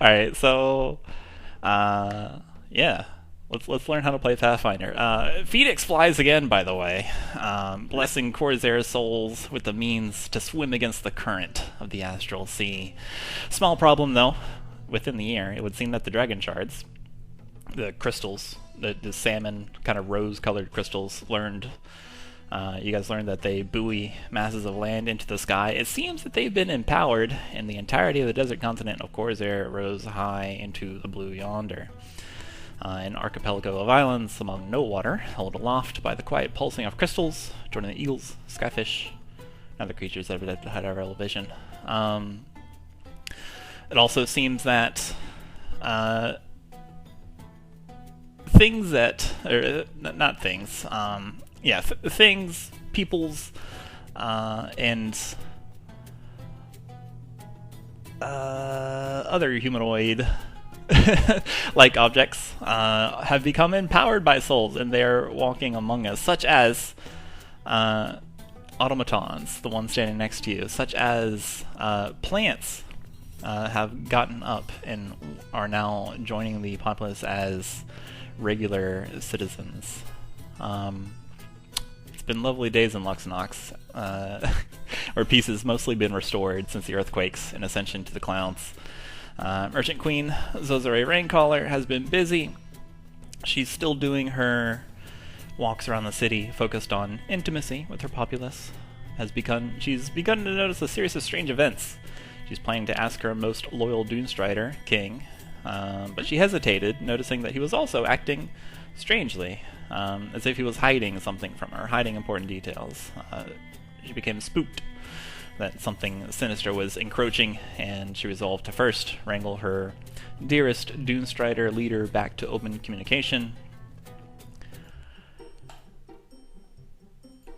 right, so yeah, let's learn how to play Pathfinder. Phoenix flies again, by the way, blessing Khorzaire's souls with the means to swim against the current of the astral sea. Small problem though. Within the year, it would seem that the dragon shards, the crystals, the salmon kind of rose-colored crystals, you guys learned that they buoy masses of land into the sky. It seems that they've been empowered, and the entirety of the desert continent of Khorzaire rose high into the blue yonder. An archipelago of islands among no water, held aloft by the quiet pulsing of crystals, joining the eagles, skyfish, and other creatures that had our elevation. It also seems that things that, or not things, things, peoples, and other humanoid like objects have become empowered by souls, and they're walking among us, such as automatons, the one standing next to you, such as plants have gotten up and are now joining the populace as regular citizens. It's been lovely days in Luxnox, where peace has mostly been restored since the earthquakes and ascension to the clouds. Merchant Queen Khorzaire Raincaller has been busy. She's still doing her walks around the city, focused on intimacy with her populace. She's begun to notice a series of strange events. She's planning to ask her most loyal Doomstrider, King, but she hesitated, noticing that he was also acting strangely, as if he was hiding something from her, hiding important details. She became spooked that something sinister was encroaching, and she resolved to first wrangle her dearest Doomstrider leader back to open communication.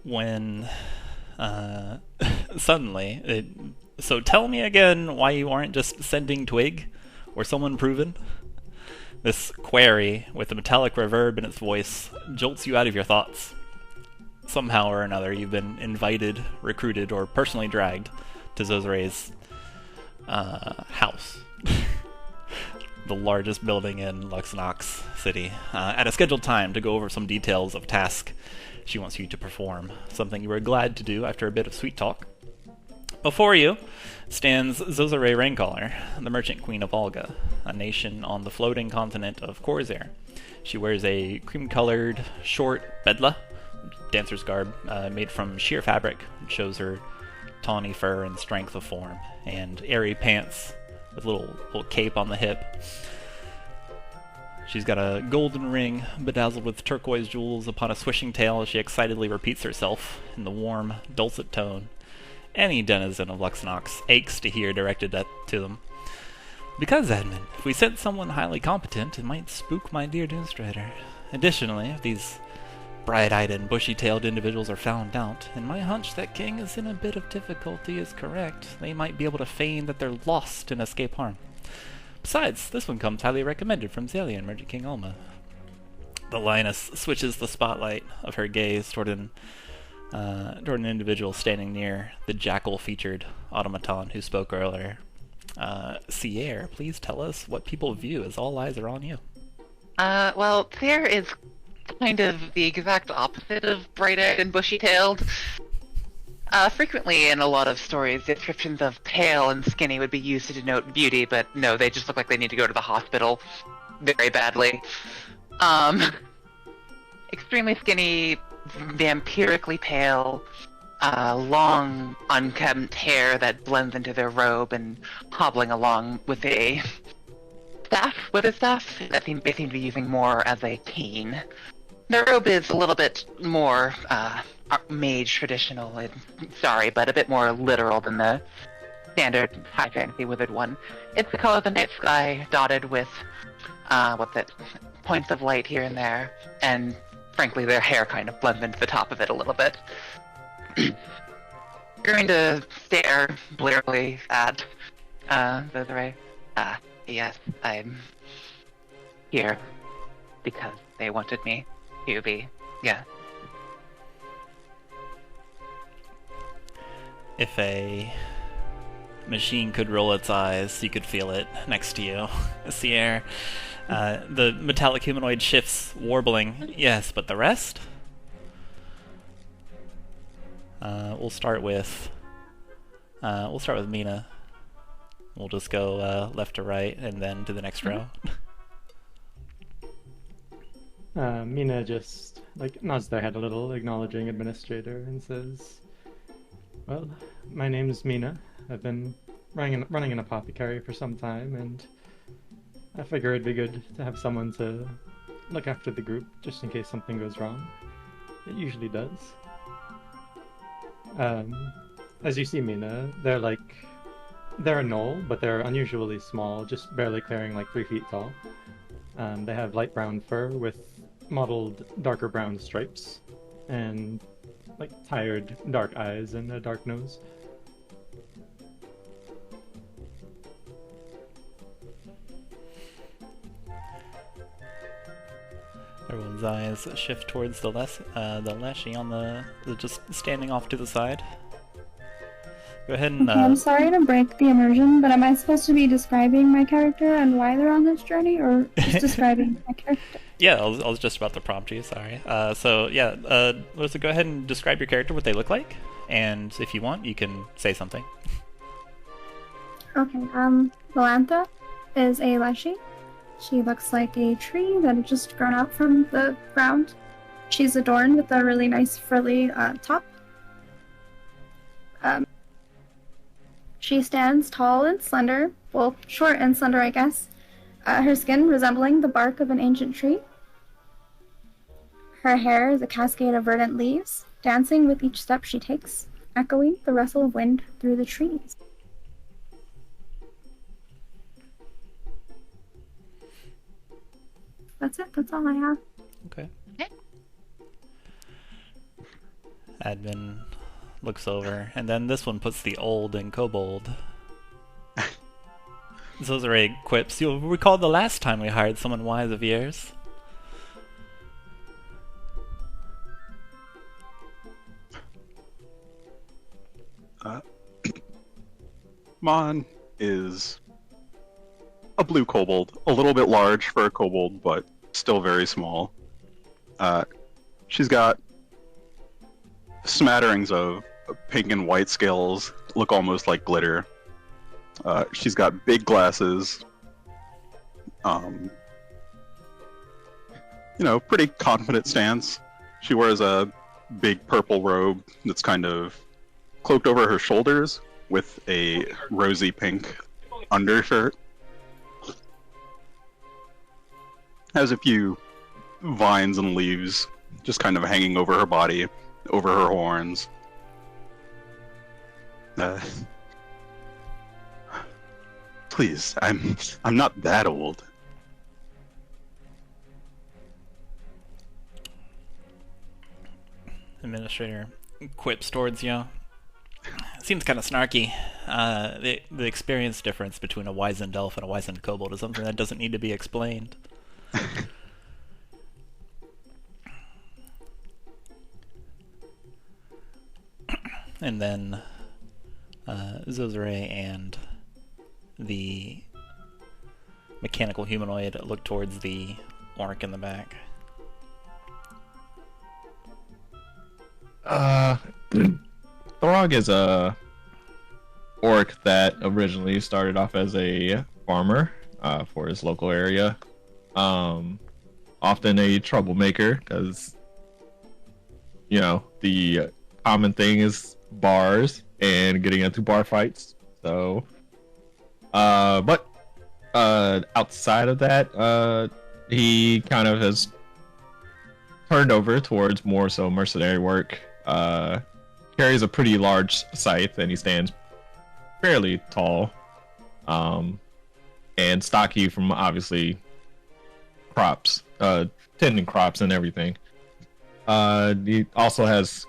When suddenly, so tell me again why you aren't just sending Twig or someone proven? This query, with a metallic reverb in its voice, jolts you out of your thoughts. Somehow or another, you've been invited, recruited, or personally dragged to Khorzaire's house. The largest building in Luxnox City, at a scheduled time to go over some details of a task she wants you to perform, something you were glad to do after a bit of sweet talk. Before you stands Khorzaire Raincaller, the Merchant Queen of Olga, a nation on the floating continent of Khorzaire. She wears a cream-colored, short bedla, dancer's garb, made from sheer fabric, which shows her tawny fur and strength of form, and airy pants with a little cape on the hip. She's got a golden ring bedazzled with turquoise jewels upon a swishing tail as she excitedly repeats herself in the warm, dulcet tone any denizen of Luxnox aches to hear directed to them. Because, Edmund, if we sent someone highly competent, it might spook my dear Doomstrider. Additionally, if these bright-eyed and bushy-tailed individuals are found out, and my hunch that King is in a bit of difficulty is correct, they might be able to feign that they're lost and escape harm. Besides, this one comes highly recommended from Zalian, Merchant King Alma. The lioness switches the spotlight of her gaze toward an individual standing near the jackal-featured automaton who spoke earlier. Sierre, please tell us what people view as all eyes are on you. Well, Sierre is kind of the exact opposite of bright-eyed and bushy-tailed. Frequently in a lot of stories, descriptions of pale and skinny would be used to denote beauty, but no, they just look like they need to go to the hospital very badly. Extremely skinny, vampirically pale, long, unkempt hair that blends into their robe, and hobbling along with a staff, that they seem to be using more as a cane. Their robe is a little bit more mage traditional, but a bit more literal than the standard high fantasy withered one. It's the color of the night sky, dotted with points of light here and there, and frankly their hair kind of blends into the top of it a little bit. You're going to stare blearily at Khorzaire. Yes, I'm here because they wanted me to be. Yeah. If a machine could roll its eyes. You could feel it next to you. Sierra. The metallic humanoid shifts, warbling. Yes, but the rest? We'll start with Mina. We'll just go left to right and then to the next row. Mina just nods their head a little, acknowledging administrator, and says, "Well, my name is Mina. I've been running an apothecary for some time, and I figure it'd be good to have someone to look after the group just in case something goes wrong. It usually does." As you see Mina, they're a gnoll, but they're unusually small, just barely clearing 3 feet tall. They have light brown fur with mottled darker brown stripes, and tired dark eyes and a dark nose. Everyone's eyes shift towards the Leshy on the just standing off to the side. Go ahead and. Okay, I'm sorry to break the immersion, but am I supposed to be describing my character and why they're on this journey, or just describing my character? Yeah, I was just about to prompt you. Sorry. Melissa, go ahead and describe your character, what they look like, and if you want, you can say something. Okay. Melantha is a Leshy. She looks like a tree that had just grown out from the ground. She's adorned with a really nice frilly top. She stands tall and slender, well, short and slender, I guess. Her skin resembling the bark of an ancient tree. Her hair is a cascade of verdant leaves, dancing with each step she takes, echoing the rustle of wind through the trees. That's it. That's all I have. Okay. Admin looks over, and then this one puts the old in kobold. Khorzaire quips, "You'll recall the last time we hired someone wise of years." Mon is a blue kobold, a little bit large for a kobold, but still very small. She's got smatterings of pink and white scales, look almost like glitter. She's got big glasses. Pretty confident stance. She wears a big purple robe that's kind of cloaked over her shoulders with a rosy pink undershirt. Has a few vines and leaves just kind of hanging over her body, over her horns. Please, I'm not that old. Administrator quips towards you. Seems kind of snarky. The experience difference between a wizened elf and a wizened kobold is something that doesn't need to be explained. And then Khorzaire and the mechanical humanoid look towards the orc in the back. Throg is a orc that originally started off as a farmer for his local area. Often a troublemaker because, the common thing is bars and getting into bar fights. So, but outside of that, he kind of has turned over towards more so mercenary work. Carries a pretty large scythe and he stands fairly tall, and stocky from obviously crops, tending crops and everything. He also has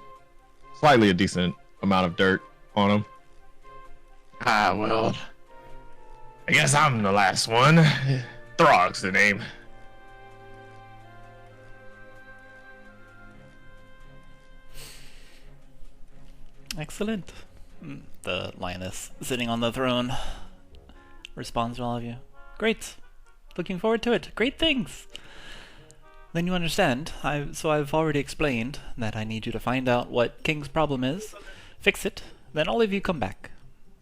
slightly a decent amount of dirt on him. Well, I guess I'm the last one. Throg's the name. Excellent. The lioness sitting on the throne responds to all of you. Great. Looking forward to it. Great things. Then you understand. So I've already explained that I need you to find out what King's problem is, fix it, then all of you come back.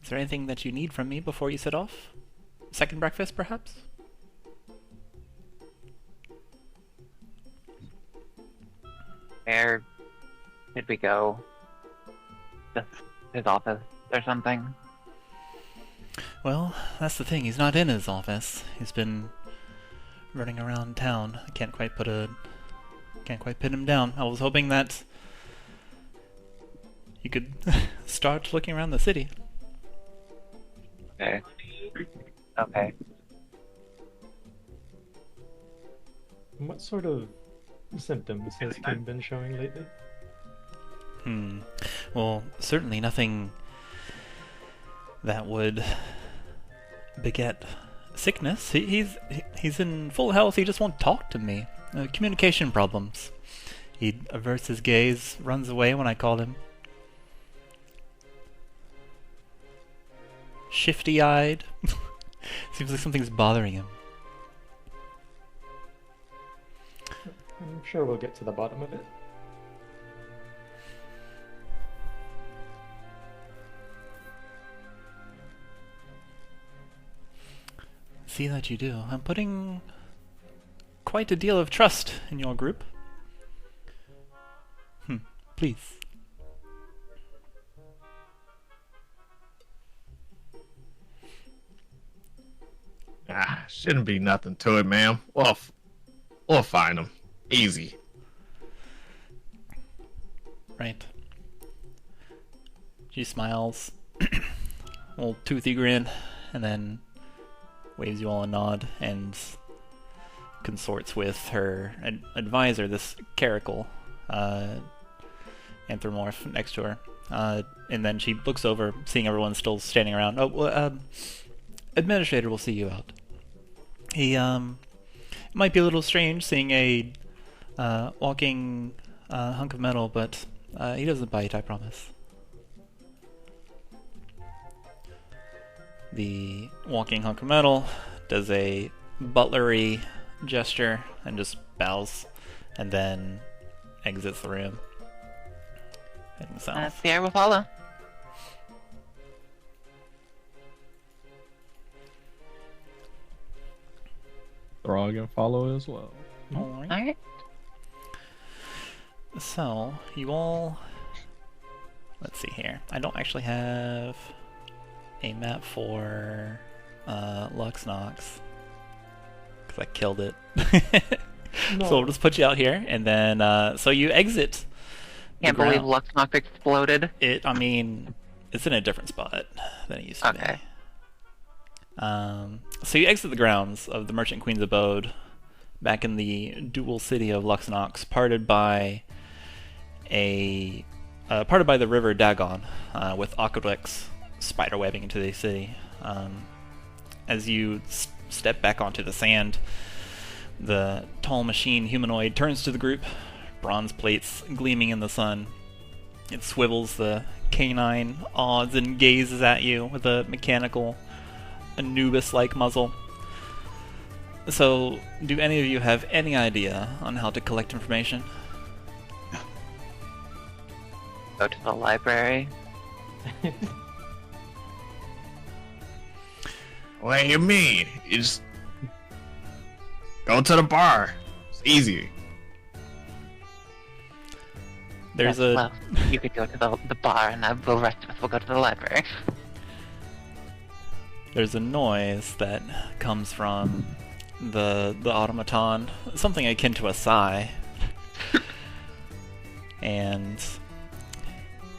Is there anything that you need from me before you set off? Second breakfast, perhaps? Where did we go? Just his office or something? Well, that's the thing. He's not in his office. He's been running around town. I can't quite pin him down. I was hoping that you could start looking around the city. Okay. Okay. What sort of symptoms has King been showing lately? Well, certainly nothing that would beget sickness. He's in full health. He just won't talk to me. Communication problems. He averts his gaze, runs away when I call him. Shifty-eyed. Seems like something's bothering him. I'm sure we'll get to the bottom of it. See that you do. I'm putting quite a deal of trust in your group. Please. Shouldn't be nothing to it, ma'am. We'll find him. Easy. Right. She smiles. Little toothy grin, and then waves you all a nod and consorts with her advisor, this caracal anthropomorph next to her. And then she looks over, seeing everyone still standing around. Oh, well, Administrator will see you out. He might be a little strange seeing a walking hunk of metal, but he doesn't bite, I promise. The walking hunk of metal does a butlery gesture and just bows, and then exits the room. Heading south. Pierre will follow. Throg and follow as well. Alright. So, you all... Let's see here. I don't actually have a map for Luxnox, because I killed it. No. So we'll just put you out here, and then, so you exit. Can't the believe ground. Luxnox exploded. I mean, it's in a different spot than it used to Okay. be. So you exit the grounds of the Merchant Queen's abode, back in the dual city of Luxnox, parted by the river Dagon, with aqueducts spiderwebbing into the city. As you step back onto the sand, the tall machine humanoid turns to the group, bronze plates gleaming in the sun. It swivels the canine odds and gazes at you with a mechanical Anubis-like muzzle. So, do any of you have any idea on how to collect information? Go to the library. What do you mean? You just go to the bar. It's easy. There's Yes, well, you could go to the bar, and the rest of us will go to the library. There's a noise that comes from the automaton, something akin to a sigh. And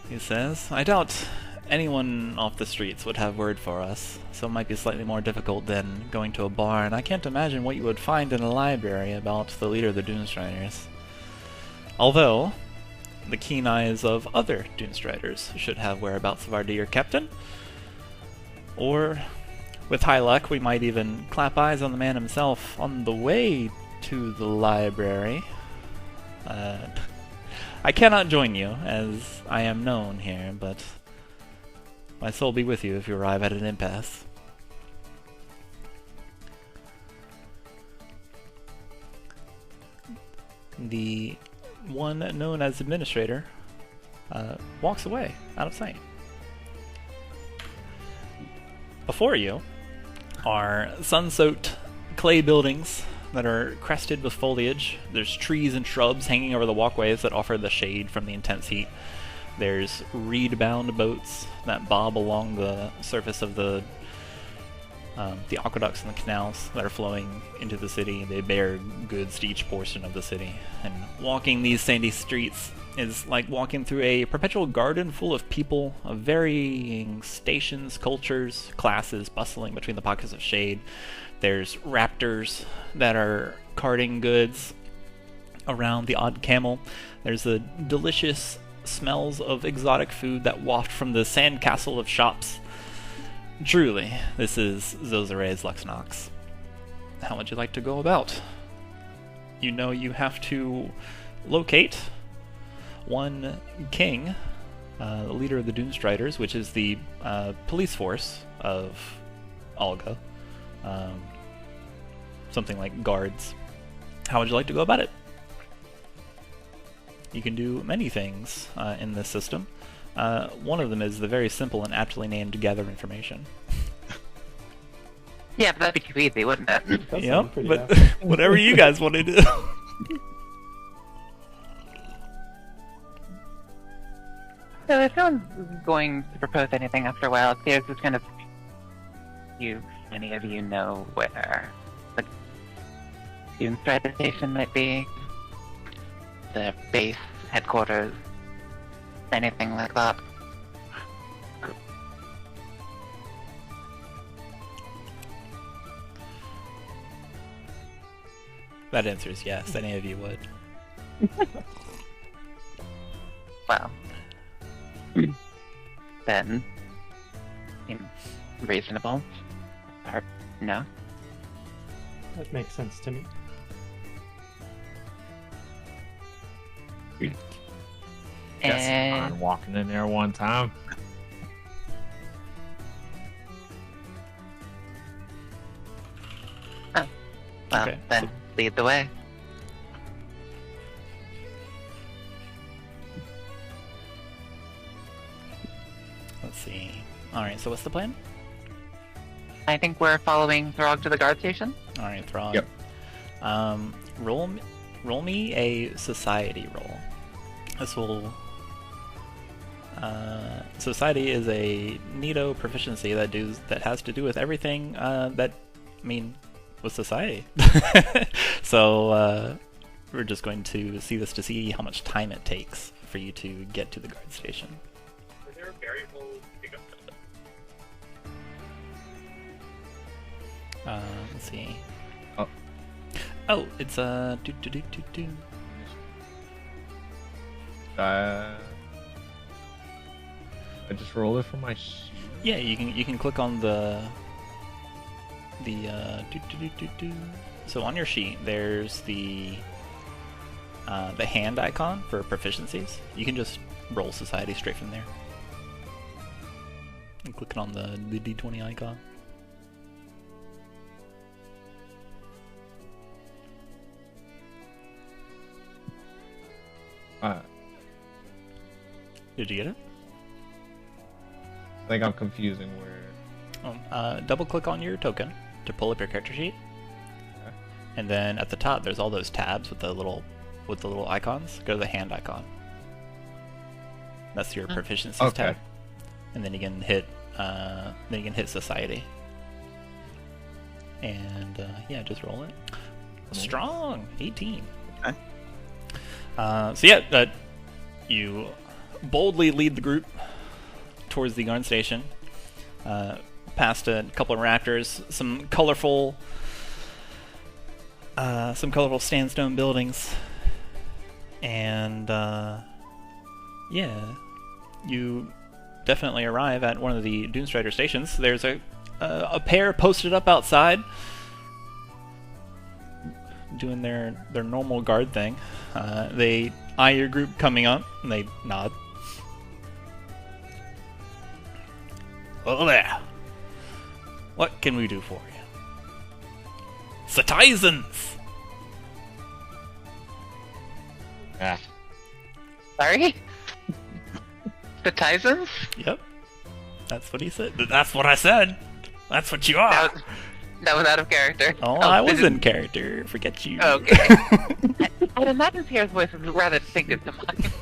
he says, I doubt anyone off the streets would have word for us, so it might be slightly more difficult than going to a bar, and I can't imagine what you would find in a library about the leader of the Doomstriders. Although, the keen eyes of other Doomstriders should have whereabouts of our dear captain. Or, with high luck, we might even clap eyes on the man himself on the way to the library. I cannot join you, as I am known here, but My soul be with you if you arrive at an impasse. The one known as Administrator walks away, out of sight. Before you are sun-soaked clay buildings that are crested with foliage. There's trees and shrubs hanging over the walkways that offer the shade from the intense heat. There's reed-bound boats that bob along the surface of the aqueducts and the canals that are flowing into the city. They bear goods to each portion of the city. And walking these sandy streets is like walking through a perpetual garden full of people of varying stations, cultures, classes, bustling between the pockets of shade. There's raptors that are carting goods around the odd camel. There's the delicious smells of exotic food that waft from the sandcastle of shops. Truly, this is Khorzaire Luxnox. How would you like to go about? You know you have to locate one king, the leader of the Doomstriders, which is the police force of Olga. Something like guards. How would you like to go about it? You can do many things in this system. One of them is the very simple and aptly named Gather Information. Yeah, but that'd be too easy, wouldn't it? That Yep, sounds pretty but apt. whatever you guys want to do. So if no one's going to propose anything after a while, there's this kind of... Many of you know where the Doomstrider station might be? The base, headquarters, anything like that? That answer is yes, any of you would. Well, then, seems reasonable. Or no? That makes sense to me. Guess And I'm walking in there one time. well, Okay, then lead the way. Let's see. Alright, so what's the plan? I think we're following Throg to the guard station. Alright, Throg. Yep. Roll me a society roll. This will... society is a neato proficiency that has to do with everything with society. So, we're just going to see this to see how much time it takes for you to get to the guard station. Is there a variable pickup? Let's see. Oh. Oh, it's I just roll it from my sheet. Yeah, you can click on the So on your sheet, there's the hand icon for proficiencies. You can just roll society straight from there. And clicking on the D20 icon. Did you get it? I think I'm confusing where. Double click on your token to pull up your character sheet. Okay. And then at the top, there's all those tabs with the little icons. Go to the hand icon. That's your proficiencies Okay. tab. And then you can hit society. And yeah, just roll it. Strong 18. Okay. So yeah, you boldly lead the group towards the guard station. Past a couple of raptors, some colorful sandstone buildings, and yeah, you definitely arrive at one of the Doomstrider stations. There's a pair posted up outside, doing their normal guard thing. They eye your group coming up, and they nod. Oh there. What can we do for you? Citizens! Ah. Sorry? Citizens? Yep. That's what he said. That's what I said. That's what you are. That was out of character. Oh, I was in character. Forget you. Okay. I'd imagine Pierre's voice was rather distinctive to mine.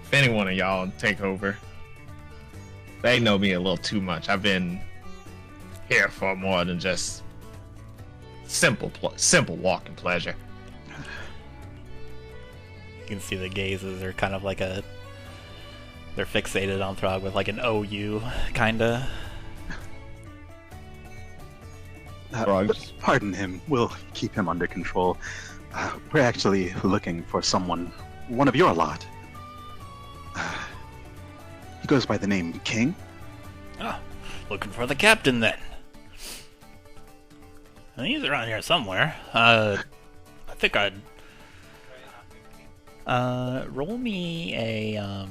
If any one of y'all take over, they know me a little too much. I've been here for more than just simple walking pleasure. You can see the gazes are kind of like a... They're fixated on Throg with like an OU, kinda. Pardon him. We'll keep him under control. We're actually looking for someone, one of your lot. He goes by the name King. Ah, looking for the captain then. And he's around here somewhere. I think I'd... roll me a,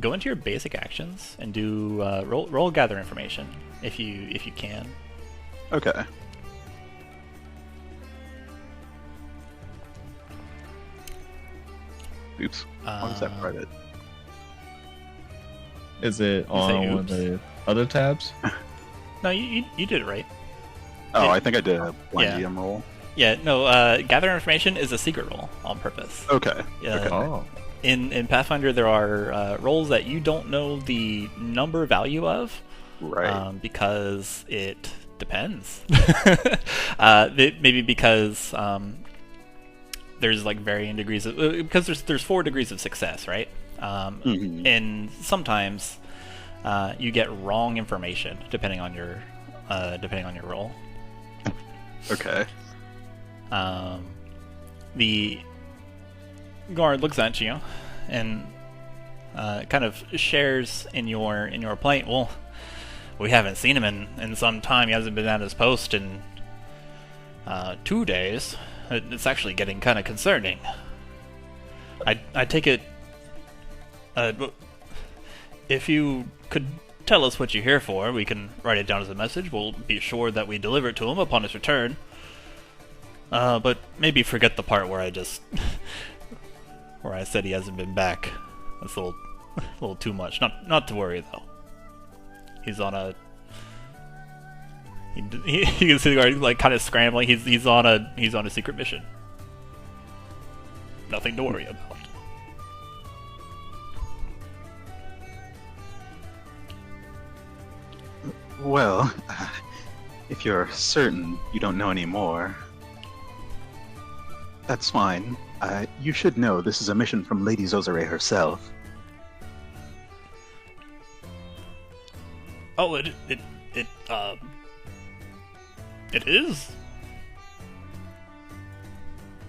go into your basic actions and do, roll gather information, if you can. Okay. Oops. Why was that private? Is it on one of the other tabs? No, you did it right. Oh, I think I did a blind DM roll. Yeah, no, gather information is a secret roll on purpose. Okay. Yeah. Okay. Oh. In Pathfinder, there are rolls that you don't know the number value of, Right. because it depends. Maybe because there's like varying degrees of because there's 4 degrees of success, right? And sometimes you get wrong information depending on your roll. Okay. The guard looks at you and kind of shares in your plight. Well, we haven't seen him in some time. He hasn't been at his post in 2 days. It's actually getting kind of concerning. I take it... if you could tell us what you're here for, we can write it down as a message. We'll be sure that we deliver it to him upon his return. But maybe forget the part where I just... where I said he hasn't been back. That's a little too much. Not to worry, though. He's on a... You can see the guard like kind of scrambling. He's on a secret mission. Nothing to worry about. Well, if you're certain you don't know any more, that's fine. You should know this is a mission from Lady Khorzaire herself. Oh, it is?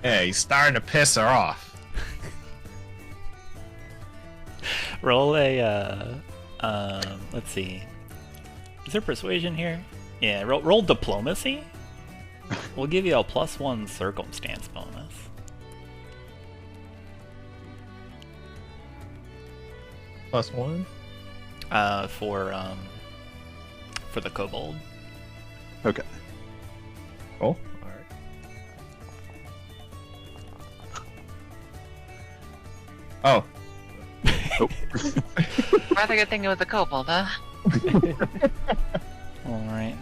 Yeah, he's starting to piss her off. Roll a, let's see. Is there persuasion here? Yeah, roll diplomacy. We'll give you a +1 circumstance bonus. +1? For the kobold. Okay. Cool. Alright. Oh. Oh. Rather good thing it was a kobold, huh? Alright.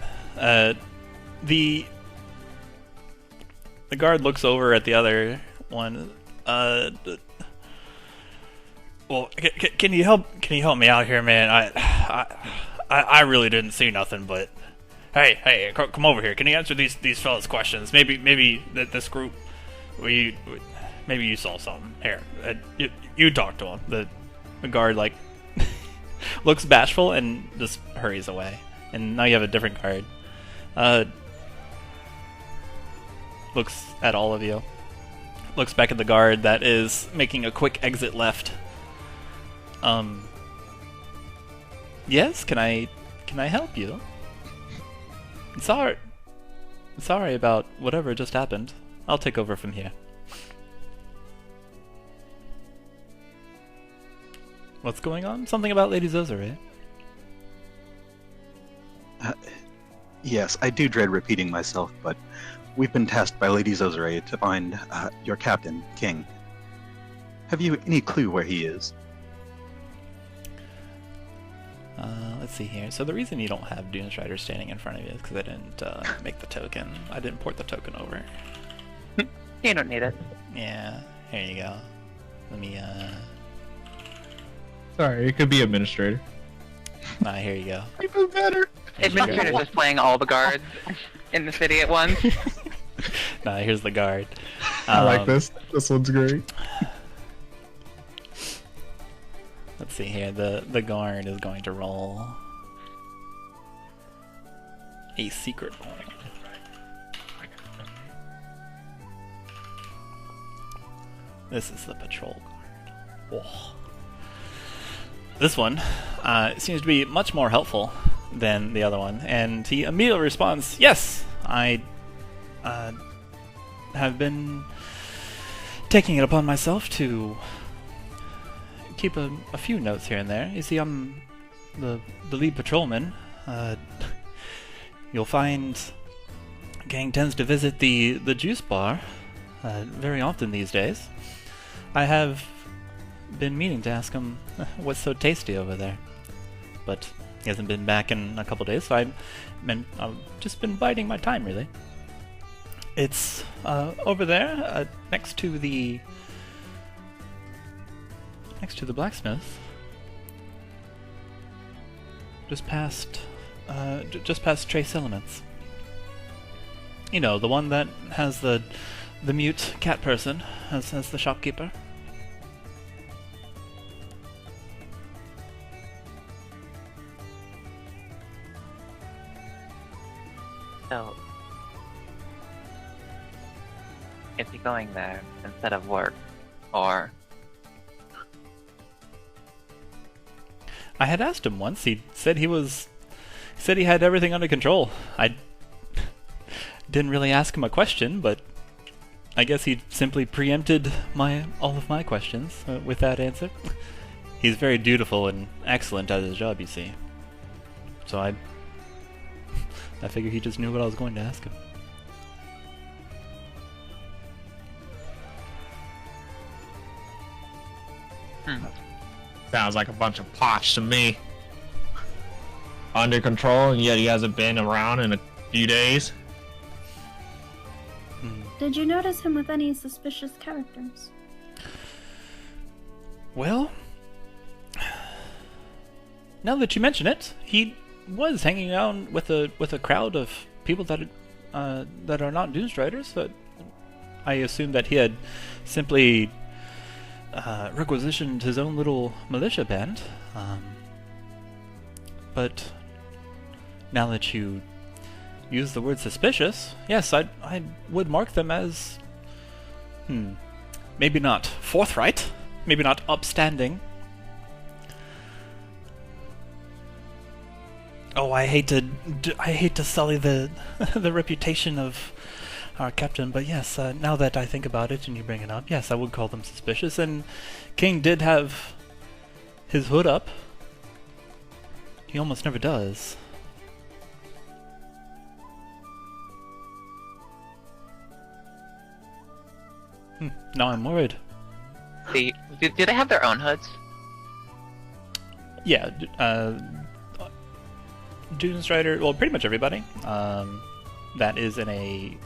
The guard looks over at the other one. Well, can you help me out here, man? I really didn't see nothing, but hey, come over here. Can you answer these fellas' questions? Maybe this group, maybe you saw something. Here, you talk to him. The guard like looks bashful and just hurries away. And now you have a different guard. Looks at all of you. Looks back at the guard that is making a quick exit left. Yes, can I help you? Sorry about whatever just happened. I'll take over from here. What's going on? Something about Lady Khorzaire. Yes, I do dread repeating myself, but we've been tasked by Lady Khorzaire to find your captain, King. Have you any clue where he is? Let's see here. So the reason you don't have Doomstrider standing in front of you is because I didn't make the token. I didn't port the token over. You don't need it. Yeah, here you go. Let me, Sorry, it could be administrator. here you go. Even better. Administrator's just playing all the guards in the city at once. Here's the guard. I like this. This one's great. Let's see here. The guard is going to roll a secret roll. This is the patrol guard. Oh. This one seems to be much more helpful than the other one, and he immediately responds, "Yes, I have been taking it upon myself to keep a few notes here and there. You see, I'm the lead patrolman. You'll find gang tends to visit the juice bar very often these days. I have been meaning to ask him what's so tasty over there, but he hasn't been back in a couple days, so I've just been biding my time, really. It's over there, next to the blacksmith, just past Trace Elements. You know, the one that has the mute cat person as the shopkeeper. So, is he going there instead of work, or? I had asked him once. He said he had everything under control. I didn't really ask him a question, but I guess he simply preempted all of my questions with that answer. He's very dutiful and excellent at his job, you see. So I figured he just knew what I was going to ask him. Sounds like a bunch of posh to me. Under control, and yet he hasn't been around in a few days. Did you notice him with any suspicious characters? Well, now that you mention it, he was hanging out with a crowd of people that are not Doomstriders. But I assume that he had simply requisitioned his own little militia band. But now that you use the word suspicious, yes, I would mark them as maybe not forthright, maybe not upstanding. Oh, I hate to sully the the reputation of our captain, but yes, now that I think about it and you bring it up, yes, I would call them suspicious. And King did have his hood up. He almost never does. Now I'm worried. Do they have their own hoods? Yeah, Doomstrider, well, pretty much everybody that is in a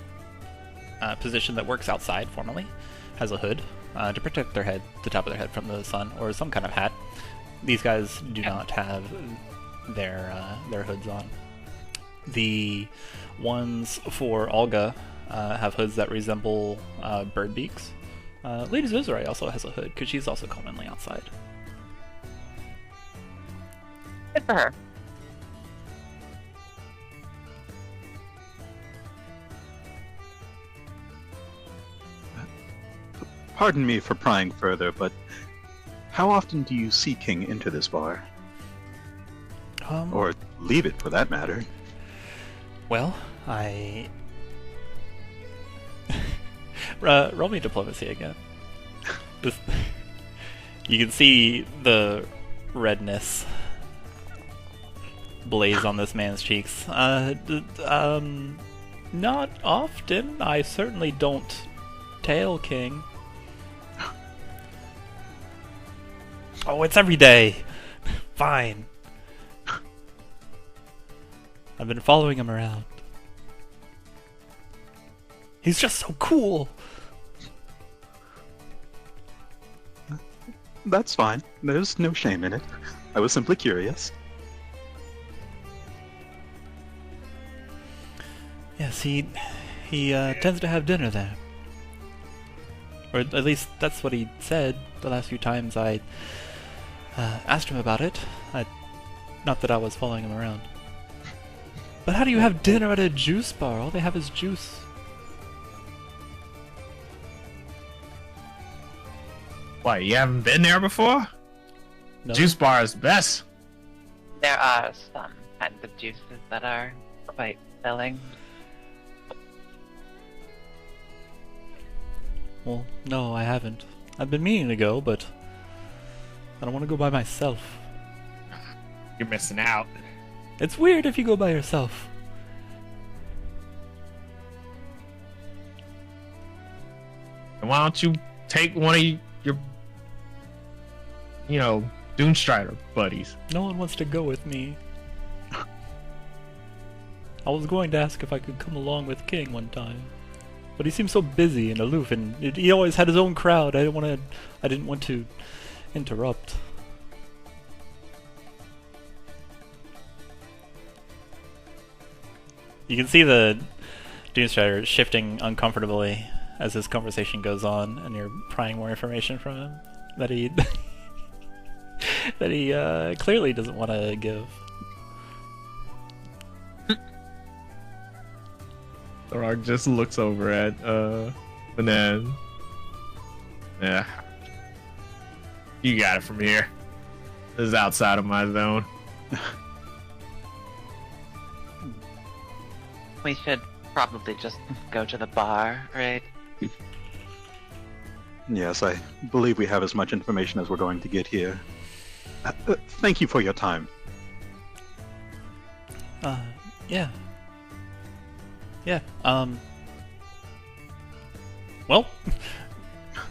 position that works outside formally has a hood to protect their head, the top of their head from the sun, or some kind of hat. These guys do not have their hoods on. The ones for Olga have hoods that resemble bird beaks. Lady Khorzaire also has a hood because she's also commonly outside. Good for her. Pardon me for prying further, but how often do you see King into this bar? Or leave it, for that matter. Well, roll me diplomacy again. You can see the redness blaze on this man's cheeks. Not often. I certainly don't tail king. Oh, it's every day. Fine. I've been following him around. He's just so cool. That's fine. There's no shame in it. I was simply curious. Yes, he tends to have dinner there. Or at least that's what he said the last few times I asked him about it. Not that I was following him around. But how do you have dinner at a juice bar? All they have is juice. What, you haven't been there before? No. Juice bar is best. There are some kinds of juices that are quite filling. Well, no, I haven't. I've been meaning to go, but I don't want to go by myself. You're missing out. It's weird if you go by yourself. And why don't you take one of your, Dune Strider buddies? No one wants to go with me. I was going to ask if I could come along with King one time, but he seemed so busy and aloof, and he always had his own crowd. I didn't want to interrupt. You can see the Dune Strider shifting uncomfortably as this conversation goes on, and you're prying more information from him that he that he clearly doesn't want to give. Thorog just looks over at Banan. Yeah. You got it from here. This is outside of my zone. We should probably just go to the bar, right? Yes, I believe we have as much information as we're going to get here. Thank you for your time. Yeah. Yeah, well,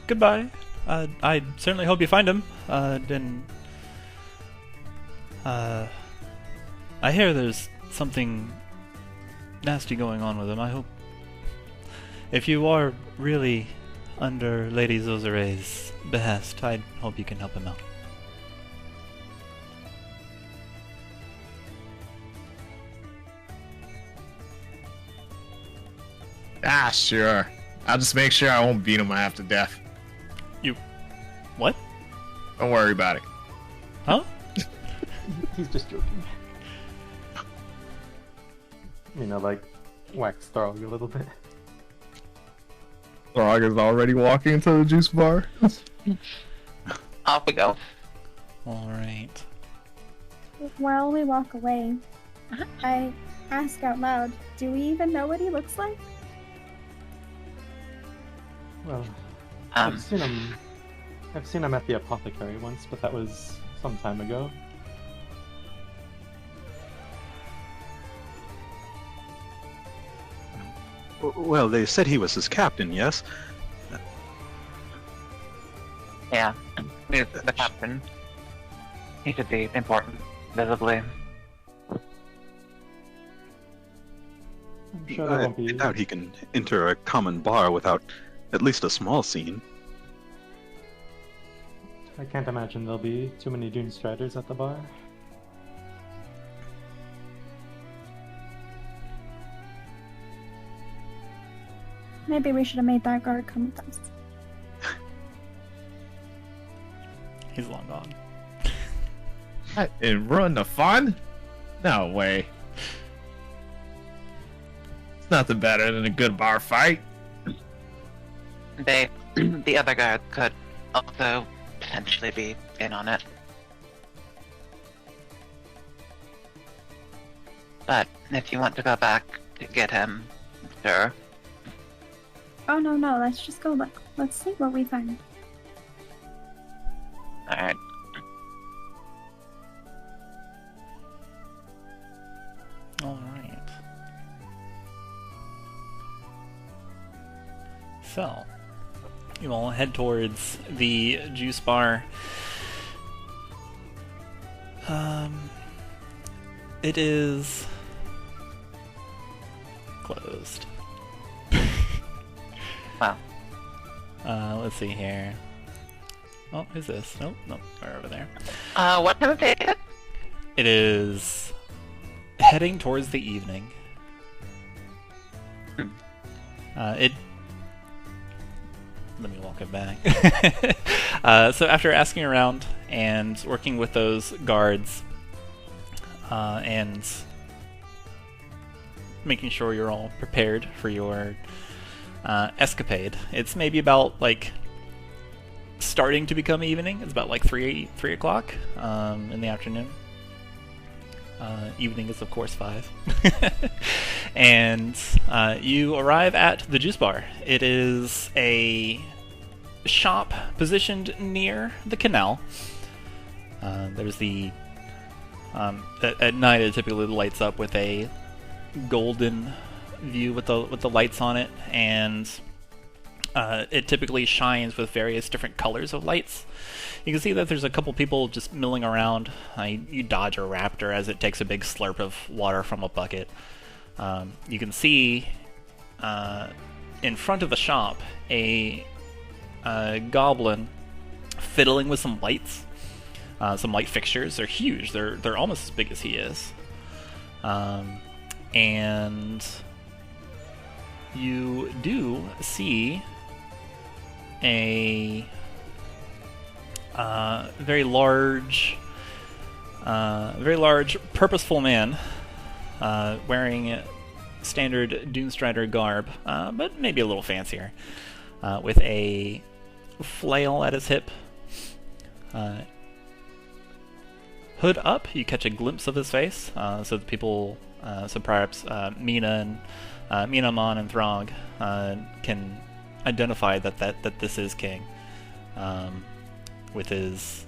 goodbye. I certainly hope you find him. I hear there's something nasty going on with him. I hope... If you are really under Lady Zozare's behest, I hope you can help him out. Ah, sure. I'll just make sure I won't beat him half to death. You... What? Don't worry about it. Huh? He's just joking. Wax Throg a little bit. Thorog is already walking into the juice bar. Off we go. Alright. While we walk away, I ask out loud, do we even know what he looks like? Well, I've seen him at the apothecary once, but that was some time ago. Well, they said he was his captain, yes? Yeah, he's the captain. He should be important, visibly. I'm sure there won't be... I doubt he can enter a common bar without at least a small scene. I can't imagine there'll be too many Dune Striders at the bar. Maybe we should have made that guard come with us. He's long gone. And ruin the fun? No way. It's nothing better than a good bar fight. The other guard could also potentially be in on it. But if you want to go back to get him, sure. Oh no, let's just go look. Let's see what we find. Alright. All right. So, you all head towards the juice bar. It is closed. Wow. Let's see here. Oh, who's this? Nope, nope, we're over there. What time of day is it? It is heading towards the evening. Let me walk it back. So after asking around and working with those guards and making sure you're all prepared for your escapade, it's maybe about like starting to become evening. It's about like 3 o'clock in the afternoon. Evening is of course 5. And you arrive at the juice bar. It is a shop positioned near the canal. There's the at night it typically lights up with a golden view with the lights on it, and it typically shines with various different colors of lights. You can see that there's a couple people just milling around. You dodge a raptor as it takes a big slurp of water from a bucket. You can see in front of the shop a goblin fiddling with some lights, some light fixtures. They're huge. They're almost as big as he is. And you do see a very large, purposeful man wearing standard Doomstrider garb, but maybe a little fancier, with a flail at his hip. Hood up, you catch a glimpse of his face, so the people, so perhaps Mina and Mina, Mon, and Throg can identify that this is King, with his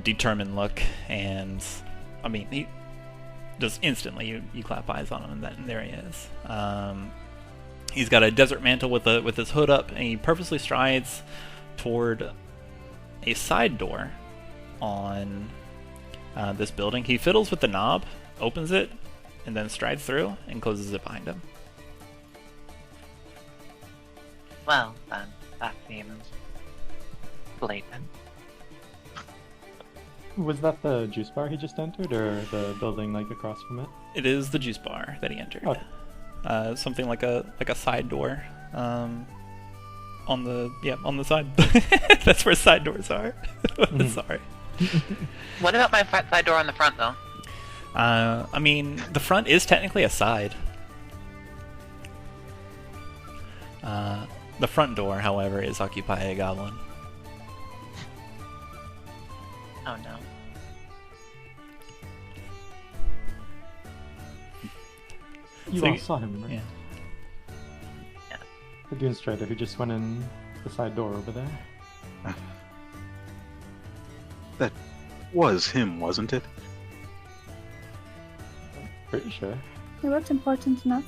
determined look, and I mean, he just instantly you clap eyes on him, and there he is. He's got a desert mantle with his hood up, and he purposely strides toward a side door on this building. He fiddles with the knob, opens it, and then strides through and closes it behind him. Well, then, that seems blatant. Was that the juice bar he just entered, or the building like across from it? It is the juice bar that he entered. Okay. Something like a side door on the side. That's where side doors are. Sorry. What about my side door on the front, though? I mean, the front is technically a side. The front door, however, is occupied by a goblin. Oh no. You So all you- saw him, right? Yeah. The Doomstrider who just went in the side door over there. That was him, wasn't it? Pretty sure. It looked important enough.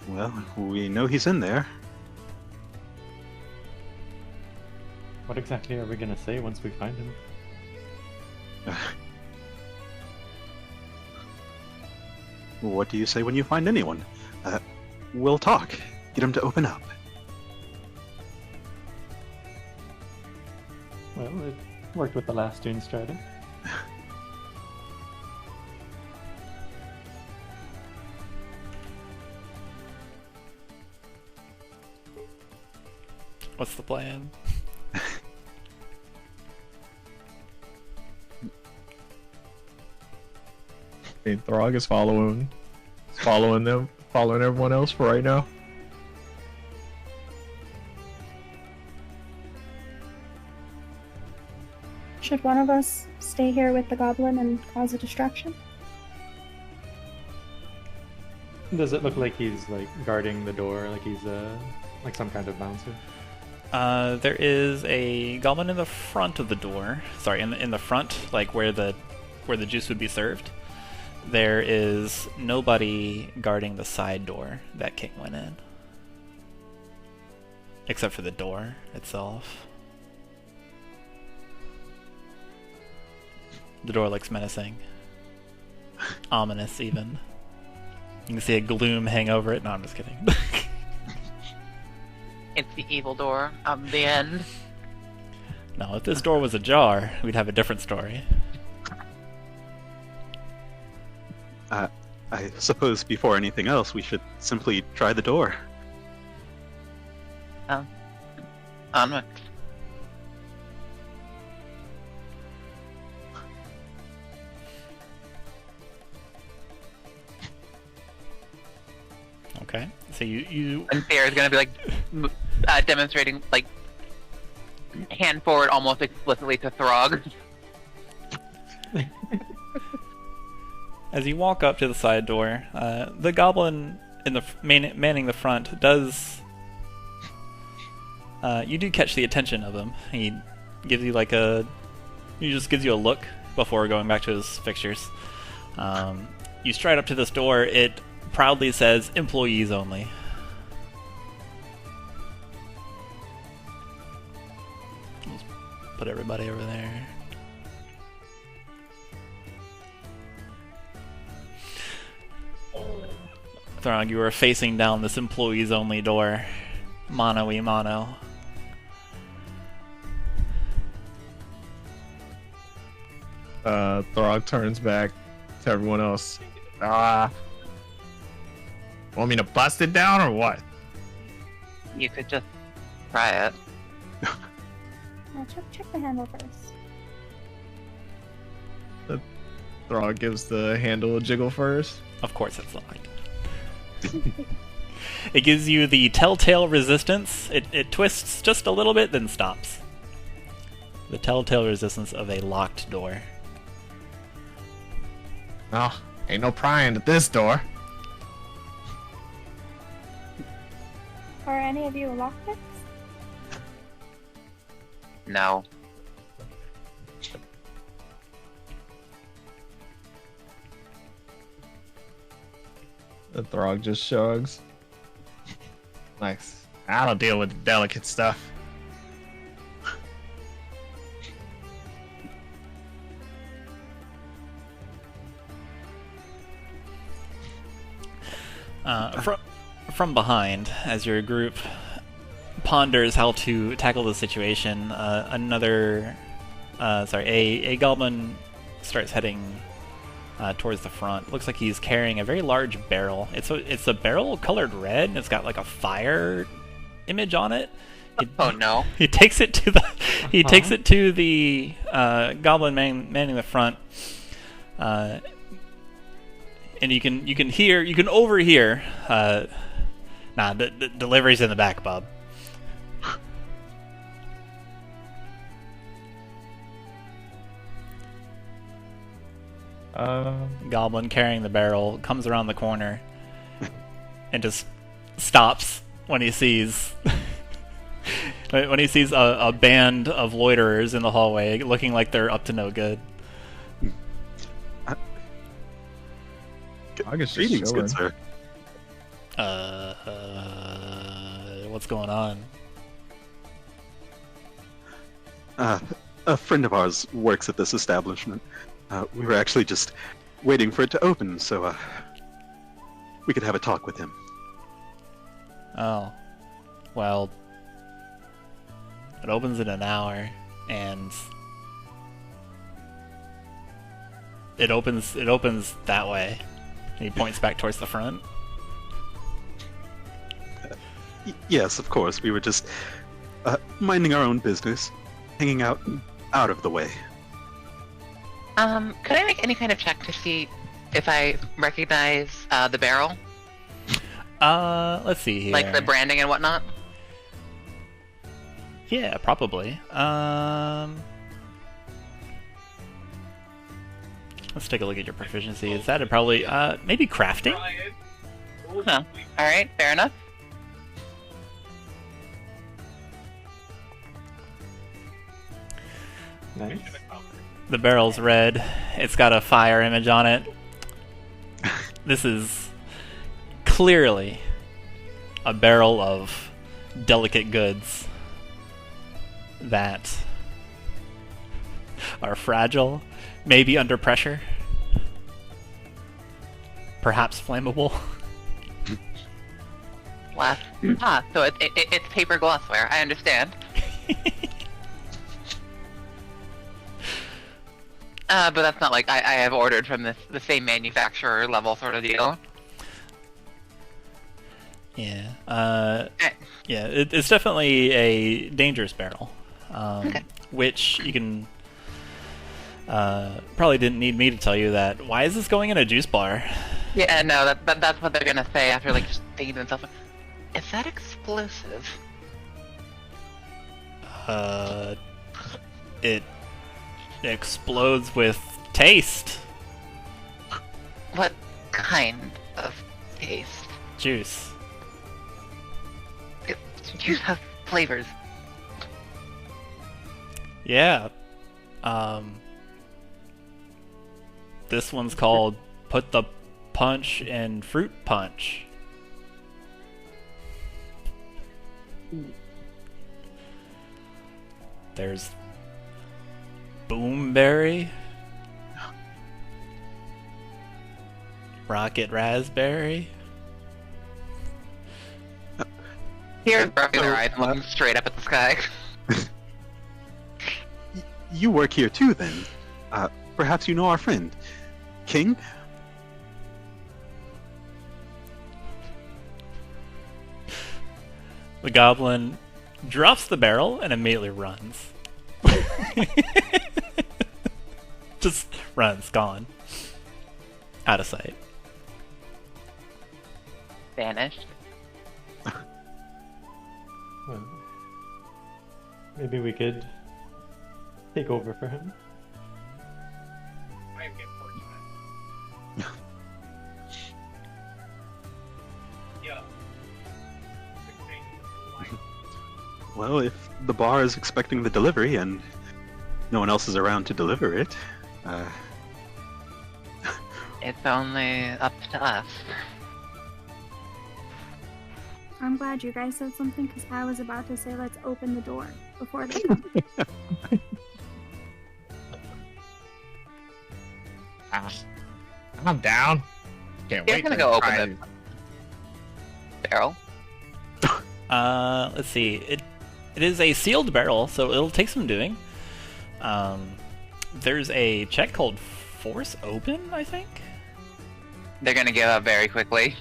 Well, we know he's in there. What exactly are we gonna say once we find him? What do you say when you find anyone? We'll talk. Get him to open up. Well, it worked with the last Doomstrider. What's the plan? And Throg is following everyone else for right now. Should one of us stay here with the goblin and cause a distraction? Does it look like he's like guarding the door, like he's like some kind of bouncer? There is a goblin in the front of the door. Sorry, in the front, like where the juice would be served. There is nobody guarding the side door that King went in. Except for the door itself. The door looks menacing. Ominous, even. You can see a gloom hang over it. No, I'm just kidding. It's the evil door of the end. No, if this door was ajar, we'd have a different story. I suppose before anything else, we should simply try the door. Onward. Okay, so you And Sarah's gonna be like demonstrating, like, hand forward almost explicitly to Throg. as you walk up to the side door, the goblin in the manning the front does. You do catch the attention of him. He gives you he just gives you a look before going back to his fixtures. You stride up to this door. It proudly says employees only. Let's put everybody over there. Throg, you are facing down this employees only door. Mano-y-mano. Throg turns back to everyone else. Want me to bust it down or what? You could just try it. Check the handle first. Throg gives the handle a jiggle first. Of course it's locked. It gives you the telltale resistance. It twists just a little bit, then stops. The telltale resistance of a locked door. Oh, ain't no prying at this door. Are any of you lockpicks? No. The Throg just shrugs. Nice. I don't deal with the delicate stuff. From behind, as your group ponders how to tackle the situation, a goblin starts heading towards the front. Looks like he's carrying a very large barrel. It's a barrel colored red, and it's got like a fire image on it. Oh no! He takes it to the goblin manning the front, and you can overhear. The delivery's in the back, Bob. Goblin carrying the barrel comes around the corner and just stops when he sees a band of loiterers in the hallway looking like they're up to no good. I guess Greetings, good sir. What's going on? A friend of ours works at this establishment. We were actually just waiting for it to open, so we could have a talk with him. Oh, well, it opens in an hour, and it opens that way. And he points back towards the front. Yes, of course. We were just minding our own business, hanging out of the way. Could I make any kind of check to see if I recognize the barrel? Let's see here. Like the branding and whatnot? Yeah, probably. Let's take a look at your proficiency. Is that probably maybe crafting? Huh. Alright, fair enough. Nice. The barrel's red. It's got a fire image on it. This is clearly a barrel of delicate goods that are fragile, maybe under pressure, perhaps flammable. Glass. So it's paper glassware. I understand. But that's not like I have ordered from the same manufacturer level sort of deal. Yeah. Yeah, it's definitely a dangerous barrel. Okay. Which you can... probably didn't need me to tell you that. Why is this going in a juice bar? Yeah, no, that's what they're gonna say after like just thinking to themselves, is that explosive? It explodes with taste. What kind of taste? Juice. You have flavors. Yeah. This one's called Put the Punch in Fruit Punch. There's Boomberry, Rocket Raspberry. Here's rubbing their eyes and looking straight up at the sky. You work here too, then. Perhaps you know our friend, King? The goblin drops the barrel and immediately runs. Just runs, gone. Out of sight. Vanished. Well, maybe we could take over for him. Well, if the bar is expecting the delivery and no one else is around to deliver it, It's only up to us. I'm glad you guys said something because I was about to say let's open the door before they come. I'm down. Can't You're wait gonna to go try open the barrel. Let's see. It is a sealed barrel, so it'll take some doing. There's a check called Force Open, I think. They're gonna give up very quickly.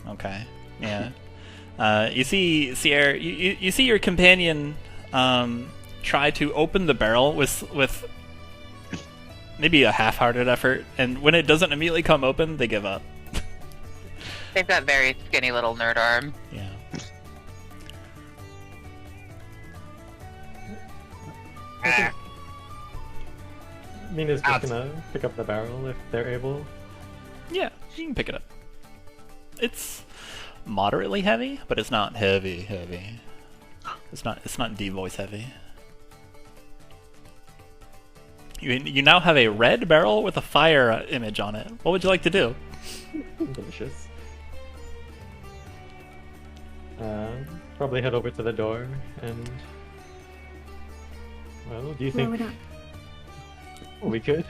Okay. Yeah. You see, Sierra. You see your companion try to open the barrel with maybe a half-hearted effort, and when it doesn't immediately come open, they give up. They've got very skinny little nerd arm. Yeah. Mina's just gonna pick up the barrel if they're able. Yeah, you can pick it up. It's moderately heavy, but it's not heavy. It's not D-voice heavy. You now have a red barrel with a fire image on it. What would you like to do? Delicious. Probably head over to the door and... Well, do you Blow think it up. we could?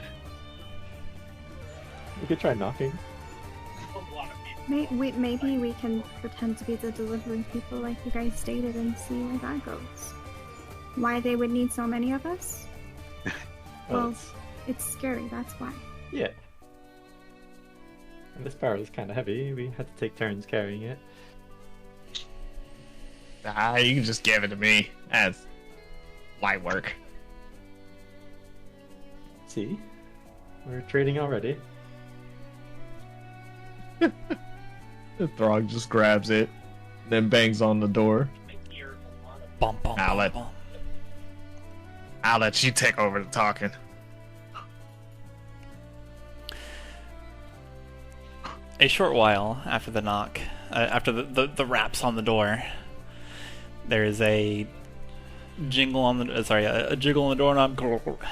We could try knocking. Maybe we can pretend to be the delivery people like you guys stated and see where that goes. Why they would need so many of us? Well, it's scary, that's why. Yeah. And this barrel is kind of heavy. We had to take turns carrying it. You can just give it to me. That's light work. See? We're trading already. The Throg just grabs it, then bangs on the door. Bum, bum, I'll bum, let- bum. I'll let you take over the talking. A short while after the knock, after the raps on the door, there is a jingle on the a jiggle on the doorknob,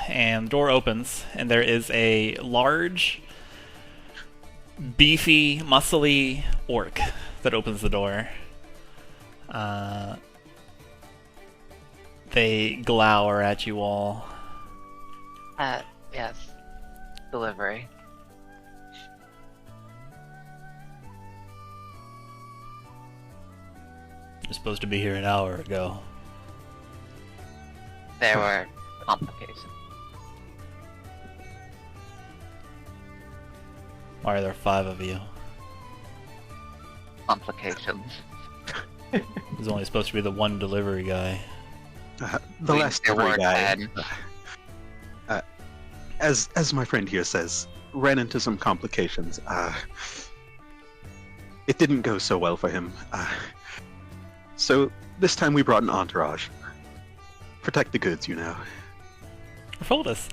and the door opens, and there is a large, beefy, muscly orc that opens the door. They glower at you all. Yes. Delivery. You're supposed to be here an hour ago. There were complications. Why are there 5 of you? Complications. There's only supposed to be the one delivery guy. The last delivery guy, 10. as my friend here says, ran into some complications. It didn't go so well for him. So this time we brought an entourage. Protect the goods, you know.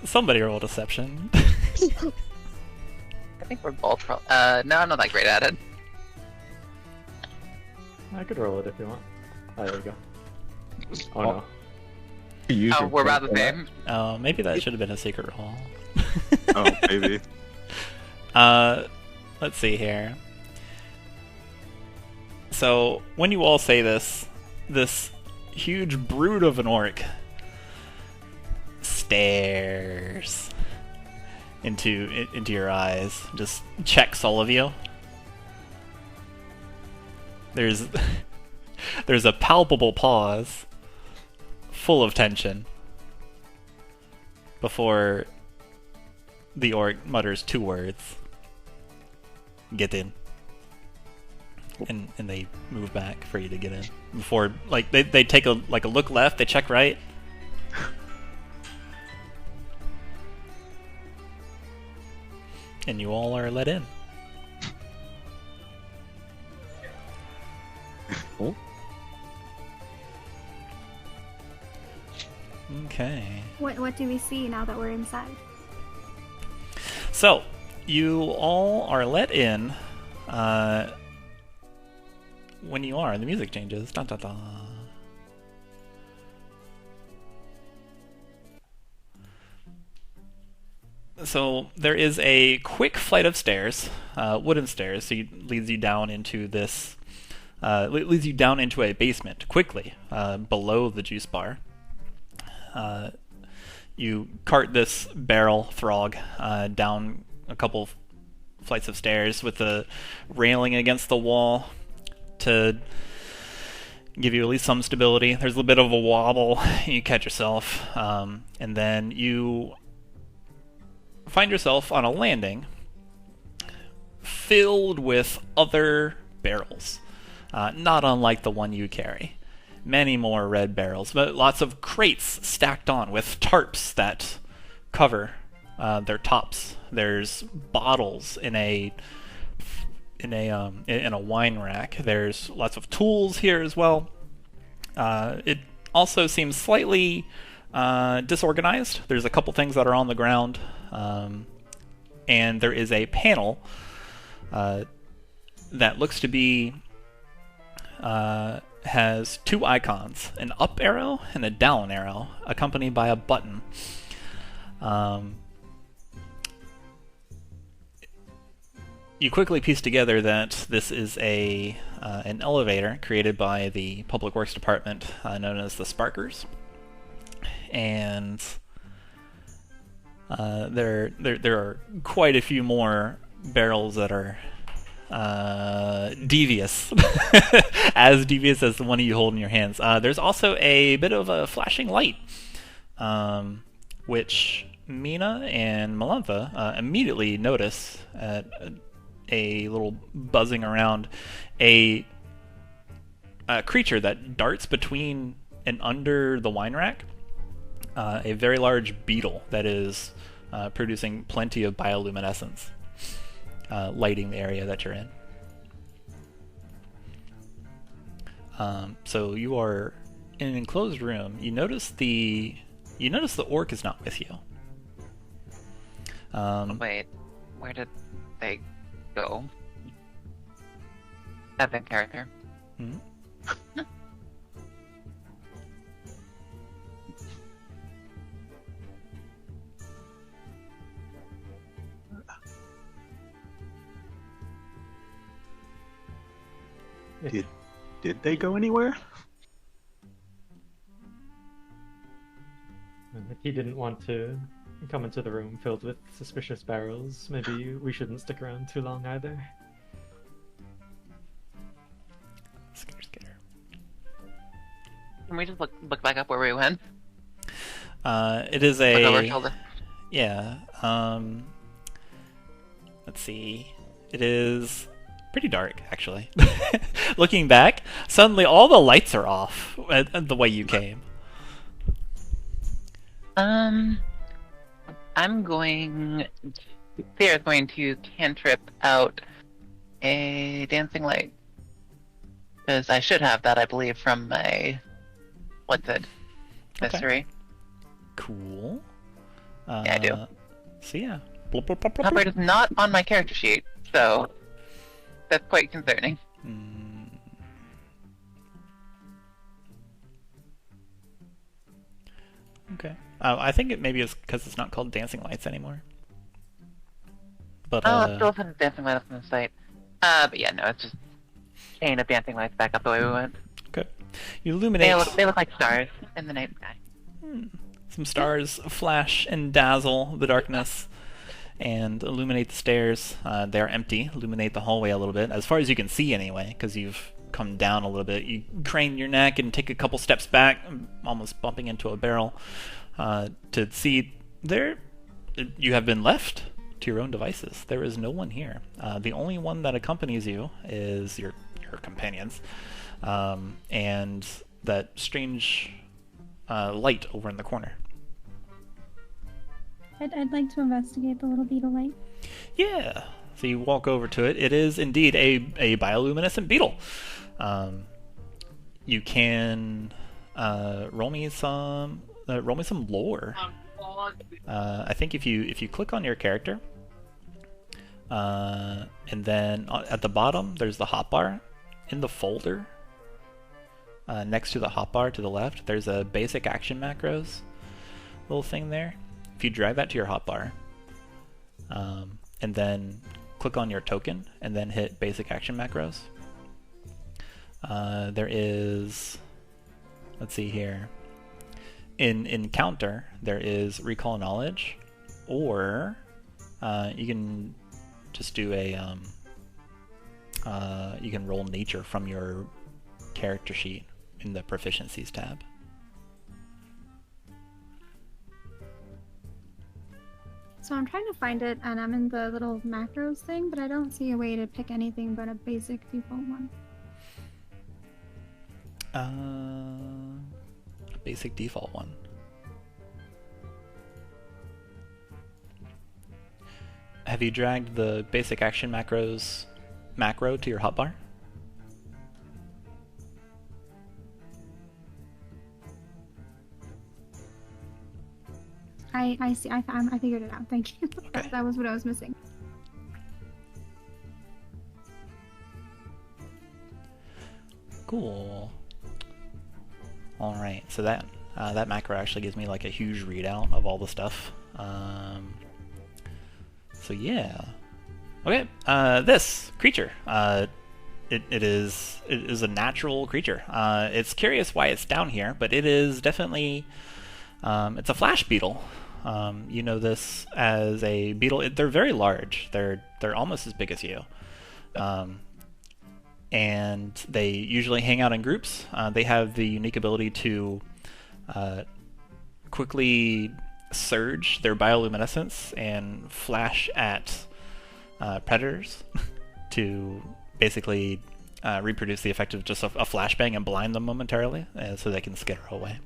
Somebody roll deception. I think we're both no, I'm not that great at it. I could roll it if you want. Oh, there we go. Oh no. Oh, we're about the same. Maybe that should have been a secret roll. Oh, maybe. Let's see here. So, when you all say this huge brute of an orc stares into your eyes, just checks all of you. There's a palpable pause, full of tension, before the orc mutters 2 words. Get in. And they move back for you to get in. Before, like, they take a look left, they check right. And you all are let in. Cool. Okay. What do we see now that we're inside? So, you all are let in, when you are, the music changes. Dun, dun, dun. So, there is a quick flight of stairs, wooden stairs, so it leads you down into this, leads you down into a basement, quickly, below the juice bar. You cart this barrel throg down a couple flights of stairs with the railing against the wall to give you at least some stability. There's a bit of a wobble. You catch yourself, and then you find yourself on a landing filled with other barrels, not unlike the one you carry. Many more red barrels, but lots of crates stacked on with tarps that cover their tops. There's bottles in a wine rack. There's lots of tools here as well. It also seems slightly disorganized. There's a couple things that are on the ground, and there is a panel that looks to be has 2 icons, an up arrow and a down arrow, accompanied by a button. You quickly piece together that this is an elevator created by the Public Works Department, known as the Sparkers, and there are quite a few more barrels that are devious, as devious as the one you hold in your hands. There's also a bit of a flashing light, which Mina and Melantha immediately notice at a little buzzing around a creature that darts between and under the wine rack. A very large beetle that is producing plenty of bioluminescence, lighting the area that you're in. So you are in an enclosed room. You notice the orc is not with you. Wait, where did they go? That character. Hmm? Did they go anywhere? If he didn't want to come into the room filled with suspicious barrels, maybe we shouldn't stick around too long either. Scare. Can we just look back up where we went? It is Look over our a shoulder. yeah. Let's see. It is pretty dark, actually. Looking back, suddenly all the lights are off the way you came. I'm going. Sarah's going to cantrip out a dancing light. Because I should have that, I believe, from my what's it? Okay. Mystery. Cool. Yeah, I do. So yeah. Blub, blub, blub, blub, However, blub. it is not on my character sheet, so that's quite concerning. Mm. Okay. I think it maybe is because it's not called Dancing Lights anymore. But Oh, still have dancing light up on the site. But yeah, no, it's just chain of dancing lights back up the way we went. okay. You illuminate. They look like stars in the night sky. Some stars flash and dazzle the darkness and illuminate the stairs. They're empty. Illuminate the hallway a little bit, as far as you can see anyway, because you've come down a little bit. You crane your neck and take a couple steps back, almost bumping into a barrel, to see there you have been left to your own devices. There is no one here. The only one that accompanies you is your companions, and that strange light over in the corner. I'd like to investigate the little beetle light. Yeah. So you walk over to it. It is indeed a bioluminescent beetle. You can roll me some lore. I think if you click on your character, and then at the bottom there's the hotbar. In the folder, next to the hotbar to the left, there's a basic action macros little thing there. If you drag that to your hotbar, and then click on your token, and then hit basic action macros, there is, let's see here, in encounter there is recall knowledge, or you can just do a you can roll nature from your character sheet in the proficiencies tab. So I'm trying to find it, and I'm in the little macros thing, but I don't see a way to pick anything but a basic default one. A basic default one. Have you dragged the basic action macros macro to your hotbar? I see. I figured it out. Thank you. Okay. That was what I was missing. Cool. All right. So that macro actually gives me like a huge readout of all the stuff. So yeah. Okay. This creature. It is a natural creature. It's curious why it's down here, but it is definitely it's a flash beetle. You know this as a beetle. They're very large. They're almost as big as you. And they usually hang out in groups. They have the unique ability to quickly surge their bioluminescence and flash at predators to basically reproduce the effect of just a flashbang and blind them momentarily, so they can skitter away.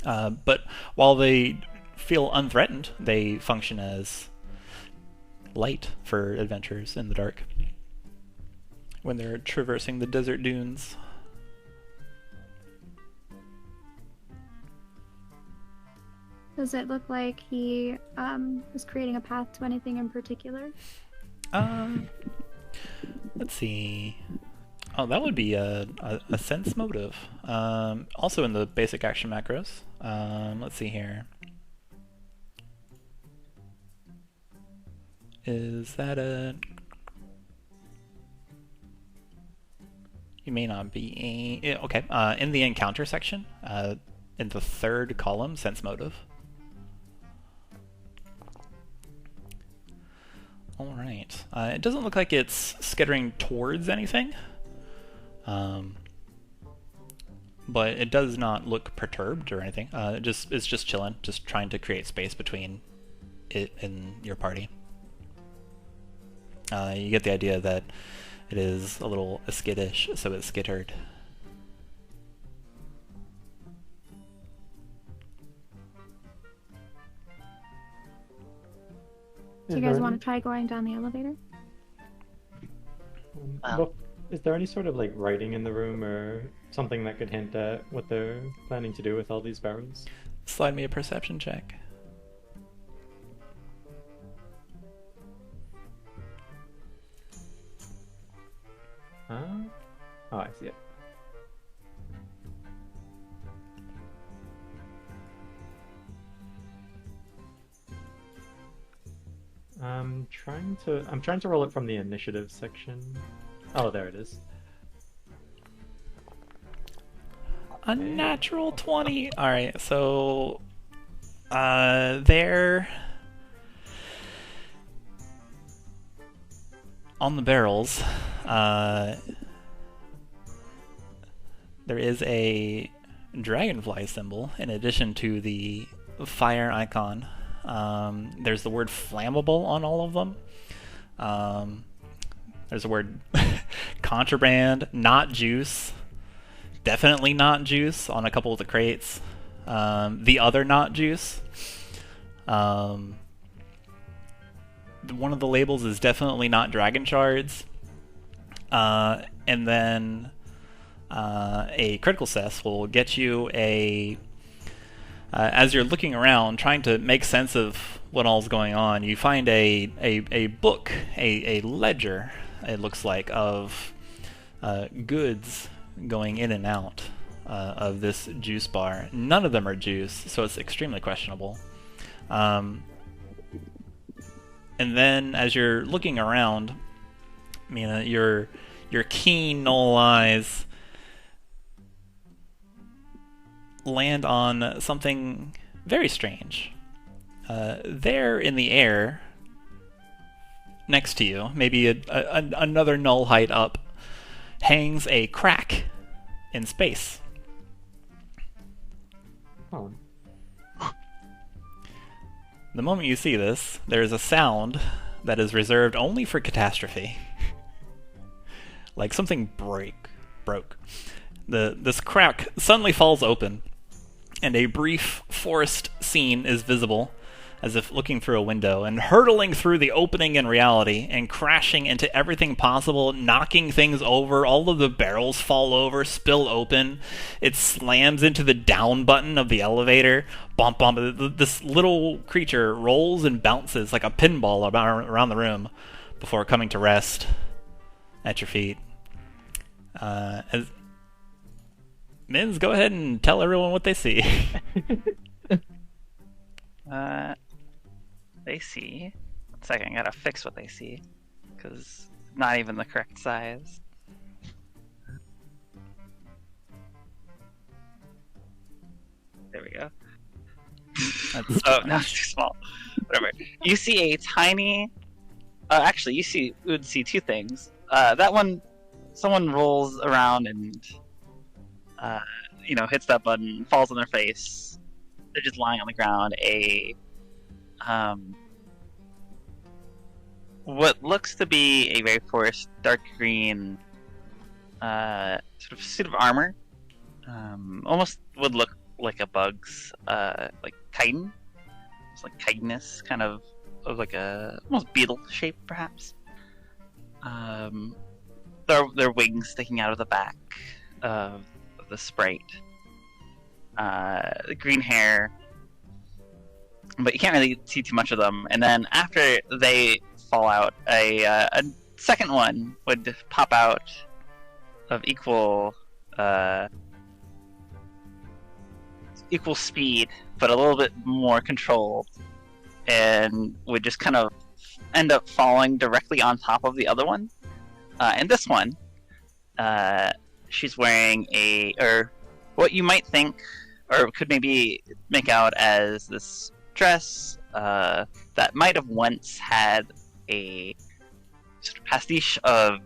But while they feel unthreatened, they function as light for adventurers in the dark when they're traversing the desert dunes. Does it look like he was creating a path to anything in particular? Let's see. Oh, that would be a sense motive. Also in the basic action macros. Let's see here. Is that a... may not be okay. In the encounter section, in the third column, sense motive. All right. It doesn't look like it's skittering towards anything, but it does not look perturbed or anything. It's just chilling, just trying to create space between it and your party. You get the idea that it is a little skittish, so it's skittered. Do you guys want to try going down the elevator? Well, is there any sort of like writing in the room or something that could hint at what they're planning to do with all these barrels? Slide me a perception check. Oh, I see it. I'm trying to roll it from the initiative section. Oh, there it is. A natural 20. All right, so there on the barrels, there is a dragonfly symbol in addition to the fire icon. There's the word flammable on all of them. There's the word contraband, not juice, definitely not juice on a couple of the crates. The other not juice. One of the labels is definitely not dragon shards. And then a critical success will get you a... as you're looking around, trying to make sense of what all's going on, you find a book, a ledger, it looks like, of goods going in and out of this juice bar. None of them are juice, so it's extremely questionable. And then, as you're looking around, your keen null eyes land on something very strange. There in the air, next to you, maybe another null height up, hangs a crack in space. Oh. The moment you see this, there is a sound that is reserved only for catastrophe. Like something broke. This crack suddenly falls open, and a brief forest scene is visible, as if looking through a window, and hurtling through the opening in reality, and crashing into everything possible, knocking things over. All of the barrels fall over, spill open. It slams into the down button of the elevator. Bump, bump. This little creature rolls and bounces like a pinball around the room before coming to rest at your feet. Mins, go ahead and tell everyone what they see. They see... 1 second, I gotta fix what they see. Because not even the correct size. There we go. Oh, no, it's too small. Whatever. You see a tiny... actually, you would see two things. That one, someone rolls around and... hits that button, falls on their face. They're just lying on the ground. What looks to be a very forest, dark green, sort of suit of armor. Almost would look like a bug's, like chitin. It's like chitinous, kind of like a almost beetle shape, perhaps. Their wings sticking out of the back of the sprite. The green hair, but you can't really see too much of them. And then after they fall out, a second one would pop out of equal speed, but a little bit more controlled, and would just kind of end up falling directly on top of the other one. And this one she's wearing or what you might think, or could maybe make out as this dress that might have once had a sort of pastiche of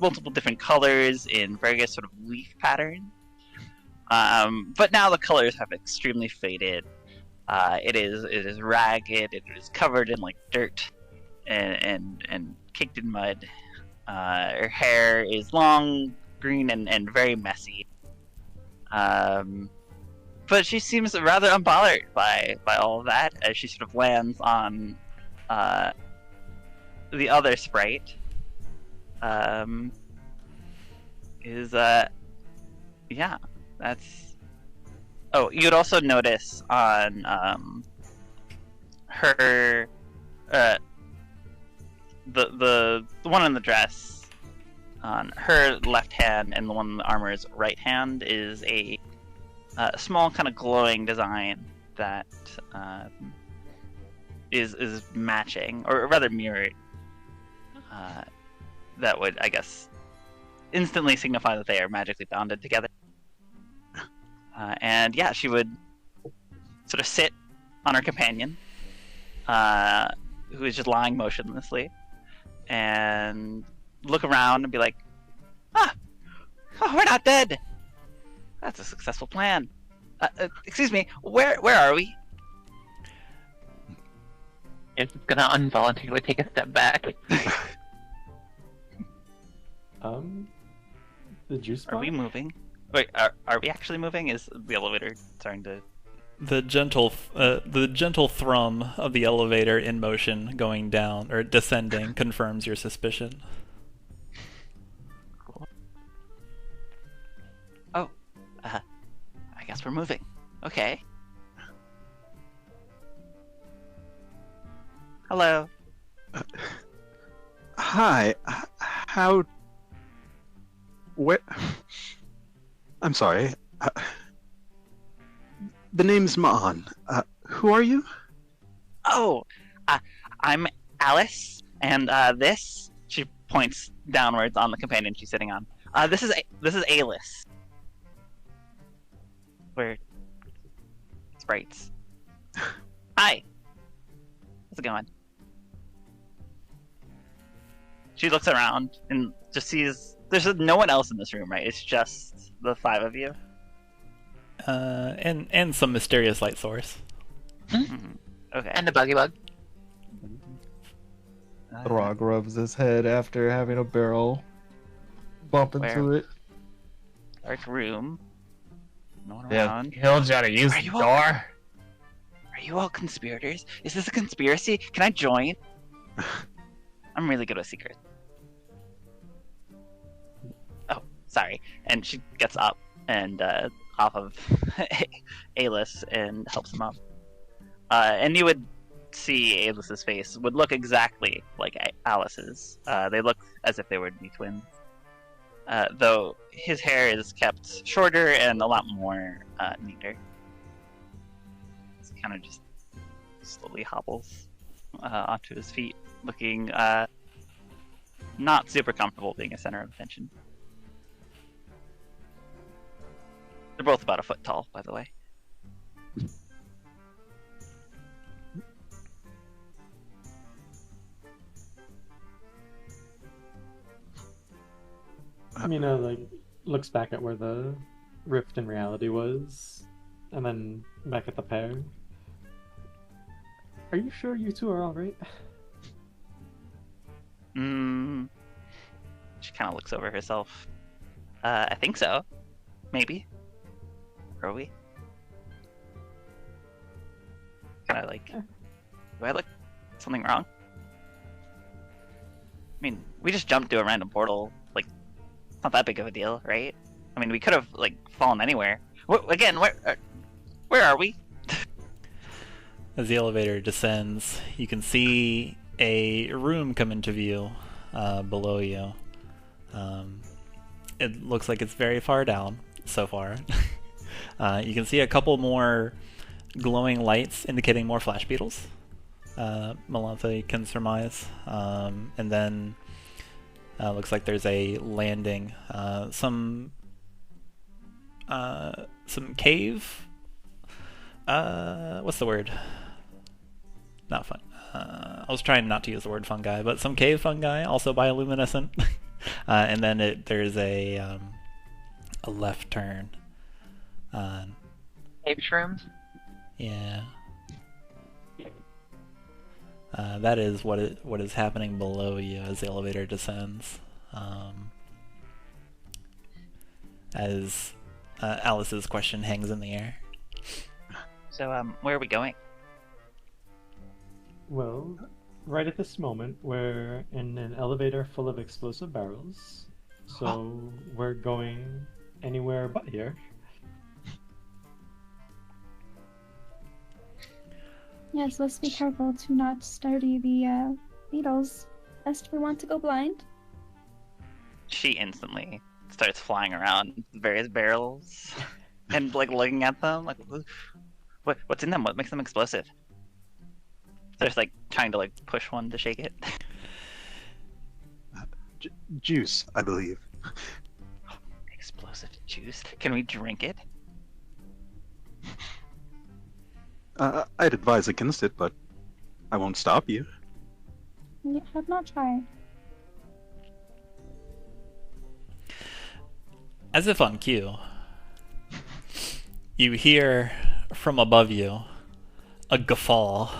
multiple different colors in various sort of leaf patterns. But now the colors have extremely faded. It is ragged. It is covered in like dirt and caked in mud. Her hair is long, green, and very messy. But she seems rather unbothered by all of that as she sort of lands on the other sprite. Yeah, that's. Oh, you'd also notice on her the one in the dress on her left hand and the one in the armor's right hand is a small kind of glowing design that is matching, or rather mirrored. That would, I guess, instantly signify that they are magically bounded together. And yeah, she would sort of sit on her companion, who is just lying motionlessly, and look around and be like, oh, we're not dead! That's a successful plan. Excuse me, where are we? It's gonna involuntarily take a step back. The juice bar? Are we moving? Wait, are we actually moving? Is the elevator starting to... The gentle thrum of the elevator in motion going down or descending confirms your suspicion. Cool. Oh, I guess we're moving. Okay. Hello. Hi. How? Where? I'm sorry. The name's Maan. Who are you? Oh, I'm Alice, and this... She points downwards on the companion she's sitting on. This is Alice. We're sprites. Hi. How's it going? She looks around and just sees... There's no one else in this room, right? It's just the five of you? And some mysterious light source. Mm-hmm. Okay. And the buggy bug. Throg rubs his head after having a barrel bump into it. Dark room. No one Yeah, around. he'll try to use Are the you door. Are you all conspirators? Is this a conspiracy? Can I join? I'm really good with secrets. Oh, sorry. And she gets up and off of Alice and helps him up. And you would see Alice's face would look exactly like Alice's. They look as if they would be twins. Though his hair is kept shorter and a lot more neater. He kind of just slowly hobbles onto his feet, looking not super comfortable being a center of attention. They're both about a foot tall, by the way. Mina looks back at where the rift in reality was, and then back at the pair. Are you sure you two are all right? She kind of looks over herself. I think so. Maybe. Are we? Kind of like... Do I look something wrong? I mean, we just jumped to a random portal. Like, it's not that big of a deal, right? I mean, we could have, like, fallen anywhere. Again, where are we? As the elevator descends, you can see a room come into view below you. It looks like it's very far down so far. You can see a couple more glowing lights indicating more flash beetles. Melanthe can surmise. And then looks like there's a landing. Some some cave. What's the word? Not fun. I was trying not to use the word fungi, but some cave fungi, also bioluminescent. And then there's a left turn. Cave shrooms. Yeah. That is what is happening below you as the elevator descends. As Alice's question hangs in the air. So, where are we going? Well, right at this moment, we're in an elevator full of explosive barrels, so we're going anywhere but here. Yes, let's be careful to not study the beetles, lest we want to go blind. She instantly starts flying around various barrels and like looking at them, like what's in them? What makes them explosive? Starts like trying to like push one to shake it. Juice, I believe. Explosive juice. Can we drink it? I'd advise against it, but I won't stop you. We have not tried. As if on cue, you hear from above you a guffaw.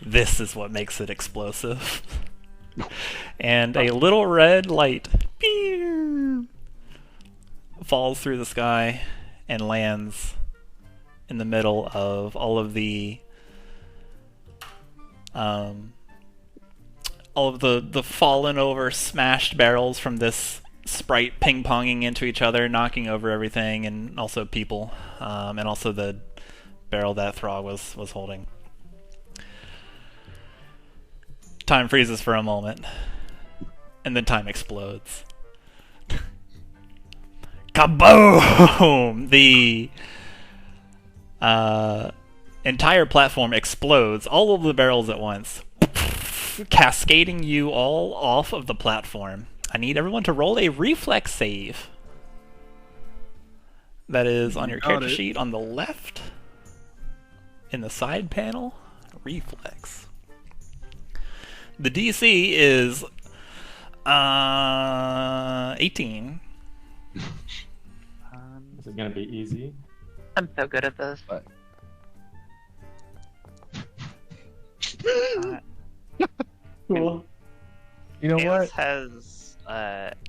This is what makes it explosive. And a little red light falls through the sky and lands in the middle of all of the fallen over, smashed barrels from this sprite ping-ponging into each other, knocking over everything, and also people, and also the barrel that Throg was holding. Time freezes for a moment, and then time explodes. Kaboom! The entire platform explodes, all of the barrels at once, cascading you all off of the platform. I need everyone to roll a reflex save. That is on your character sheet on the left, in the side panel. Reflex. The DC is 18. Is it gonna be easy? I'm so good at this. But Cool. you know Chaos what? has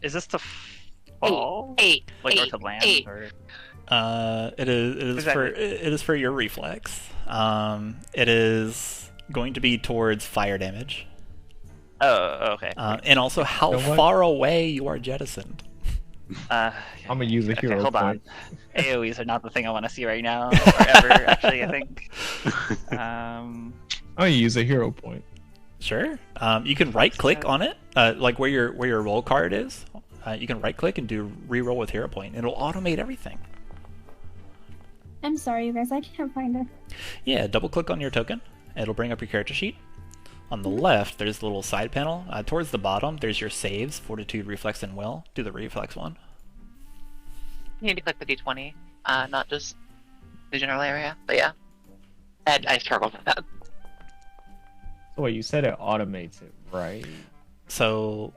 is this to fall? Eight. Like or Eight. to land? Eight. Or... It is for Exactly. it is for your reflex. It is going to be towards fire damage, Oh, okay. and also how You know what? far away you are jettisoned. I'm gonna use a Okay, hero hold point. on. AoEs are not the thing I want to see right now, or ever, actually, I think. I'm gonna use a hero point. Sure. You can right click on it, like where your roll card is. You can right click and do reroll with hero point. It'll automate everything. I'm sorry, you guys, I can't find it. Yeah, double click on your token. It'll bring up your character sheet. On the left, there's a little side panel. Towards the bottom, there's your saves: Fortitude, Reflex, and Will. Do the Reflex one. You need to click the D20, not just the general area. But yeah, I struggled with that. So wait, you said it automates it, right? So,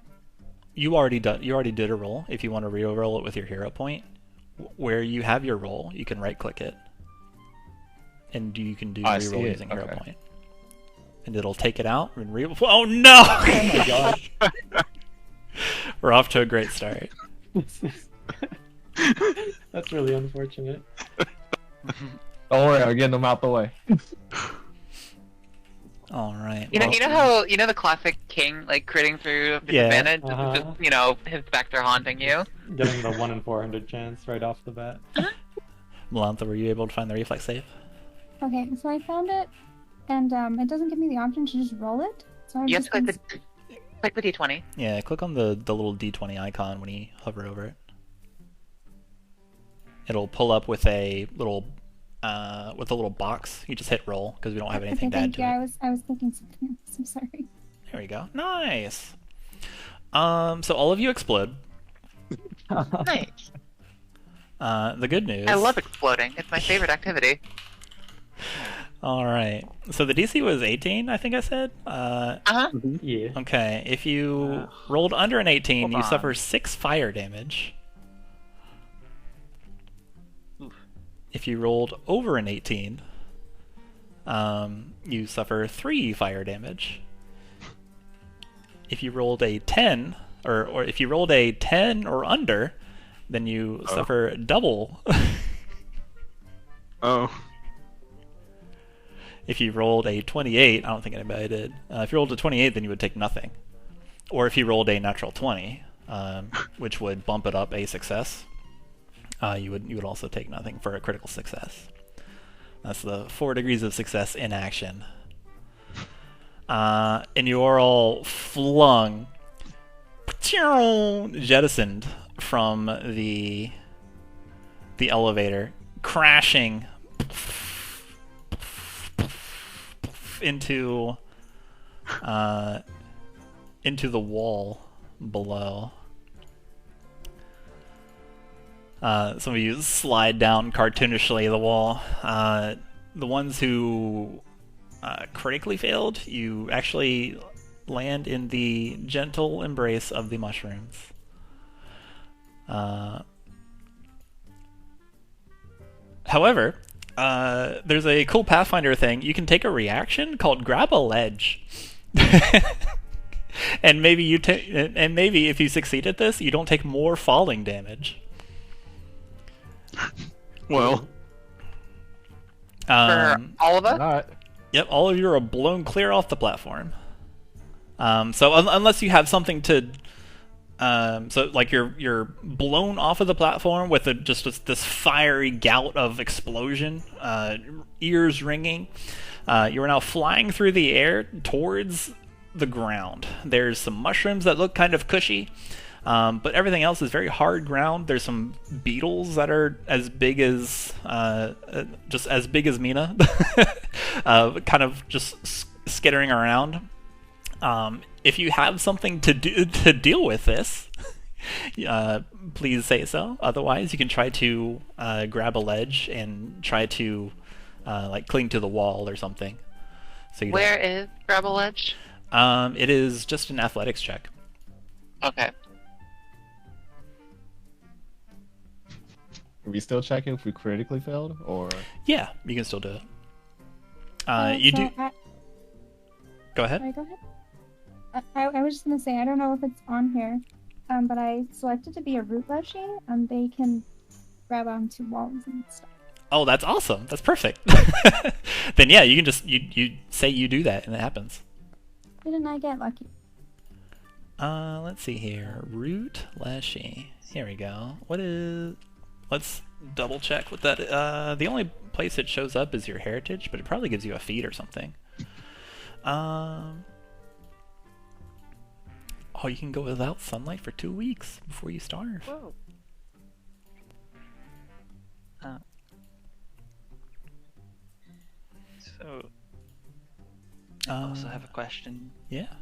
you already did a roll. If you want to re-roll it with your hero point, where you have your roll, you can right click it, and you can do I see re-roll it, using hero okay. point, and it'll take it out and re. Oh no! Oh my gosh. We're off to a great start. That's really unfortunate. Don't worry, I'm getting them out the way. All right. You know how the classic king like critting through Yeah. disadvantage, Uh-huh. just his specter haunting you. Getting the 1 in 400 chance right off the bat. Melantha, were you able to find the reflex save? Okay, so I found it, and it doesn't give me the option to just roll it. So I'm You have just to gonna click the D20. Yeah, click on the little D20 icon when you hover over it. It'll pull up with a little box. You just hit roll because we don't have anything to add thank to you. it. I was thinking something else. I'm sorry. There we go. Nice. So all of you explode. Nice. The good news. I love exploding. It's my favorite activity. All right. So the DC was 18, I think I said. Uh-huh. Yeah. Okay. If you rolled under an 18, you Hold on. suffer 6 fire damage. If you rolled over an 18, you suffer 3 fire damage. If you rolled a 10, or if you rolled a 10 or under, then you suffer double. Oh. If you rolled a 28, I don't think anybody did. If you rolled a 28, then you would take nothing. Or if you rolled a natural 20, which would bump it up a success, you would also take nothing for a critical success. That's the 4 degrees of success in action. And you are all flung, jettisoned from the elevator, crashing into the wall below. Some of you slide down cartoonishly the wall. The ones who critically failed, you actually land in the gentle embrace of the mushrooms. However, there's a cool Pathfinder thing. You can take a reaction called grab a ledge. And maybe if you succeed at this, you don't take more falling damage. Well, For all of us? Not. Yep, all of you are blown clear off the platform. So unless you have something to, so like you're blown off of the platform with just this fiery gout of explosion, ears ringing. You are now flying through the air towards the ground. There's some mushrooms that look kind of cushy, but everything else is very hard ground. There's some beetles that are as big as just as big as Mina, kind of just skittering around. If you have something to deal with this, please say so. Otherwise, you can try to grab a ledge and try to like cling to the wall or something. So Where is grab a ledge? It is just an athletics check. Okay. Are we still checking if we critically failed, or? Yeah, you can still do it. So do. Go ahead. Sorry, go ahead. I was just gonna say, I don't know if it's on here, but I selected to be a root leshy, and they can grab onto walls and stuff. Oh, that's awesome. That's perfect. Then yeah, you can just you say you do that and it happens. Didn't I get lucky? Let's see here. Root Leshy. Here we go. Let's double check with that. The only place it shows up is your heritage, but it probably gives you a feat or something. Oh, you can go without sunlight for 2 weeks before you starve. Whoa. So, I also have a question. Yeah.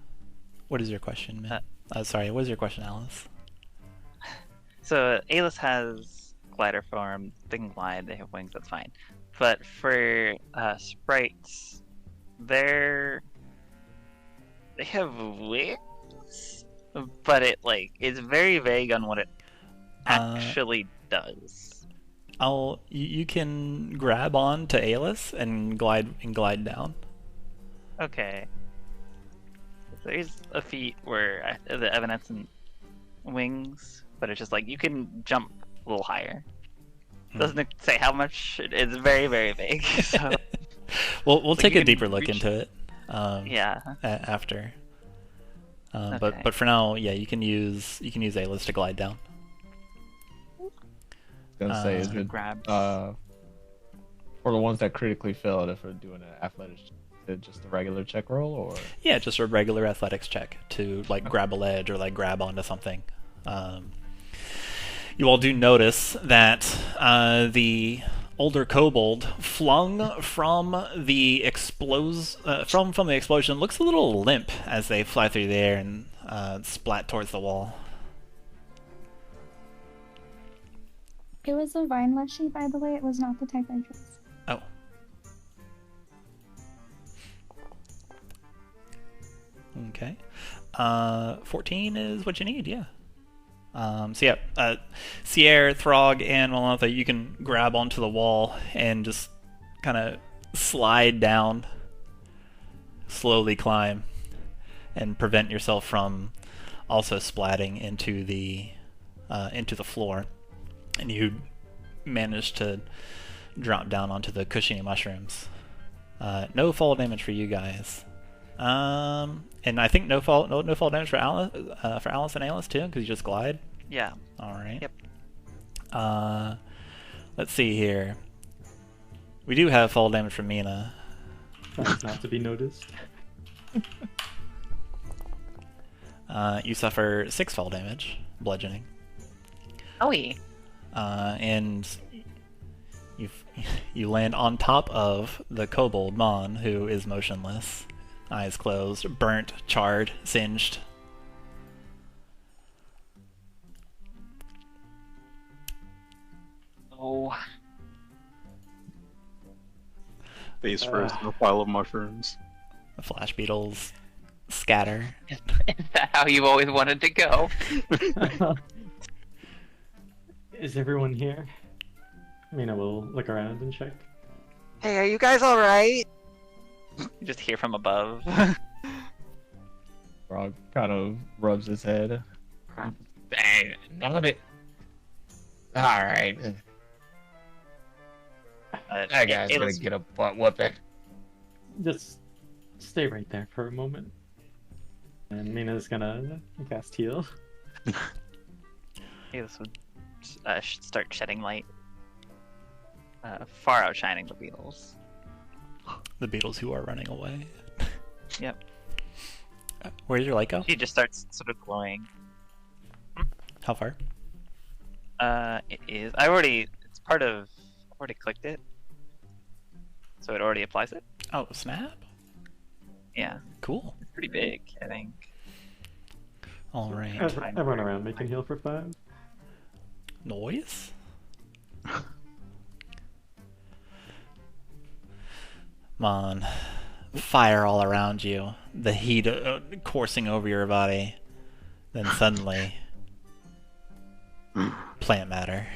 What is your question, man? Sorry, what is your question, Alice? So, Alis has glider form, they can glide, they have wings, that's fine. But for sprites, they have wings, but it's very vague on what it actually does. You can grab on to Alis and glide down. Okay. There's a feat where the evanescent wings, but it's just you can jump a little higher. Doesn't say how much. It's very, very vague. So we'll take you a can deeper look reach- into it. yeah. After. Okay. But for now, yeah, you can use Alis to glide down. Gonna say is it Grabs. for the ones that critically failed, if we're doing an athletics, is it just a regular check roll, or? Yeah, just a regular athletics check to grab a ledge or grab onto something. You all do notice that the older kobold flung from the from the explosion looks a little limp as they fly through the air and splat towards the wall. It was a vine leshy, by the way. It was not the type I chose. Oh. Okay. 14 is what you need, yeah. So yeah, Sierra, Throg, and Malantha, you can grab onto the wall and just kind of slide down, slowly climb, and prevent yourself from also splatting into the floor. And you manage to drop down onto the cushiony mushrooms. No fall damage for you guys. And I think no fall damage for Alice and Alice too, because you just glide. Yeah. All right. Yep. Let's see here. We do have fall damage from Mina. That's not to be noticed. You suffer 6 fall damage, bludgeoning. Owie. And you land on top of the kobold Mon, who is motionless, eyes closed, burnt, charred, singed. Oh. Face first in a pile of mushrooms. The flash beetles scatter. Is that how you always wanted to go? Is everyone here? Mina will look around and check. Hey, are you guys alright? You just hear from above. Frog kind of rubs his head. Dang, none of it. Alright. That guy's it gonna was- get a butt whooping. Just stay right there for a moment. And Mina's gonna cast heal. This would start shedding light, far outshining the beetles. The beetles who are running away. Yep. Where's your light go? She just starts sort of glowing. How far? It is. It's part of. I've already clicked it, so it already applies it. Oh, snap. Yeah, Cool. it's pretty big. I think. All right. Everyone around me can heal for 5. Noise? Mon, fire all around you, the heat coursing over your body. Then suddenly, plant matter.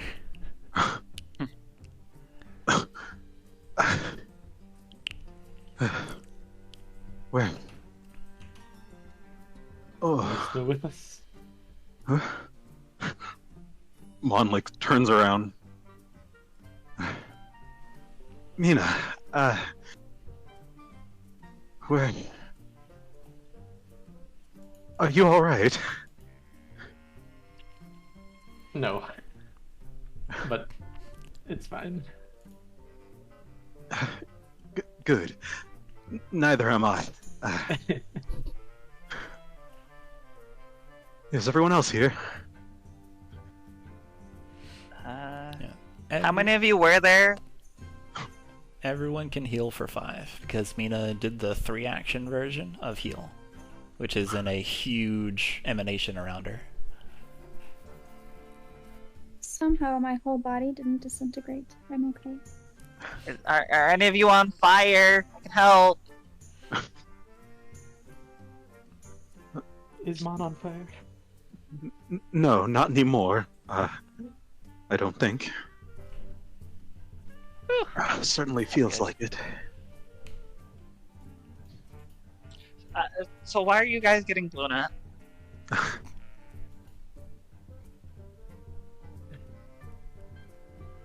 Where? Are you Oh, still with us? Mon like turns around. Mina, where? Are you all right? No. But it's fine. Good. Neither am I. Is everyone else here? How many of you were there? Everyone can heal for 5 because Mina did the 3-action version of heal, which is in a huge emanation around her. Somehow my whole body didn't disintegrate. I'm okay. Are any of you on fire? I can help. Is Mon on fire? No, not anymore. I don't think. Certainly feels like it. So why are you guys getting blown up?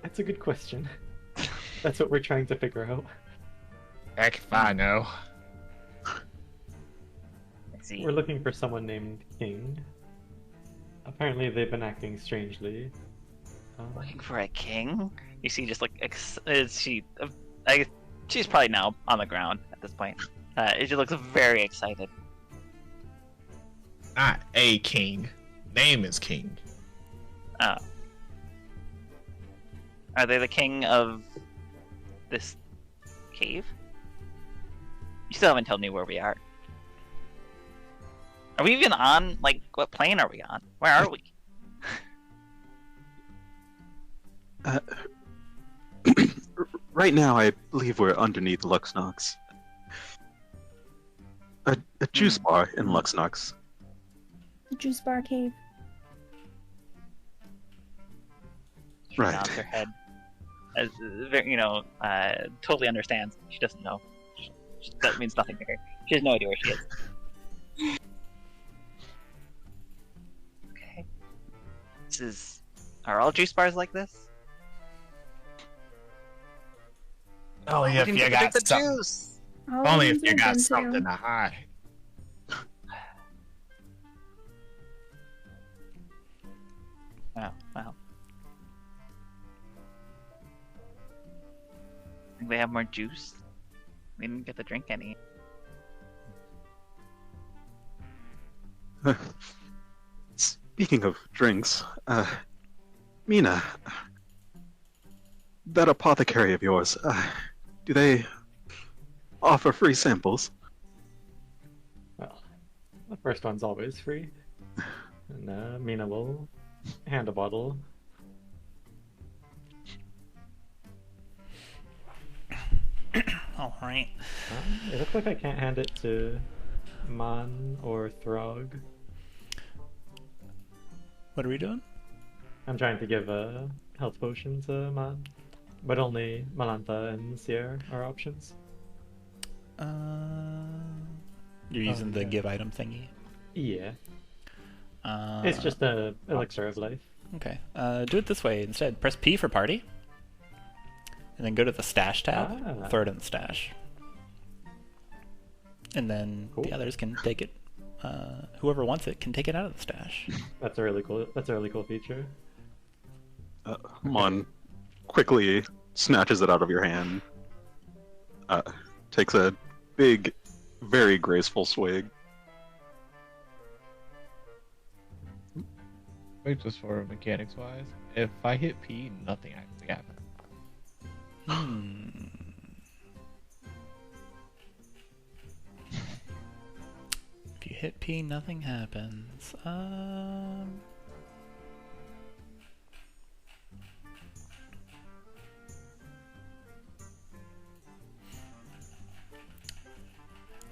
That's a good question. That's what we're trying to figure out. Heck if I know. Let's see. We're looking for someone named King. Apparently they've been acting strangely. Looking for a king? You see, just like she's probably now on the ground at this point. She looks very excited. Not a king. Name is King. Oh. Are they the king of this cave? You still haven't told me where we are. Are we even on, like, what plane are we on? Where are we? Uh, right now, I believe we're underneath Luxnox. A juice bar in Luxnox. The juice bar cave. She Right. nods her head. As totally understands. She doesn't know. That means nothing to her. She has no idea where she is. Okay. Are all juice bars like this? Oh, What yeah, do if need you to drink got the something. juice. All Only of if them you got open, too. something to hide. Wow. Think they have more juice? We didn't get to drink any. Speaking of drinks, Mina, that apothecary of yours, do they offer free samples? Well, the first one's always free. And Mina will hand a bottle. All right. It looks like I can't hand it to Man or Throg. What are we doing? I'm trying to give a health potion to Man, but only Malantha and Sierra are options. You're using the yeah. give item thingy. Yeah, it's just a elixir of life. Okay. Do it this way instead. Press P for party, and then go to the stash tab. Ah. Throw it in the stash, and then Cool. the others can take it. Whoever wants it can take it out of the stash. That's a really cool feature. Mon quickly snatches it out of your hand, takes a big, very graceful swig. Wait, just for mechanics wise, if I hit P, nothing actually happens. If you hit P, nothing happens.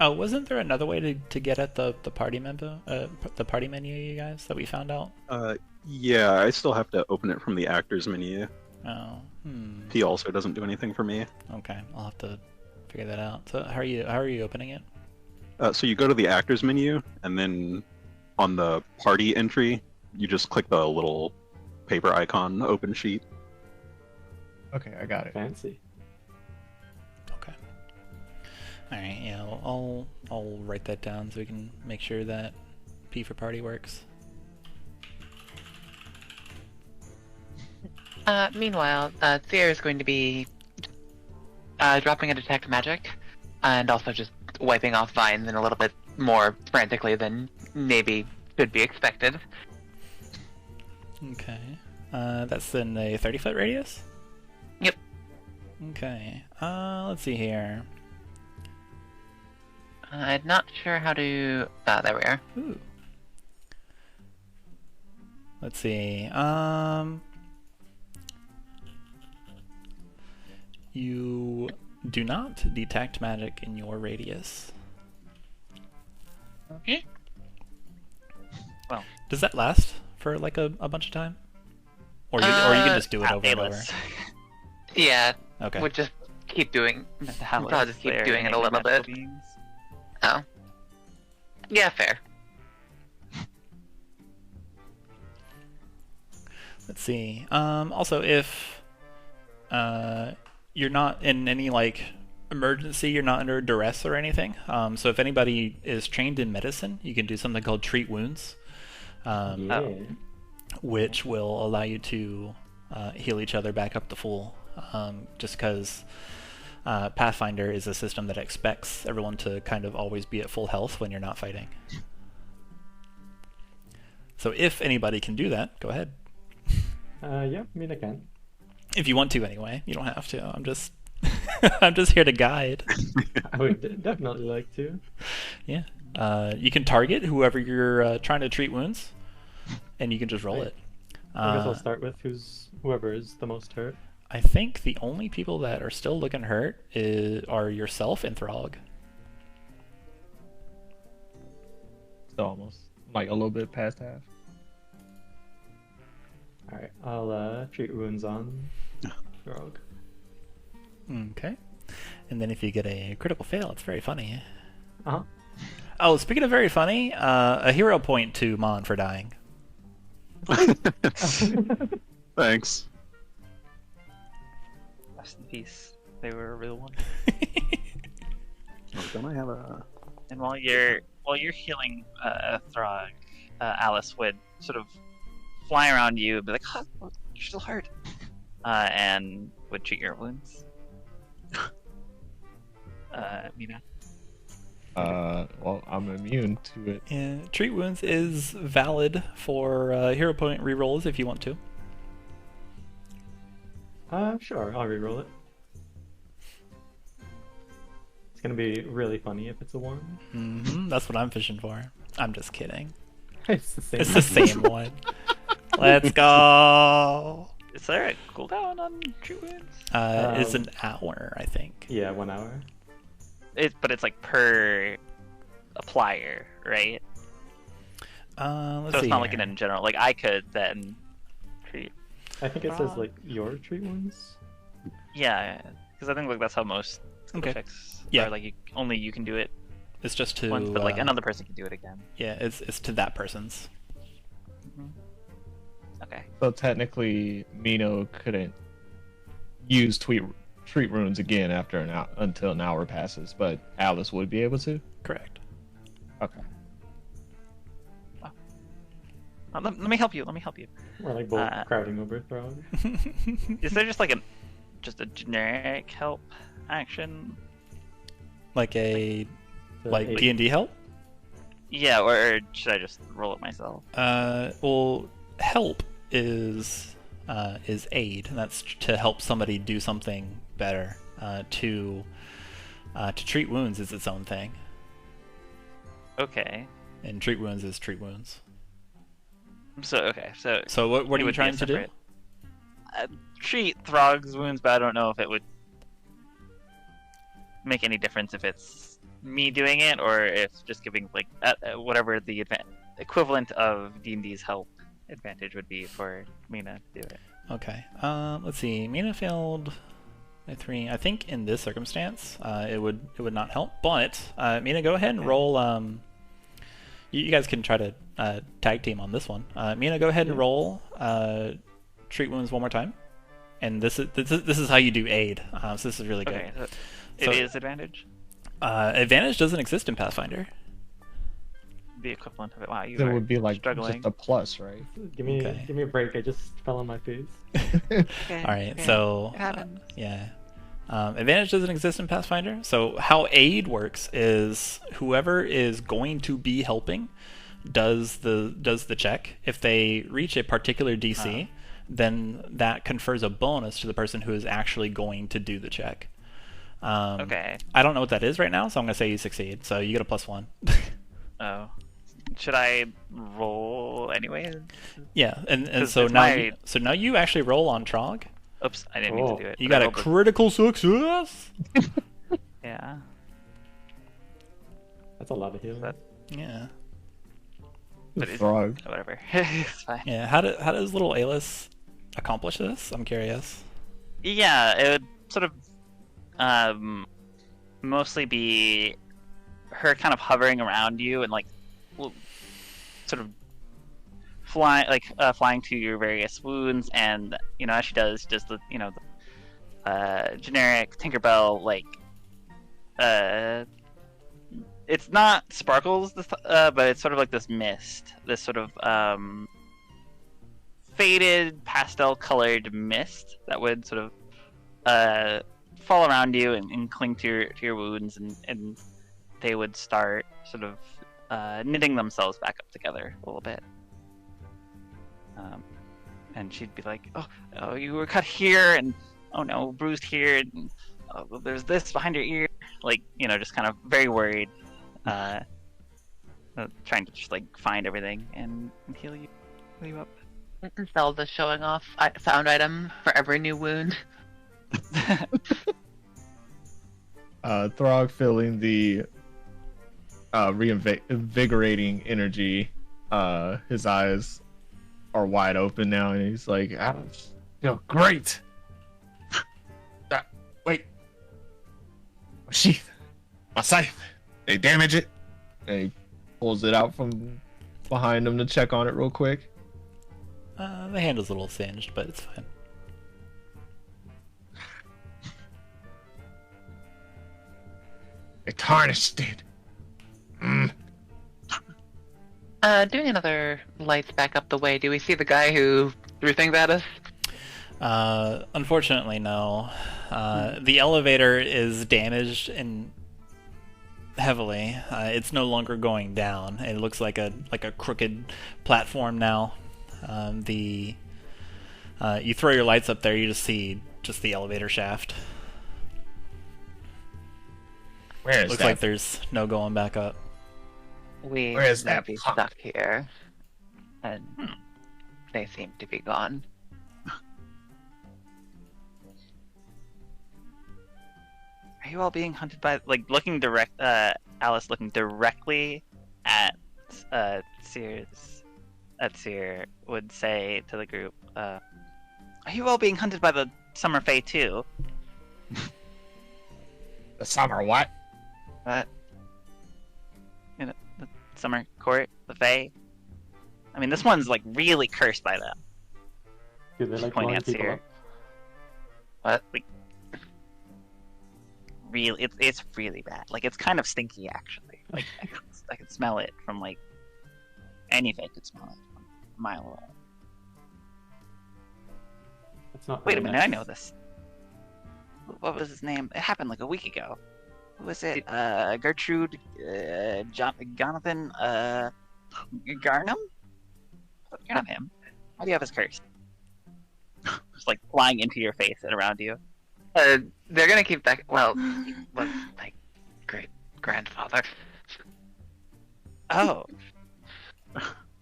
Oh, wasn't there another way to get at the party the party menu, you guys, that we found out? Yeah, I still have to open it from the actors menu. Oh, He also doesn't do anything for me. okay. I'll have to figure that out. So how are you opening it? So you go to the actors menu, and then on the party entry, you just click the little paper icon, open sheet. Okay, I got it. Fancy. Okay. All right. Yeah, I'll write that down so we can make sure that P for party works. Meanwhile, Thea is going to be dropping a detect magic, and also just wiping off vines in a little bit more frantically than maybe should be expected. Okay. That's in a 30-foot radius? Yep. Okay. Let's see here. I'm not sure how to... there we are. Ooh. Let's see. You do not detect magic in your radius. Okay. Well, Does that last for like a bunch of time? Or you can just do it over and over? Atlas. Yeah, Okay. we'll just keep doing... Atlas, I'll just keep they're doing it a innately little magical bit. beings. Oh. Yeah, fair. Let's see. Also, if you're not in any like emergency, you're not under duress or anything. So if anybody is trained in medicine, you can do something called treat wounds, Yeah. which will allow you to heal each other back up to full. Just because Pathfinder is a system that expects everyone to kind of always be at full health when you're not fighting. So if anybody can do that, go ahead. Yeah, Mina can. If you want to, anyway. You don't have to. I'm just, I'm just here to guide. I would definitely like to. Yeah. You can target whoever you're trying to treat wounds, and you can just roll it. I guess I'll Uh, start with whoever is the most hurt. I think the only people that are still looking hurt are yourself and Throg. So almost like a little bit past half. Alright, I'll treat wounds on Throg. Okay. And then if you get a critical fail, it's very funny. Uh-huh. Oh, speaking of very funny, a hero point to Mon for dying. Thanks. Rest in peace. They were a real one. Oh, don't I have a... And while you're healing Throg, Alice would sort of fly around you and be like, "Huh, you're still hurt," and would treat your wounds. Mina. Well, I'm immune to it. Yeah, treat wounds is valid for hero point rerolls if you want to. Sure, I'll reroll it. It's gonna be really funny if it's a 1. That's what I'm fishing for. I'm just kidding. It's the same. It's the same one. Let's go. Is there a cooldown on treat wounds? It's an hour, I think. Yeah, 1 hour. But it's like per applier, right? Let's So it's see not like here. in general. Like I could then treat. I think it says like your treat wounds. Yeah, because I think like that's how most skill Okay. checks Yeah. are. Like only you can do it It's just to once, but like another person can do it again. yeah, it's to that person's. Okay. So technically, Mino couldn't use treat runes again after until an hour passes, but Alice would be able to. Correct. Okay. Let me help you. Let me help you. We're like both crowding over Throg. Is there just like a generic help action? Like a So like 8. D&D help? Yeah, or should I just roll it myself? Well, help is aid, and that's to help somebody do something better. To treat wounds is its own thing, Okay. and treat wounds is treat wounds. So So what it are you would be trying a to do? separate- treat Throg's wounds, but I don't know if it would make any difference if it's me doing it or if just giving like whatever the equivalent of D&D's help advantage would be for Mina to do it. Okay. Let's see. Mina failed by 3. I think in this circumstance, it would not help. But Mina, go ahead and roll. You guys can try to tag team on this one. Mina, go ahead and roll treat wounds one more time. And this is how you do aid. So this is really good. Okay, so So- it is advantage. Advantage doesn't exist in Pathfinder. The equivalent of it. Wow, you That are would be like struggling. just a plus, right? Give me Okay. give me a break. I just fell on my face. Okay, All right. okay. So It happens. yeah. Advantage doesn't exist in Pathfinder. So how aid works is whoever is going to be helping does the check. If they reach a particular DC, then that confers a bonus to the person who is actually going to do the check. Okay. I don't know what that is right now, so I'm gonna say you succeed. So you get a +1. Oh. Should I roll anyway? Yeah, and 'Cause so it's now my- now you actually roll on Trog. Oops, I didn't mean Oh. to do it. You but I got a rolled critical success. Yeah. That's a lot of healing. That- Yeah. But it's- Frog. Whatever. It's fine. Yeah. How does little Alice accomplish this? I'm curious. Yeah, it would sort of mostly be her kind of hovering around you and like sort of flying to your various wounds, and as she does just the the generic Tinkerbell it's not sparkles but it's sort of like this mist, this sort of faded pastel colored mist that would sort of fall around you and cling to your wounds, and they would start sort of knitting themselves back up together a little bit. And she'd be like, "Oh, you were cut here, and oh no, bruised here, and oh, well, there's this behind your ear." Just kind of very worried, trying to just like find everything and heal you up. Zelda showing off found item for every new wound. Throg feeling the reinvigorating energy. His eyes are wide open now, and he's like, "I feel great." Wait, my sheath, my scythe. They damage it. And he pulls it out from behind him to check on it real quick. The handle's a little singed, but it's fine. They tarnished it. Doing another lights back up the way, do we see the guy who threw things at us? Unfortunately, no. The elevator is damaged and heavily. It's no longer going down. It looks like a crooked platform now. You throw your lights up there, you just see the elevator shaft. Where is Looks that? like there's no going back up. We Where is may that be punk? stuck here, and they seem to be gone. Are you all being hunted by Alice looking directly at Sears? Sear would say to the group, "Are you all being hunted by the Summer Fae too?" The summer what? The Summer Court, the Fae. I mean, this one's like really cursed by them. Do they like Pointing blowing at people Sear. up? What? Like, really, it's really bad. Like, it's kind of stinky actually. Like, I can smell it from like anything. Could smell it from a mile away. It's not Wait a very minute, I nice. know this. What was his name? It happened like a week ago. Who was it? Gertrude, Jonathan, Garnham? You're not him. Why do you have his curse? Just like flying into your face and around you. They're gonna keep that. Well, he was my great grandfather. Oh.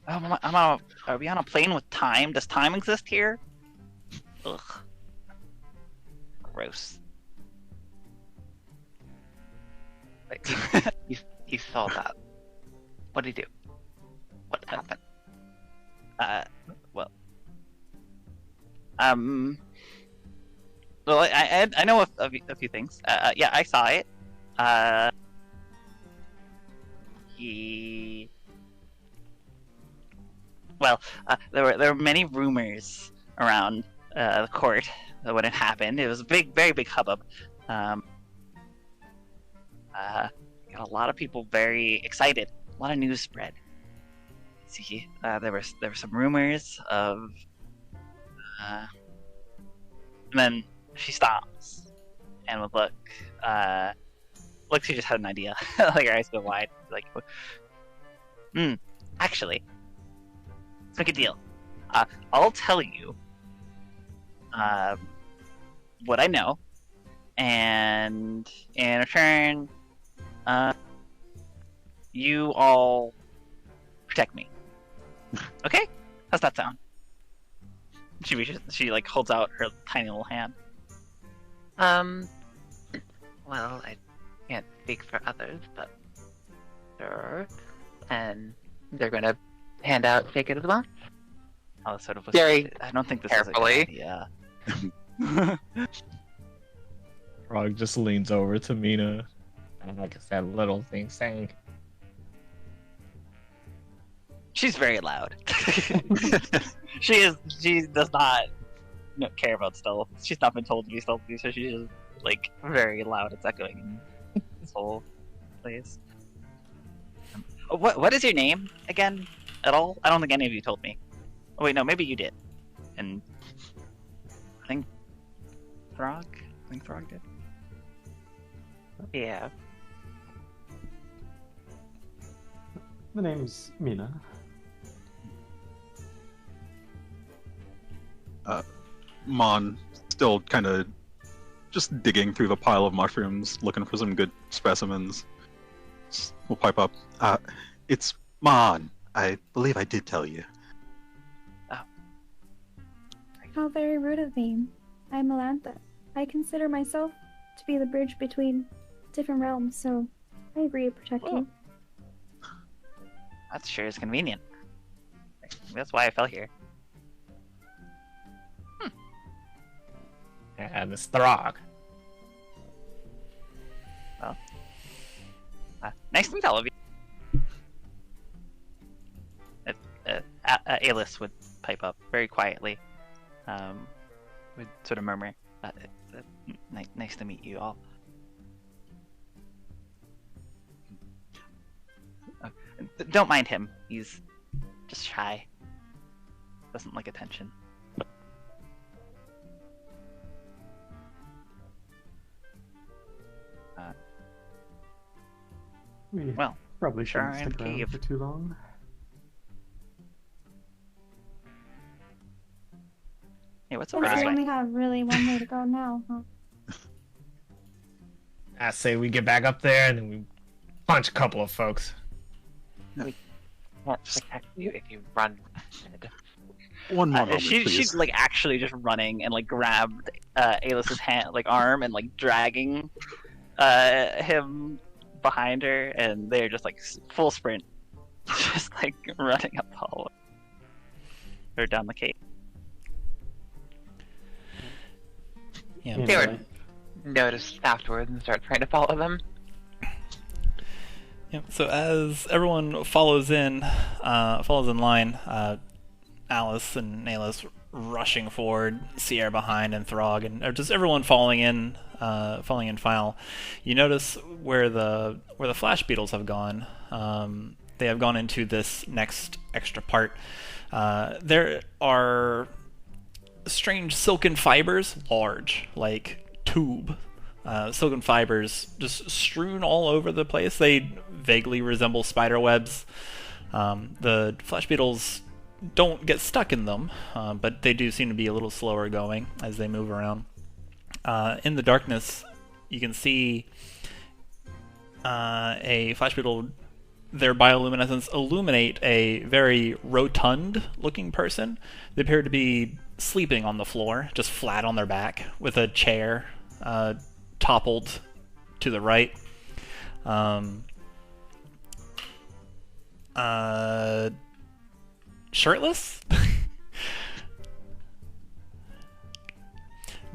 Are we on a plane with time? Does time exist here? Ugh. Gross. Like, he saw that. What did he do? What happened? Well. Well, I know a few things. Yeah, I saw it. He. Well, there were many rumors around the court when it happened. It was a very big hubbub. Got a lot of people very excited. A lot of news spread. See, there were some rumors of. And then she stops and would look. Like she just had an idea. Like her eyes go wide. Like, actually, let's make a deal. I'll tell you what I know, and in return, you all protect me. Okay? How's that sound? She like holds out her tiny little hand. Well, I can't speak for others, but sure. And they're gonna take it as well. Oh, sort of. Very I don't think this carefully. is a good idea. Frog just leans over to Mina. And like I said, little thing saying, She's very loud. She does not care about stealth. She's not been told to be stealthy, so she's just like very loud. It's echoing in this whole place. What is your name again? At all? I don't think any of you told me. Oh wait, no, maybe you did. And I think Throg did. Yeah. The name's Mina. Mon still kind of just digging through the pile of mushrooms, looking for some good specimens. We'll pipe up. It's Mon. I believe I did tell you. How very rude of me. I'm Melantha. I consider myself to be the bridge between different realms, so I agree to protect you. That sure is convenient. That's why I fell here. And it's Throg. Well, nice to meet all of you. Alice would pipe up very quietly. Would sort of murmur, nice to meet you all. Don't mind him. He's just shy. Doesn't like attention. We Well, probably shouldn't sure, stick around cave. for too long. Hey, what's I over guess this we way? only have really one way to go now, huh? I say we get back up there and then we punch a couple of folks. Won't protect you if you run ahead. One more moment, please. She's like actually just running and like grabbed Alice's hand, like arm, and like dragging him behind her, and they're just like full sprint, just like running up the hallway or down the cave. Yeah. They would notice afterwards and start trying to follow them. Yep. So as everyone follows in line, Alice and Nalis rushing forward, Sierra behind, and Throg, and just everyone falling in file. You notice where the flash beetles have gone. They have gone into this next extra part. There are strange silken fibers, large, like tube. Silken fibers just strewn all over the place. They vaguely resemble spider webs. The flesh beetles don't get stuck in them, but they do seem to be a little slower going as they move around. In the darkness, you can see a flash beetle, their bioluminescence illuminate a very rotund-looking person. They appear to be sleeping on the floor, just flat on their back, with a chair toppled to the right. Shirtless?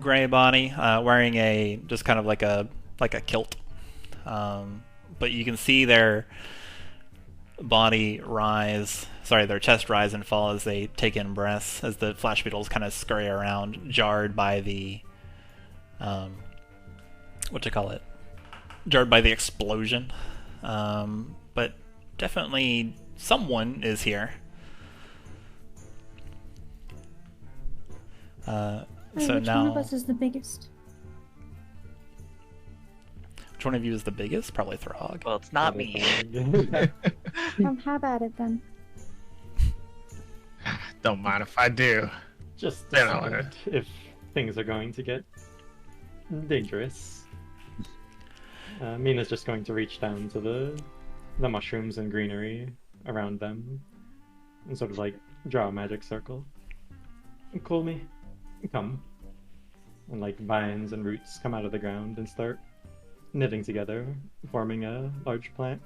Gray body, wearing a just kind of like a kilt. But you can see their body rise, their chest rise and fall as they take in breaths, as the flash beetles kind of scurry around, jarred by the jarred by the explosion. But definitely someone is here. So Which now, one of us is the biggest? which one of you is the biggest? Probably Throg. Well, it's not me. Have at it then. Don't mind if I do. Just You know, decide if things are going to get dangerous. Mina's just going to reach down to the mushrooms and greenery around them and sort of like draw a magic circle. And call me. Come. And like vines and roots come out of the ground and start knitting together, forming a large plant.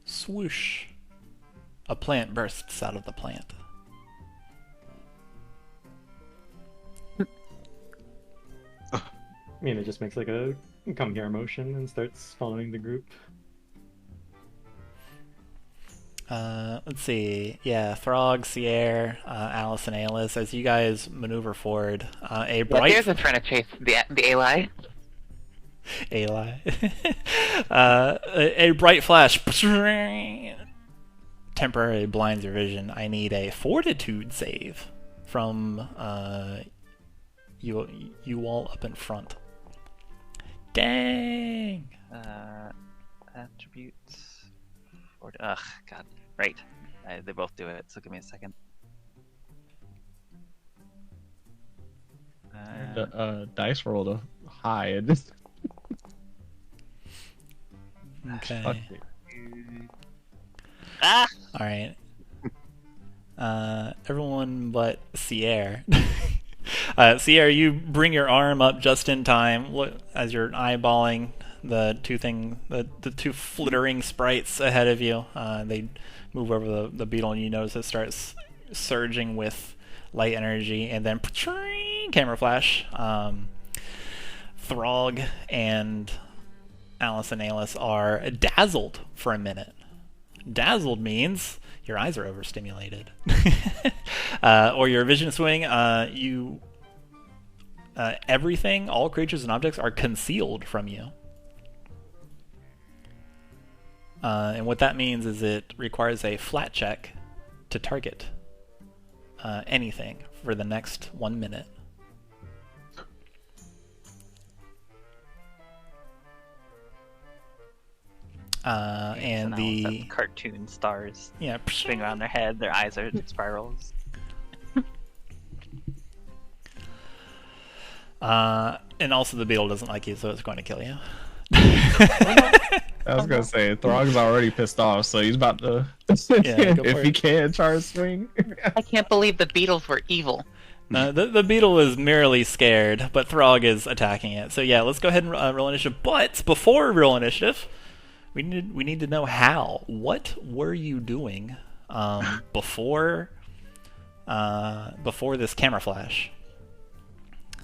Swoosh. A plant bursts out of the plant. Mina just makes like a come here motion and starts following the group. Let's see. Yeah, Throg, Sierra, Alice, and Alice, as you guys maneuver forward, a Yeah, bright... there's a trying to chase the Eli. a bright flash temporarily blinds your vision. I need a fortitude save from you all up in front. Dang! Attributes. Ugh, God. Right. They both do it, so give me a second. The dice rolled high. And just... Okay. Fuck me. Ah! Alright. Everyone but Sierre. Sierre, you bring your arm up just in time as you're eyeballing the two flittering sprites ahead of you. They move over the beetle, and you notice it starts surging with light energy, and then camera flash. Throg and Alice and Alice are dazzled for a minute. Dazzled means your eyes are overstimulated. Or your vision swing, everything, all creatures and objects are concealed from you. And what that means is it requires a flat check to target anything for the next 1 minute. And the cartoon stars yeah spinning around their head, their eyes are spirals. And also the beetle doesn't like you, so it's going to kill you. I was gonna say Throg's already pissed off, so he's about to if he can try to swing. I can't believe the beetles were evil. The beetle is merely scared, but Throg is attacking it. So yeah, let's go ahead and roll initiative. But before we roll initiative, we need to know how. What were you doing before this camera flash?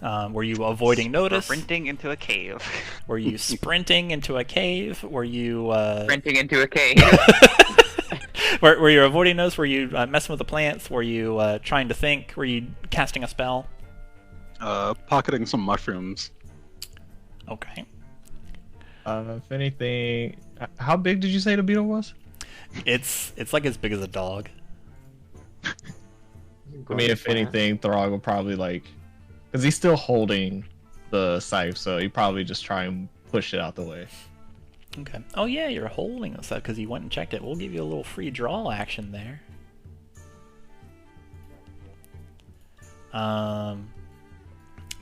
Were you avoiding notice? Sprinting into a cave. Were you sprinting into a cave? Were you Sprinting into a cave? were you avoiding notice? Were you messing with the plants? Were you trying to think? Were you casting a spell? Pocketing some mushrooms. Okay. If anything, how big did you say the beetle was? It's like as big as a dog. I mean, if anything, Throg will probably because he's still holding the scythe, so he probably just try and push it out the way. Okay. Oh yeah, you're holding this up because you went and checked it. We'll give you a little free draw action there.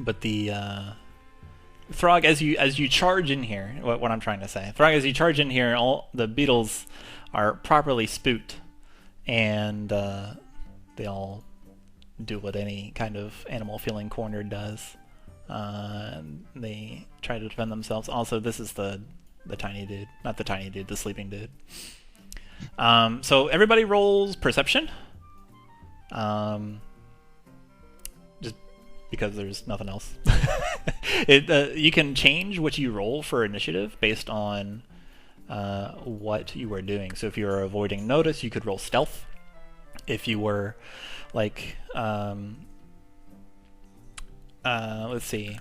But the Throg, as you charge in here, what I'm trying to say, Throg, as you charge in here, all the beetles are properly spooked, and they all do what any kind of animal feeling cornered does. They try to defend themselves. Also, this is the tiny dude, not the tiny dude, the sleeping dude. So everybody rolls perception. Just because there's nothing else. You can change what you roll for initiative based on what you were doing. So if you were avoiding notice, you could roll stealth. If you were let's see.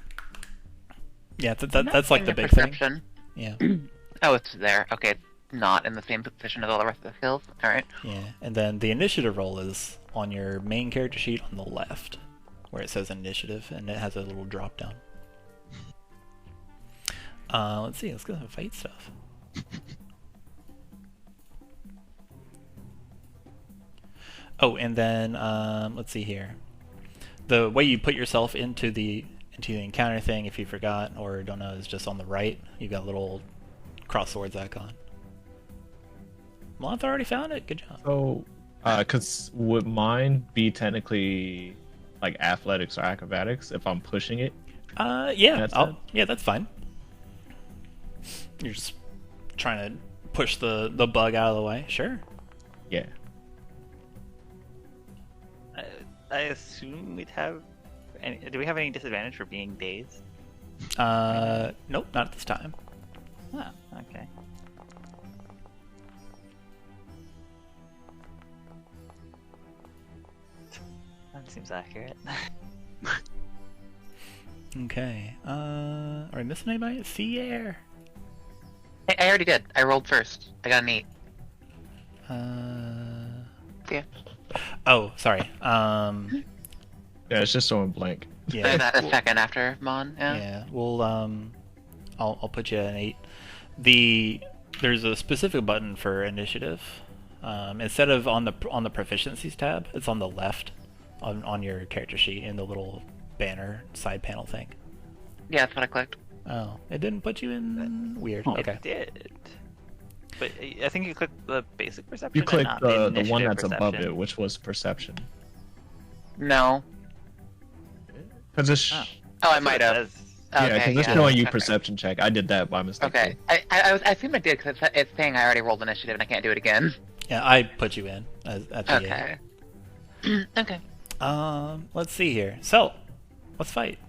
Yeah, that's like the big perception. thing. Yeah. Oh, it's there. Okay, not in the same position as all the rest of the skills. All right. Yeah, and then the initiative roll is on your main character sheet on the left, where it says initiative, and it has a little drop down. Let's see. Let's go to fight stuff. Oh, and then let's see here. The way you put yourself into the encounter thing, if you forgot or don't know, is just on the right. You've got a little cross swords icon. Moth already found it. Good job. So, because would mine be technically like athletics or acrobatics if I'm pushing it? Yeah. Yeah, that's fine. You're just trying to push the bug out of the way. Sure. Yeah. I assume we'd have. Do we have any disadvantage for being dazed? Nope, not at this time. Oh, okay. That seems accurate. Okay. Are we missing anybody? Sierre. Hey, I already did. I rolled first. I got an 8. Yeah. Oh, sorry. Yeah, it's just showing blank. Yeah. Say that a second after Mon. Yeah. Yeah. We'll I'll put you at an 8. There's a specific button for initiative. Instead of on the proficiencies tab, it's on the left on your character sheet in the little banner side panel thing. Yeah, that's what I clicked. Oh, it didn't put you in. Weird. Okay. It did. But I think you clicked the basic perception. You and click not the one initiative that's above perception. it, which was perception. No. Because it's Oh. Oh, I That's what might it have. says. yeah, because it's yeah. showing you Okay. perception check. I did that by mistake. Okay. too. I assume I did because it's saying I already rolled initiative and I can't do it again. Yeah, I put you in at the Okay. Okay. Let's see here. So, let's fight.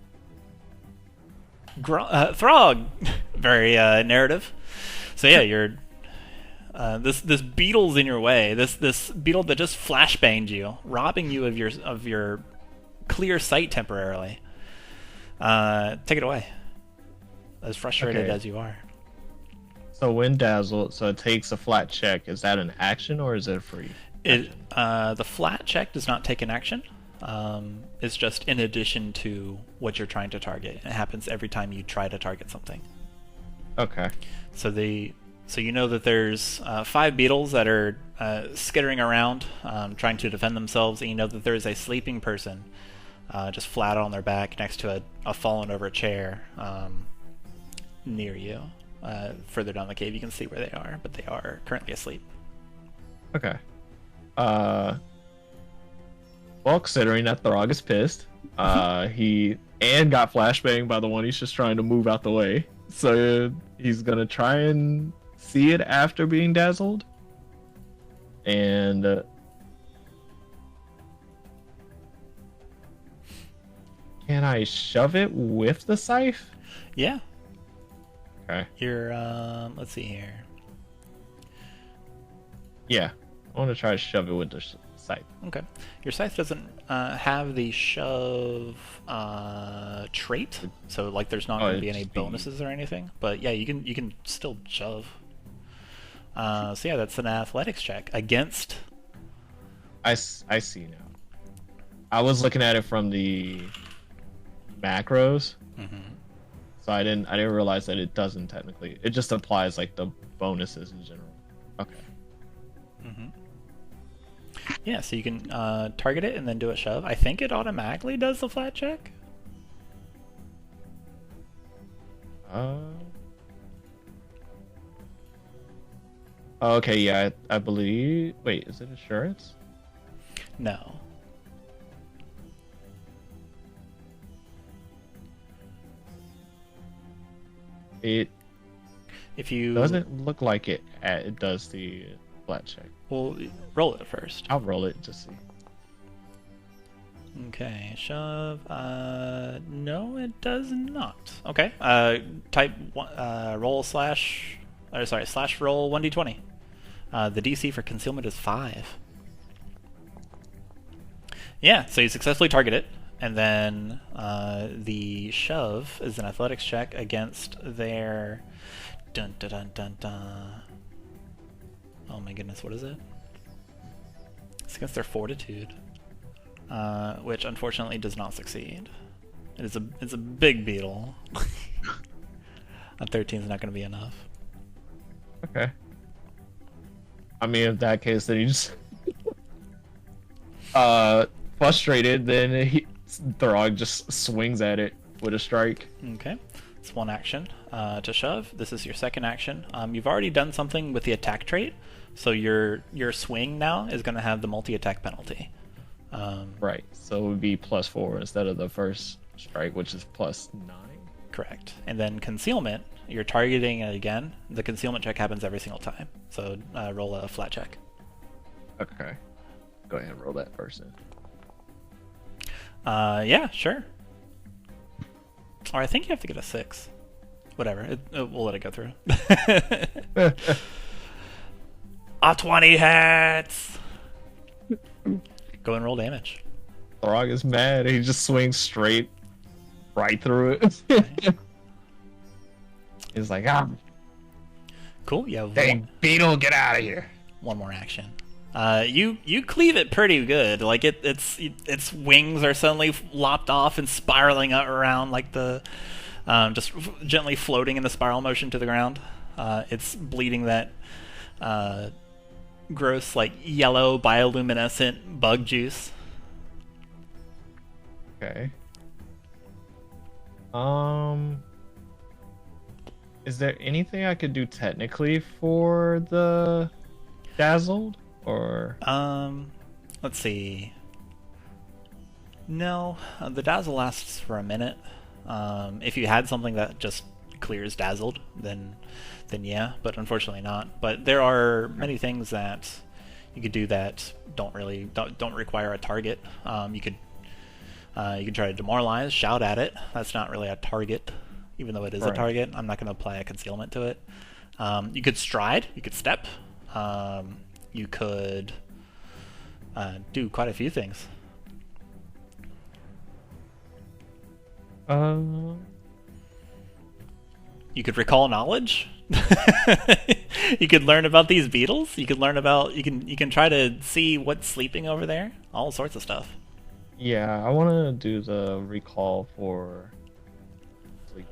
Throg! Very narrative. So yeah, you're this beetle's in your way. This beetle that just flashbanged you, robbing you of your clear sight temporarily. Take it away. As frustrated Okay. as you are. So when dazzled, so it takes a flat check. Is that an action or is it free? The flat check does not take an action. It's just in addition to what you're trying to target. It happens every time you try to target something. Okay. So you know that there's 5 beetles that are skittering around, trying to defend themselves, and you know that there is a sleeping person just flat on their back next to a fallen over chair near you. Further down the cave, you can see where they are, but they are currently asleep. Okay. Well, considering that Throg is pissed, he got flashbanged by the one he's just trying to move out the way. So he's gonna try and see it after being dazzled. And can I shove it with the scythe? Yeah. Okay. You're let's see here. Yeah. I want to try to shove it with the scythe. Okay. Your scythe doesn't have the shove trait, so like there's not going to be any it's bonuses or anything. But yeah, you can still shove. So yeah, that's an athletics check against. I see now. I was looking at it from the macros, so I didn't realize that it doesn't technically. It just applies like the bonuses in general. Okay. Yeah, so you can target it and then do a shove. I think it automatically does the flat check. Okay, yeah, I believe. Wait, is it assurance? No. It If you doesn't look like it. It does the flat check. well, roll it first. I'll roll it to see. Okay, shove. No, it does not. Okay. Type roll slash. Slash roll 1d20. The DC for concealment is 5. Yeah, so you successfully target it, and then the shove is an athletics check against their. Dun dun dun dun dun. Oh my goodness, what is it? It's against their fortitude, which unfortunately does not succeed. It's a big beetle. A 13 is not going to be enough. Okay. I mean, in that case, then he just frustrated. Then Throg just swings at it with a strike. Okay, it's one action to shove. This is your second action. You've already done something with the attack trait, so your swing now is going to have the multi-attack penalty. Right. So it would be +4 instead of the first strike, which is +9. Correct. And then concealment, you're targeting it again. The concealment check happens every single time. So roll a flat check. Okay. Go ahead and roll that first then. Yeah, sure. Or I think you have to get a 6. Whatever. We'll let it go through. A 20 hits! Go and roll damage. Throg is mad. He just swings straight right through it. He's like, Cool, you have dang beetle, get out of here. one more action. You cleave it pretty good. Like its wings are suddenly lopped off and spiraling around like the just gently floating in the spiral motion to the ground. It's bleeding that gross like yellow bioluminescent bug juice. is there anything I could do technically for the dazzled, or? Let's see. No, the dazzle lasts for a minute. If you had something that just clears dazzled, then yeah, but unfortunately not. But there are many things that you could do that don't require a target. You could try to demoralize, shout at it. That's not really a target, even though it is a target. I'm not going to apply a concealment to it. You could stride, you could step, you could do quite a few things. You could recall knowledge. You could learn about these beetles. You could learn about. You can try to see what's sleeping over there. All sorts of stuff. Yeah, I want to do the recall for sleep.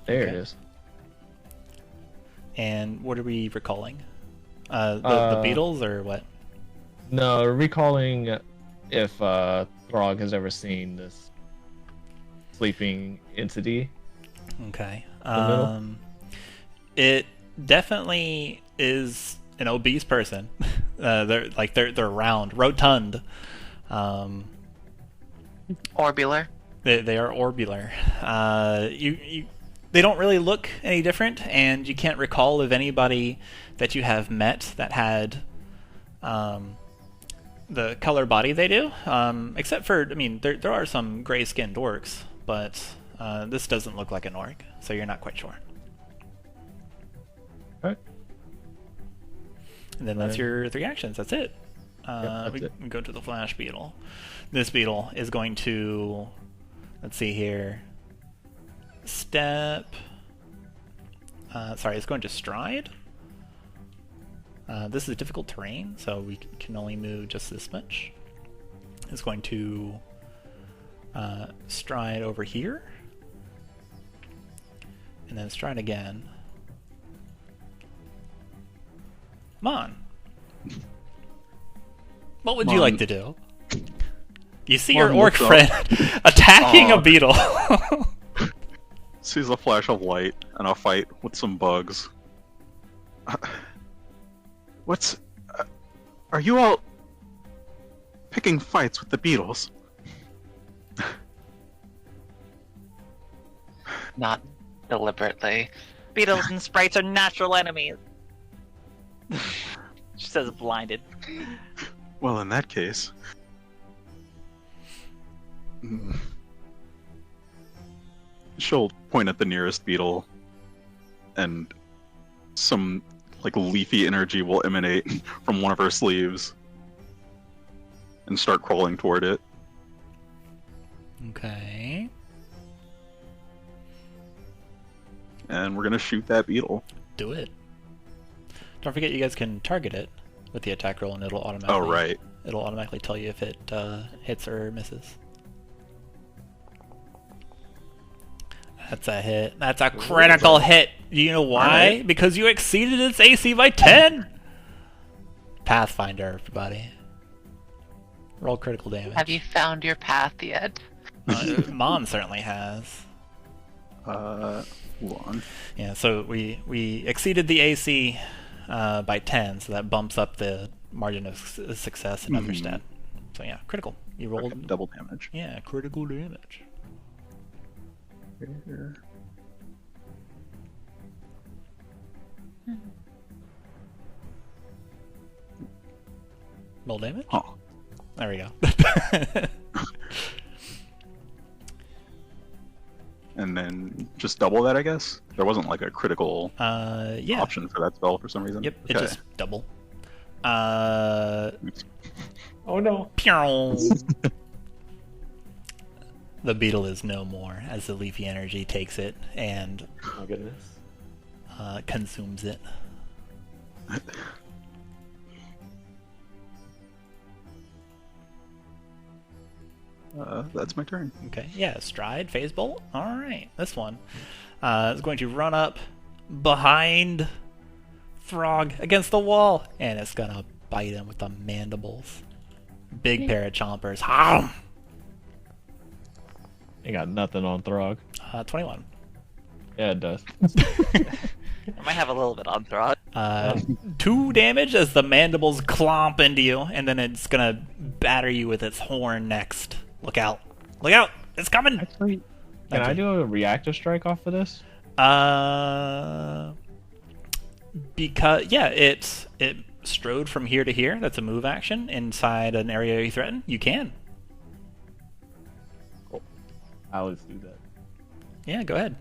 There it is. And what are we recalling? The beetles or what? No, recalling if Throg has ever seen this sleeping entity. Okay. In the middle? It definitely is an obese person. They're round, rotund. Orbular. They are orbular. They don't really look any different, and you can't recall of anybody that you have met that had the color body they do. Except for, I mean, there are some gray-skinned orcs, but this doesn't look like an orc, so you're not quite sure. Alright. And then that's your 3 actions. That's it. That's it. We go to the flash beetle. This beetle is going to, let's see here, step. It's going to stride. This is difficult terrain, so we can only move just this much. It's going to stride over here, and then stride again. Come on. What would you like to do? You see your orc friend attacking a beetle. Sees a flash of light and a fight with some bugs. Are you all picking fights with the beetles? Not deliberately. Beetles and sprites are natural enemies. She says blinded. Well, in that case... She'll point at the nearest beetle, and some, leafy energy will emanate from one of her sleeves, and start crawling toward it. Okay. And we're gonna shoot that beetle. Do it. Don't forget you guys can target it with the attack roll, and it'll automatically... Oh, right. It'll automatically tell you if it hits or misses. That's a hit. That's a critical hit. Do you know why? Right. Because you exceeded its AC by 10! Pathfinder, everybody. Roll critical damage. Have you found your path yet? Mon certainly has. Hold on. Yeah, so we exceeded the AC by 10, so that bumps up the margin of success in other stat. So yeah, critical. You rolled... Okay, double damage. Yeah, critical damage. Here. Roll damage? Oh. There we go. And then just double that, I guess? There wasn't a critical Yeah. option for that spell for some reason. Yep, Okay. it just double. Oh no. Pew! The beetle is no more as the leafy energy takes it and Oh goodness. consumes it. That's my turn. Okay, yeah, stride, phase bolt. Alright, this one is going to run up behind Frog against the wall, and it's gonna bite him with the mandibles. Big pair of chompers. Ain't got nothing on Throg. 21. Yeah, it does. I might have a little bit on Throg. 2 damage as the mandibles clomp into you, and then it's gonna batter you with its horn next. Look out! Look out! It's coming! Actually, can I do a reactive strike off of this? Because yeah, it strode from here to here. That's a move action inside an area you threaten. You can. Cool. I always do that. Yeah, go ahead.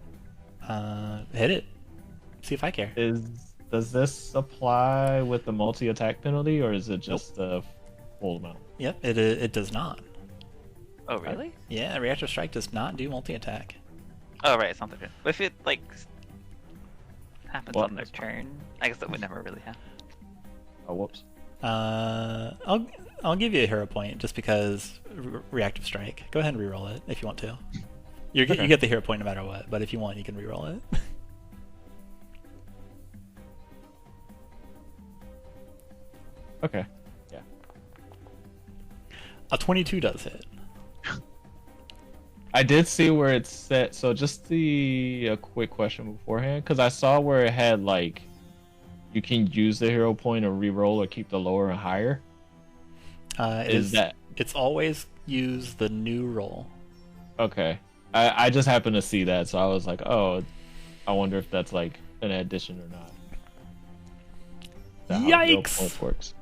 Hit it. See if I care. Does this apply with the multi-attack penalty, or is it just the full amount? Yep, it does not. Oh, really? Yeah, reactive strike does not do multi-attack. Oh, right, it's not different. But if it, like, happens What? on their turn, I guess that would never really happen. Oh, whoops. I'll give you a hero point just because reactive strike. Go ahead and reroll it if you want to. You get the hero point no matter what, but if you want, you can reroll it. Okay. Yeah. A 22 does hit. I did see where it's set. So just a quick question beforehand, because I saw where it had like you can use the hero point or reroll or keep the lower and higher. It's always use the new roll. Okay? I just happened to see that, so I was like, oh, I wonder if that's like an addition or not. Is that how the hero Yikes! point works?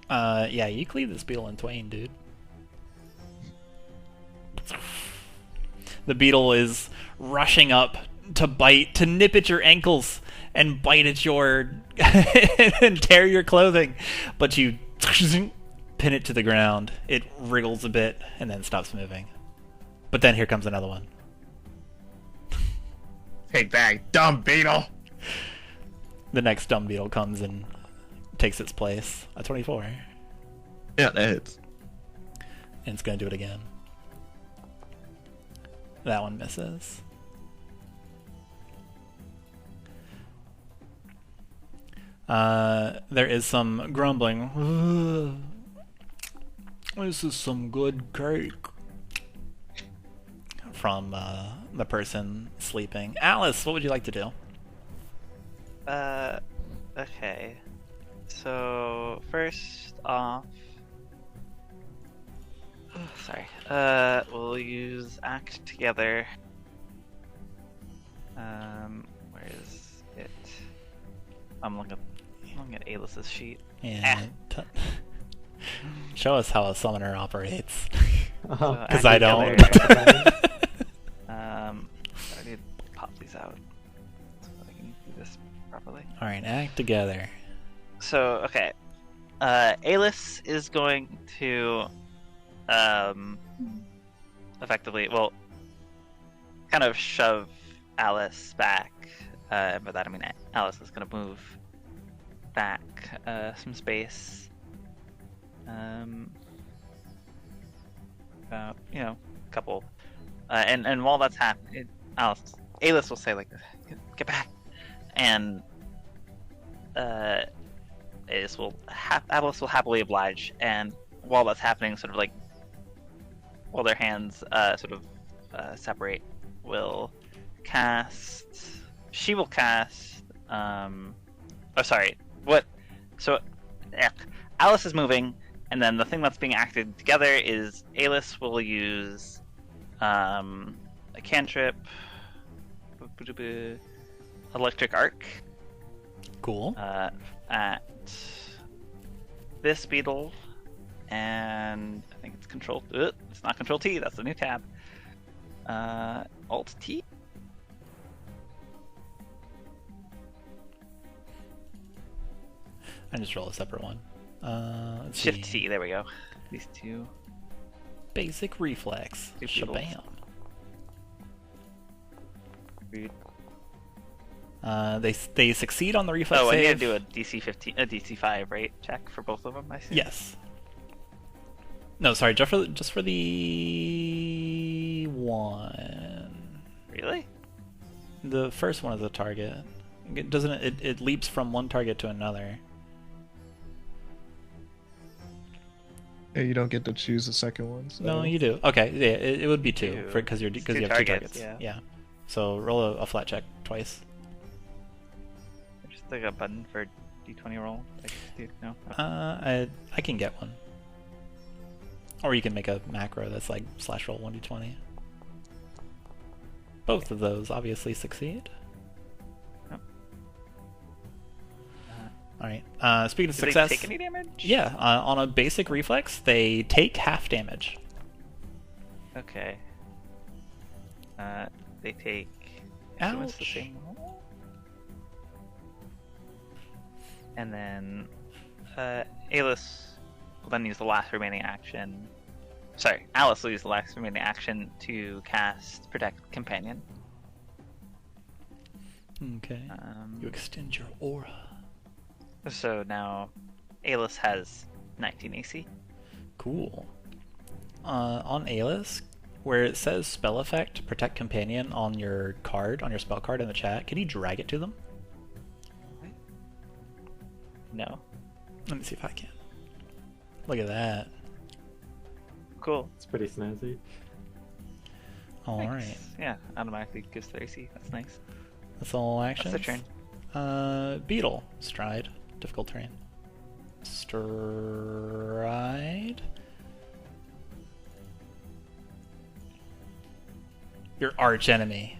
Yeah, you cleave this beetle in twain, dude. The beetle is rushing up to bite, to nip at your ankles and bite at your and tear your clothing, but you pin it to the ground. It wriggles a bit and then stops moving. But then here comes another one. Take that, dumb beetle! The next dumb beetle comes and takes its place. A 24. Yeah, that hits. And it's going to do it again. That one misses. There is some grumbling. This is some good cake. From the person sleeping. Alice, what would you like to do? Okay. So, first off... sorry. We'll use Act Together. Where is it? I'm looking at Alis's sheet. Yeah. Show us how a summoner operates. Uh-huh. Because I don't. I need to pop these out so that I can do this properly. Alright, act together. So, okay. Alice is going to effectively, well, kind of shove Alice back. And by that I mean Alice is going to move back some space. About, a couple. And while that's happening, Alice will say like, "Get back," and Alice will happily oblige. And while that's happening, sort of like, while their hands separate, she will cast. Oh, sorry. What? So, Alice is moving. And then the thing that's being acted together is Alice will use a cantrip, Electric Arc, Cool. at this beetle, and I think it's Control. It's not Control T. That's the new tab. Alt T. I just roll a separate one. Let's Shift see. T. There we go. These two. Basic reflex. Two beetles. Shabam. Read. They succeed on the reflex Oh, I need to save. do a DC 15, a DC 5, right? Check for both of them. I see. Yes. No, sorry, just for the one. Really? The first one is a target. Doesn't it leaps from one target to another. Yeah, you don't get to choose the second one. So. No, you do. Okay, yeah, it would be 2 Two. because you Two have 2 targets, targets. yeah. So roll a flat check twice. Just like a button for D20 roll. No. I can get one. Or you can make a macro that's like /roll 1d20. Both of those obviously succeed. Yep. Alright, speaking of Do success... they take any damage? Yeah, on a basic reflex, they take half damage. Okay. They take. So it's the Ouch. same roll. And then, Alice will then use the last remaining action. Sorry, Alice will use the last remaining action to cast Protect Companion. Okay. You extend your aura. So now, Alice has 19 AC. Cool. On Alis, where it says spell effect, protect companion on your card, on your spell card in the chat, can you drag it to them? No. Let me see if I can. Look at that. Cool. It's pretty snazzy. Alright. Yeah, automatically gives their AC. That's nice. That's all actions. That's their turn. Beetle. Stride. Difficult terrain. Stride. Your arch enemy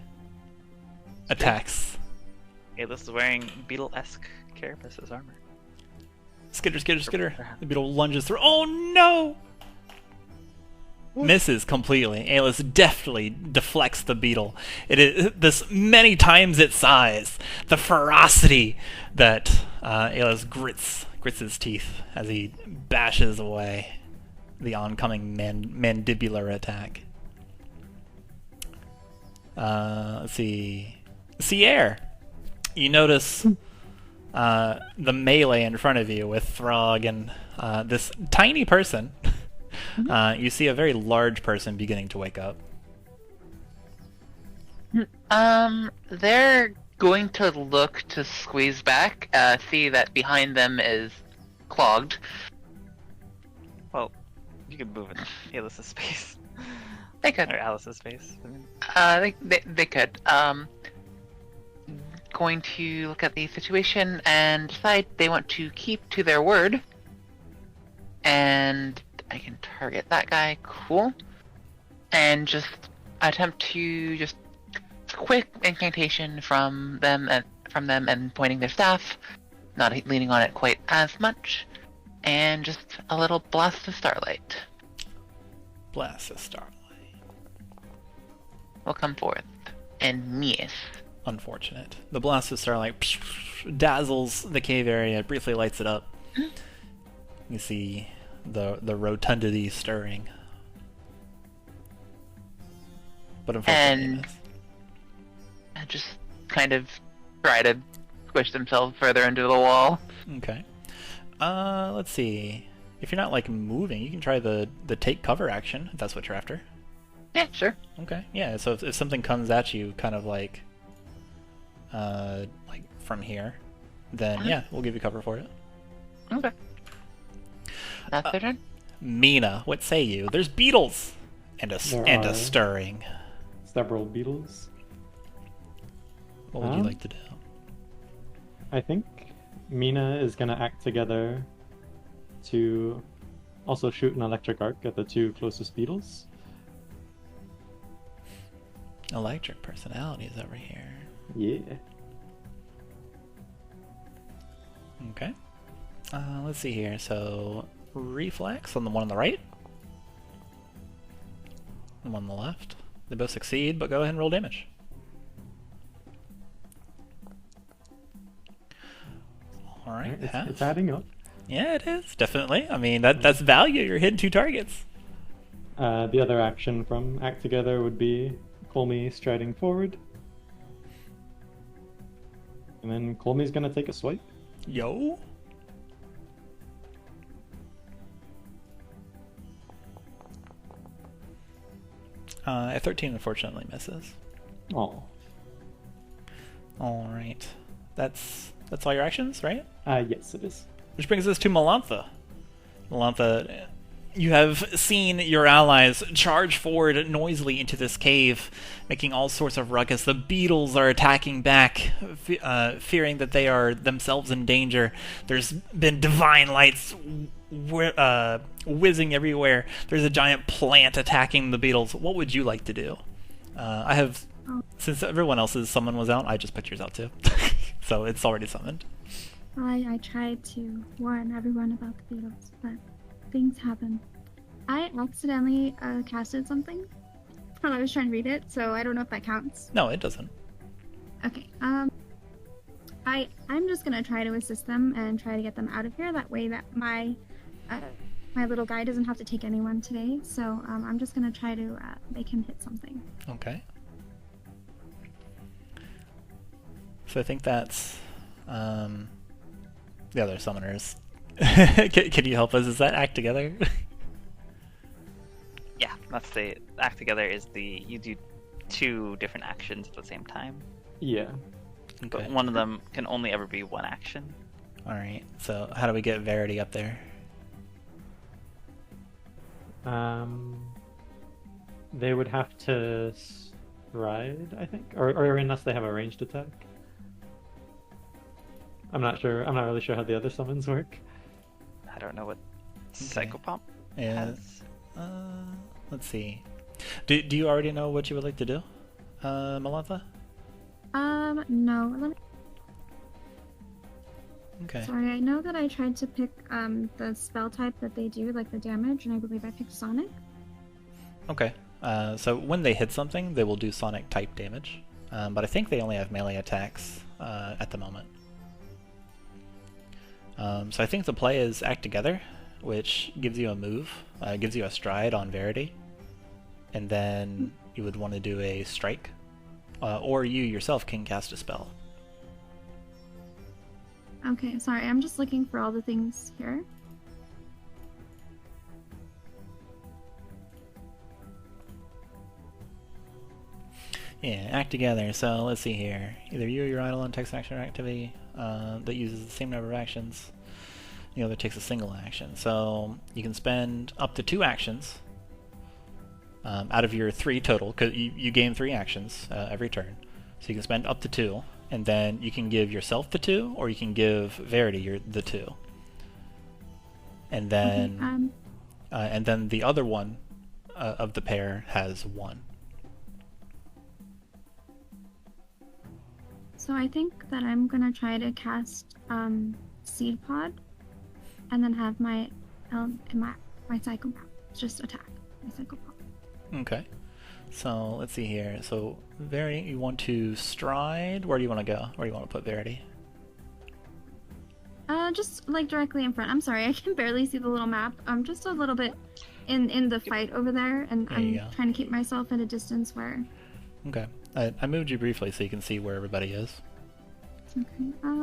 attacks. Alice is wearing beetle-esque carapace's armor. Skitter, skitter, skitter. The beetle lunges through. Oh no! Misses completely. Alice deftly deflects the beetle. It is this many times its size. The ferocity that Alice grits his teeth as he bashes away the oncoming mandibular attack. Let's see. Sierre, you notice the melee in front of you with Throg and this tiny person. You see a very large person beginning to wake up. They're going to look to squeeze back, see that behind them is clogged. Well, you could move in Alice's space. They could. Or Alice's space. I mean. They could. Going to look at the situation and decide they want to keep to their word. And I can target that guy. Cool. And just attempt to just quick incantation from them and pointing their staff, not leaning on it quite as much, and just a little blast of starlight Blast of starlight. will come forth and miss. Unfortunate. The blast of starlight dazzles the cave area, briefly lights it up. You see the rotundity stirring. But unfortunately, And- miss. I just kind of try to squish themselves further into the wall. Okay. Let's see. If you're not like moving, you can try the take cover action if that's what you're after. Yeah, sure. Okay. Yeah. So if something comes at you, kind of like from here, then yeah, we'll give you cover for it. Okay. That's their turn. Mina, what say you? There's beetles and There a are. stirring. Several beetles. What would you like to do? I think Mina is gonna act together to also shoot an electric arc at the two closest beetles. Electric personalities over here. Yeah. Okay. Let's see here. So, reflex on the one on the right. The one on the left. They both succeed, but go ahead and roll damage. Alright, It's adding up. Yeah, it is, definitely. I mean, that's value. You're hitting 2 targets. The other action from Act Together would be Colmy striding forward. And then Colmy's gonna take a swipe. Yo. A 13 unfortunately misses. Oh. Alright. That's all your actions, right? Yes, it is. Which brings us to Melantha. Melantha You have seen your allies charge forward noisily into this cave, making all sorts of ruckus. The beetles are attacking back, fearing that they are themselves in danger. There's been divine lights whizzing everywhere. There's a giant plant attacking the beetles. What would you like to do? I have, since everyone else's summon was out, I just put yours out too. So it's already summoned. I tried to warn everyone about the beetles, but things happen. I accidentally casted something while I was trying to read it, so I don't know if that counts. No, it doesn't. Okay, I'm just gonna try to assist them and try to get them out of here. That way that my little guy doesn't have to take anyone today. So I'm just gonna try to make him hit something. Okay. So I think that's the other summoners. Can you help us? Is that act together? Yeah, that's the act together is you do 2 different actions at the same time. Yeah. Okay. But one of them can only ever be one action. Alright, so how do we get Verity up there? They would have to stride, I think, or unless they have a ranged attack. I'm not sure. I'm not really sure how the other summons work. I don't know what Psychopomp Yeah. has. Let's see. Do you already know what you would like to do, Malantha? No. Okay. Sorry, I know that I tried to pick the spell type that they do, like the damage, and I believe I picked Sonic. Okay. So when they hit something, they will do Sonic type damage, but I think they only have melee attacks at the moment. So I think the play is act together, which gives you a move, gives you a stride on Verity, and then you would want to do a strike, or you yourself can cast a spell. Okay, sorry, I'm just looking for all the things here. Yeah, act together. So let's see here. Either you or your idol on text action or activity that uses the same number of actions. The other takes a single action. So you can spend up to 2 actions out of your 3 total, because you gain 3 actions every turn. So you can spend up to 2, and then you can give yourself the 2, or you can give Verity the 2. And then, Okay, and then the other one of the pair has 1. so I think that I'm gonna try to cast Seed Pod, and then have my Psychopath just attack my Psychopath. Okay. So let's see here. So Verity, you want to stride? Where do you want to go? Where do you want to put Verity? Just like directly in front. I'm sorry, I can barely see the little map. Just a little bit in the fight over there, and There you I'm go. trying to keep myself at a distance where. Okay. I moved you briefly so you can see where everybody is. Okay.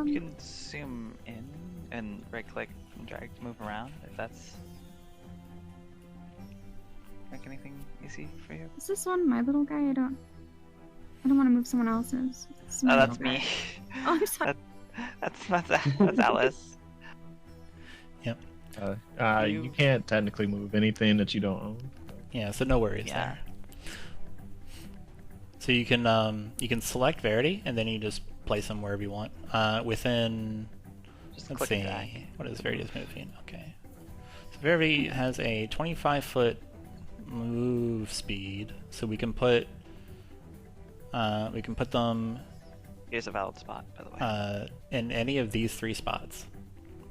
You can zoom in and right-click and drag to move around if that's make anything easy for you. Is this one my little guy? I don't want to move someone else's. It's my Oh, that's little me. guy. Oh, I'm sorry. That's Alice. You can't technically move anything that you don't own. Yeah, so no worries Yeah. there. So you can select Verity, and then you just place them wherever you want. Within, Just let's click see, and drag. what is Verity's moving? Okay. So Verity has a 25-foot move speed, so we can put them Here's a valid spot, by the way. in any of these 3 spots.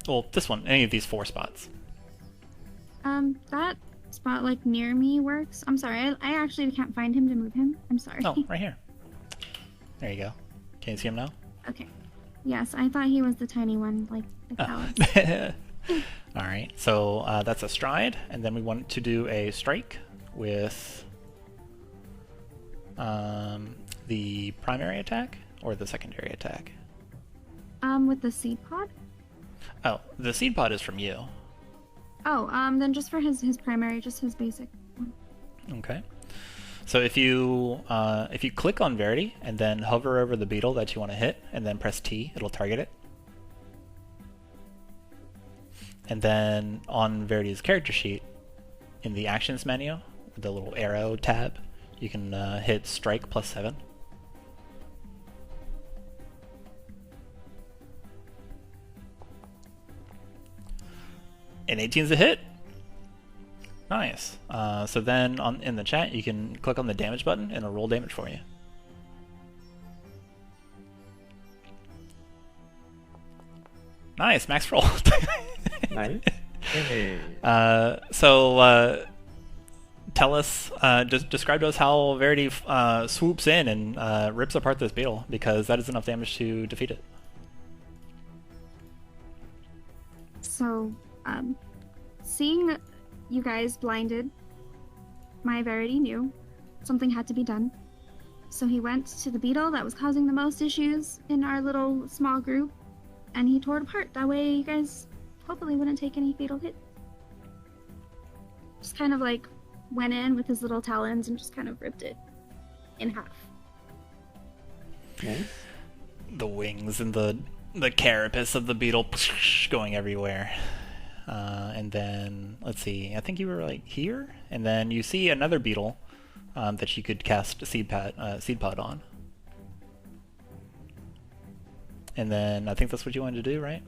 Well, this one, any of these 4 spots. That spot like near me works. I'm sorry, I actually can't find him to move him. I'm sorry. Oh, right here. There you go. Can you see him now? Okay. Yes, I thought he was the tiny one, like Alice. Alright, so that's a stride, and then we want to do a strike with the primary attack or the secondary attack? With the Seed Pod? Oh, the seed pod is from you. Oh, then just for his primary, just his basic one. Okay. So if you click on Verity and then hover over the beetle that you want to hit, and then press T, it'll target it. And then on Verity's character sheet, in the actions menu, the little arrow tab, you can hit strike +7. And 18's a hit. Nice. So then in the chat, you can click on the damage button and it'll roll damage for you. Nice, max roll. Nice. Hey. Tell us, describe to us how Verity swoops in and rips apart this beetle, because that is enough damage to defeat it. So, seeing you guys blinded, my Verity knew something had to be done. So he went to the beetle that was causing the most issues in our little small group, and he tore it apart. That way you guys hopefully wouldn't take any fatal hit. Just kind of like went in with his little talons and just kind of ripped it in half. Nice. The wings and the carapace of the beetle going everywhere. And then, let's see, I think you were like here, and then you see another beetle that you could cast seed pod on. And then I think that's what you wanted to do, right?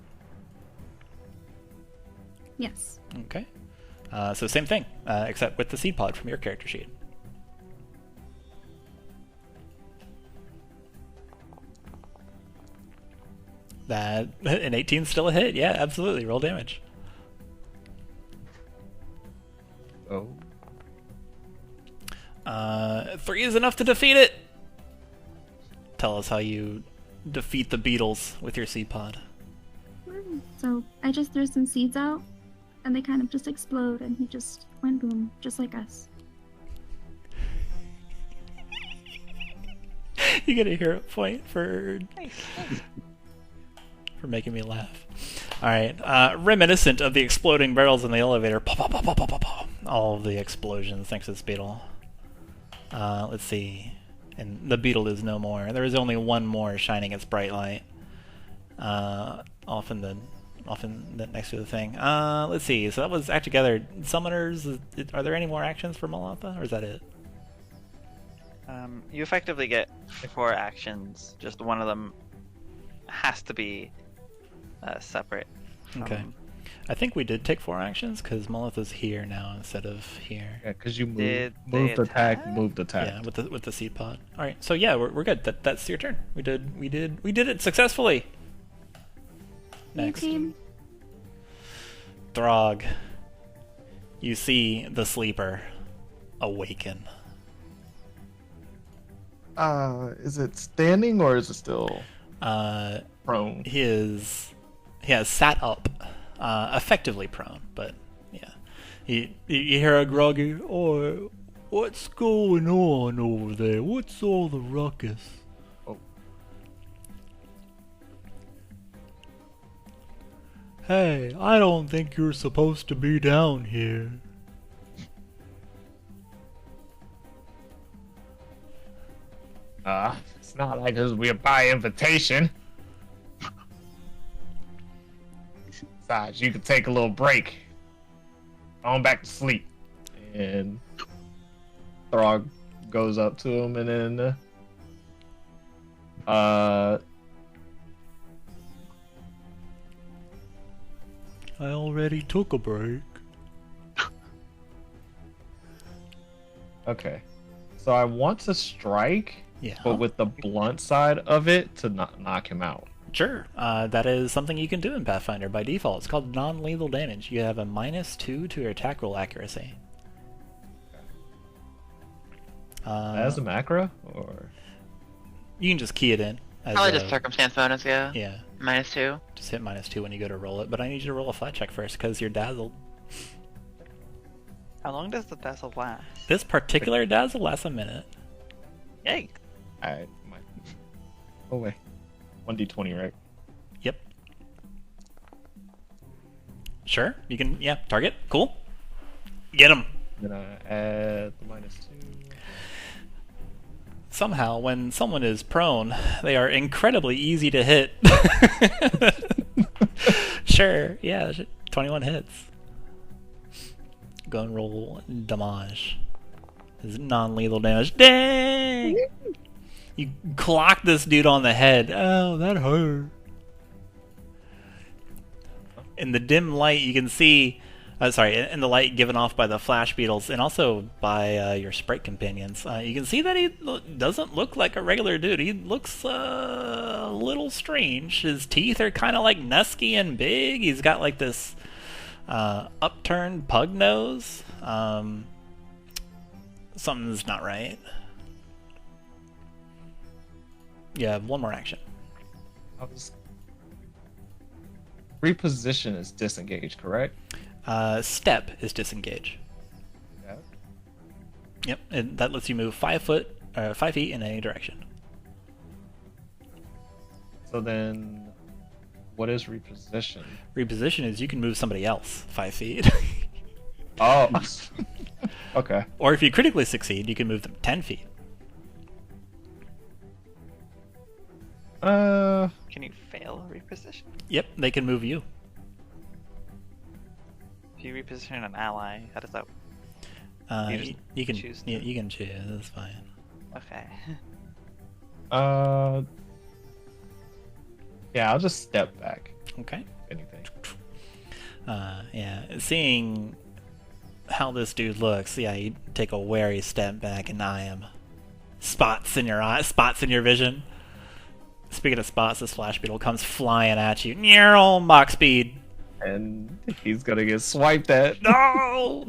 Yes. Okay. So same thing, except with the seed pod from your character sheet. That an 18 still a hit. Yeah, absolutely. Roll damage. Oh. 3 is enough to defeat it. Tell us how you defeat the beetles with your seed pod. So I just threw some seeds out, and they kind of just explode, and he just went boom, just like us. You get a hero point for making me laugh. Alright, reminiscent of the exploding barrels in the elevator. Pop, pop, pop, pop, pop, pop, pop. All of the explosions thanks to this beetle. Let's see. And the beetle is no more. There is only one more shining its bright light. Often next to the thing. Let's see. So that was act together. Summoners. Are there any more actions for Malantha, or is that it? You effectively get 4 actions. Just one of them has to be separate. Okay. I think we did take 4 actions because Malantha's here now instead of here. Yeah, because you Did moved they attack, attack? moved attack. Yeah, with the seed pod. All right. So yeah, we're good. That's your turn. We did it successfully. Next. Team. Throg. You see the sleeper awaken. Is it standing or is it still prone? He has sat up, effectively prone, but yeah. You hear a groggy, "Oh, what's going on over there? What's all the ruckus?" Oh. Hey, I don't think you're supposed to be down here. It's not like we're by invitation. Besides, you could take a little break. On back to sleep. And Throg goes up to him and then I already took a break. okay. So I want to strike, Yeah. but with the blunt side of it to knock him out. Sure. That is something you can do in Pathfinder by default. It's called non-lethal damage. You have a -2 to your attack roll accuracy. As a macro, or You can just key it in. As Probably a, just circumstance bonus, yeah. Yeah. -2. Just hit -2 when you go to roll it. But I need you to roll a flat check first because you're dazzled. How long does the dazzle last? This particular dazzle lasts a minute. Yikes. I might. Oh wait, 1d20, right? Yep. Sure. You can. Yeah. Target. Cool. Get him. Then I add the -2. Somehow, when someone is prone, they are incredibly easy to hit. Sure, yeah, 21 hits. Go and roll damage. This is non-lethal damage. Dang! You clock this dude on the head. Oh, that hurt. In the dim light, you can see... in the light given off by the flash beetles and also by your sprite companions, you can see that he doesn't look like a regular dude. He looks a little strange. His teeth are kind of like nusky and big. He's got like this upturned pug nose. Something's not right. Yeah, one more action. Reposition is disengage, correct? Step is disengage. Yeah. Yep, and that lets you move 5 feet in any direction. So then, what is reposition? Reposition is you can move somebody else 5 feet. Oh. Okay. Or if you critically succeed, you can move them 10 feet. Can you fail reposition? Yep, they can move you. If you reposition an ally, how does that? You can choose. You can choose. That's fine. Okay. Yeah, I'll just step back. Okay. If anything. Yeah, seeing how this dude looks, yeah, you take a wary step back and eye him. Spots in your eye, spots in your vision. Speaking of spots, this flash beetle comes flying at you. Neural Mach speed. And he's gonna get swiped at. No!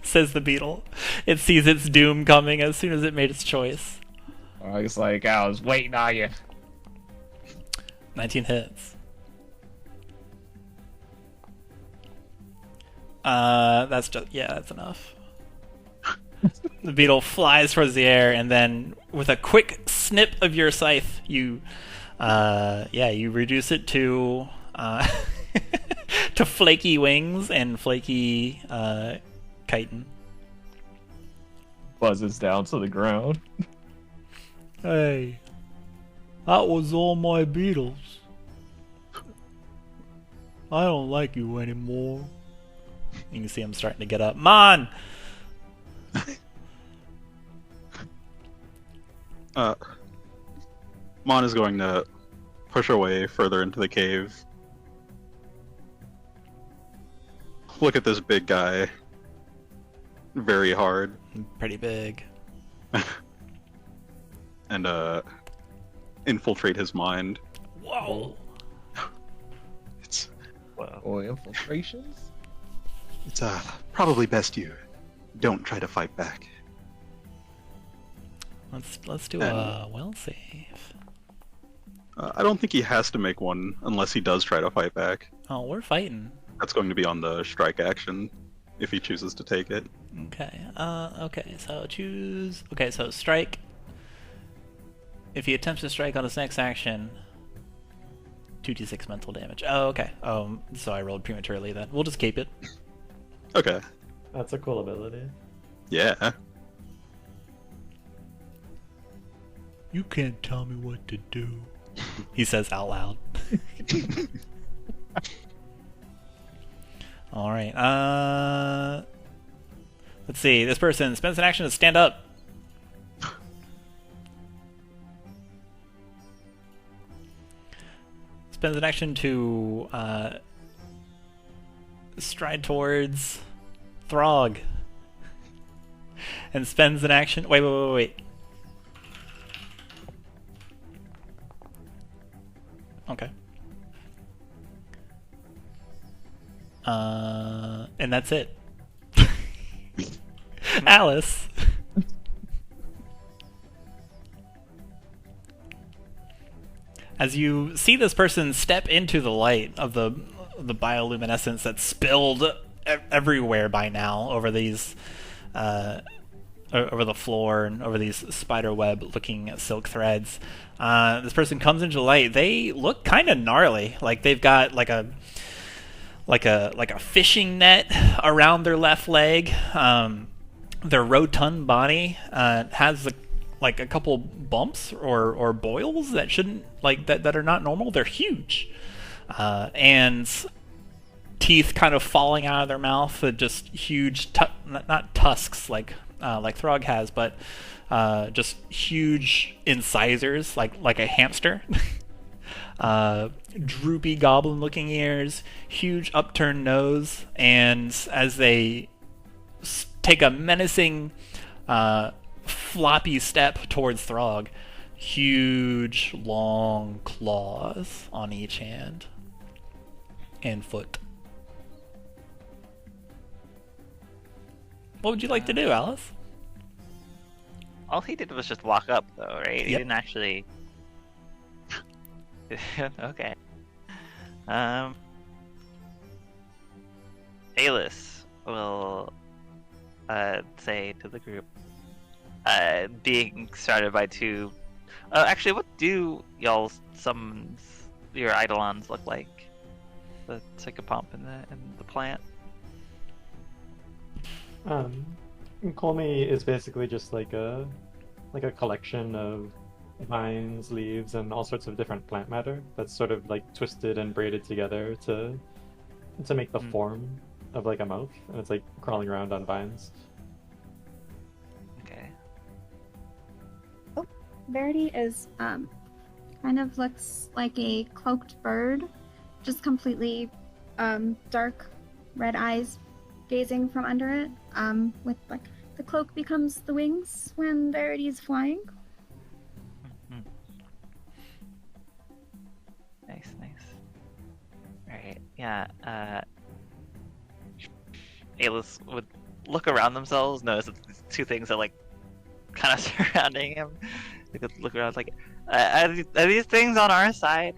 Says the beetle. It sees its doom coming as soon as it made its choice. It's like, I was waiting on you. 19 hits. That's enough. The beetle flies towards the air, and then with a quick snip of your scythe, you reduce it to to flaky wings and flaky chitin. Buzzes down to the ground. Hey, that was all my beetles. I don't like you anymore. You can see him starting to get up. Mon! Mon is going to push away further into the cave. Look at this big guy. Very hard. Pretty big. And infiltrate his mind. Whoa! Oh, infiltrations? It's probably best you don't try to fight back. Let's do a will save. I don't think he has to make one unless he does try to fight back. Oh, we're fighting. That's going to be on the strike action if he chooses to take it. Okay. Okay. So choose. Okay. So strike. If he attempts to strike on his next action, 2d6 mental damage. Oh, okay. So I rolled prematurely then. We'll just keep it. Okay. That's a cool ability. Yeah. You can't tell me what to do. He says out loud. Alright, let's see. This person spends an action to stand up. Spends an action to stride towards Throg. And spends an action... Wait. Okay. And that's it. Alice. As you see this person step into the light of the bioluminescence that's spilled everywhere by now over these over the floor and over these spider web looking silk threads. This person comes into the light. They look kind of gnarly. Like they've got like a fishing net around their left leg. Their rotund body has a couple bumps or boils that shouldn't that are not normal. They're huge, and teeth kind of falling out of their mouth, just huge, not tusks like Throg has, but just huge incisors, like a hamster. Droopy goblin-looking ears, huge upturned nose, and as they take a menacing, floppy step towards Throg, huge, long claws on each hand and foot. What would you like to do, Alice? All he did was just walk up, though, right? He Yep. didn't actually. Okay. Alis will say to the group, being surrounded by two. Actually, what do y'all summons your eidolons look like? The psychopomp and the plant. Colmy is basically just like a collection of vines, leaves, and all sorts of different plant matter that's sort of like twisted and braided together to make the form of like a mouth, and it's like crawling around on vines. Okay. Verity is kind of looks like a cloaked bird, just completely dark red eyes gazing from under it. With like the cloak becomes the wings when Verity is flying. Nice. Alright, yeah, Alis would look around themselves, notice that the two things are like kind of surrounding him. They could look around like, are these things on our side?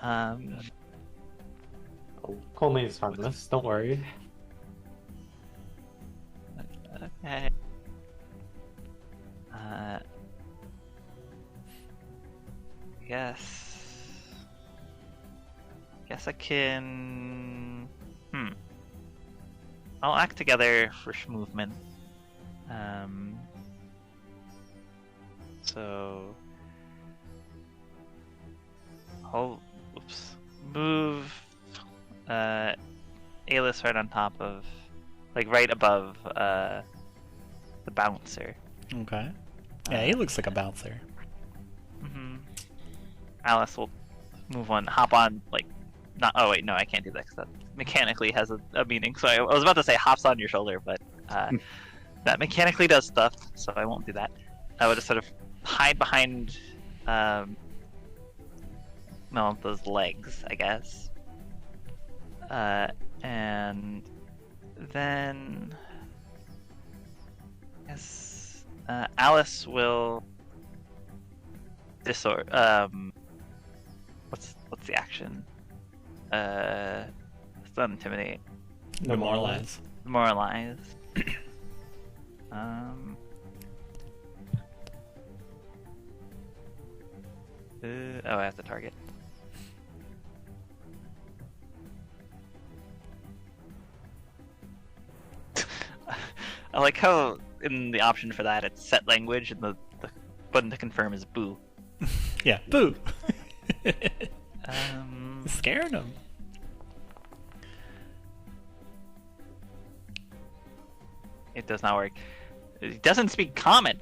Oh, Colmy is harmless, don't worry. Okay. Guess I can. I'll act together for movement. So I'll move Alis right on top of, like right above the bouncer. Okay. Yeah, he looks like a bouncer. Alice will hop on, like, not. Oh wait, no, I can't do that because that mechanically has a meaning. So I was about to say hops on your shoulder, but that mechanically does stuff, so I won't do that. I would just sort of hide behind those legs, I guess. And then Alice will what's the action? It's not intimidate. Demoralize. Demoralize. I have to target. I like how in the option for that it's set language and the button to confirm is boo. Yeah, boo. Scaring him. It does not work. It doesn't speak common.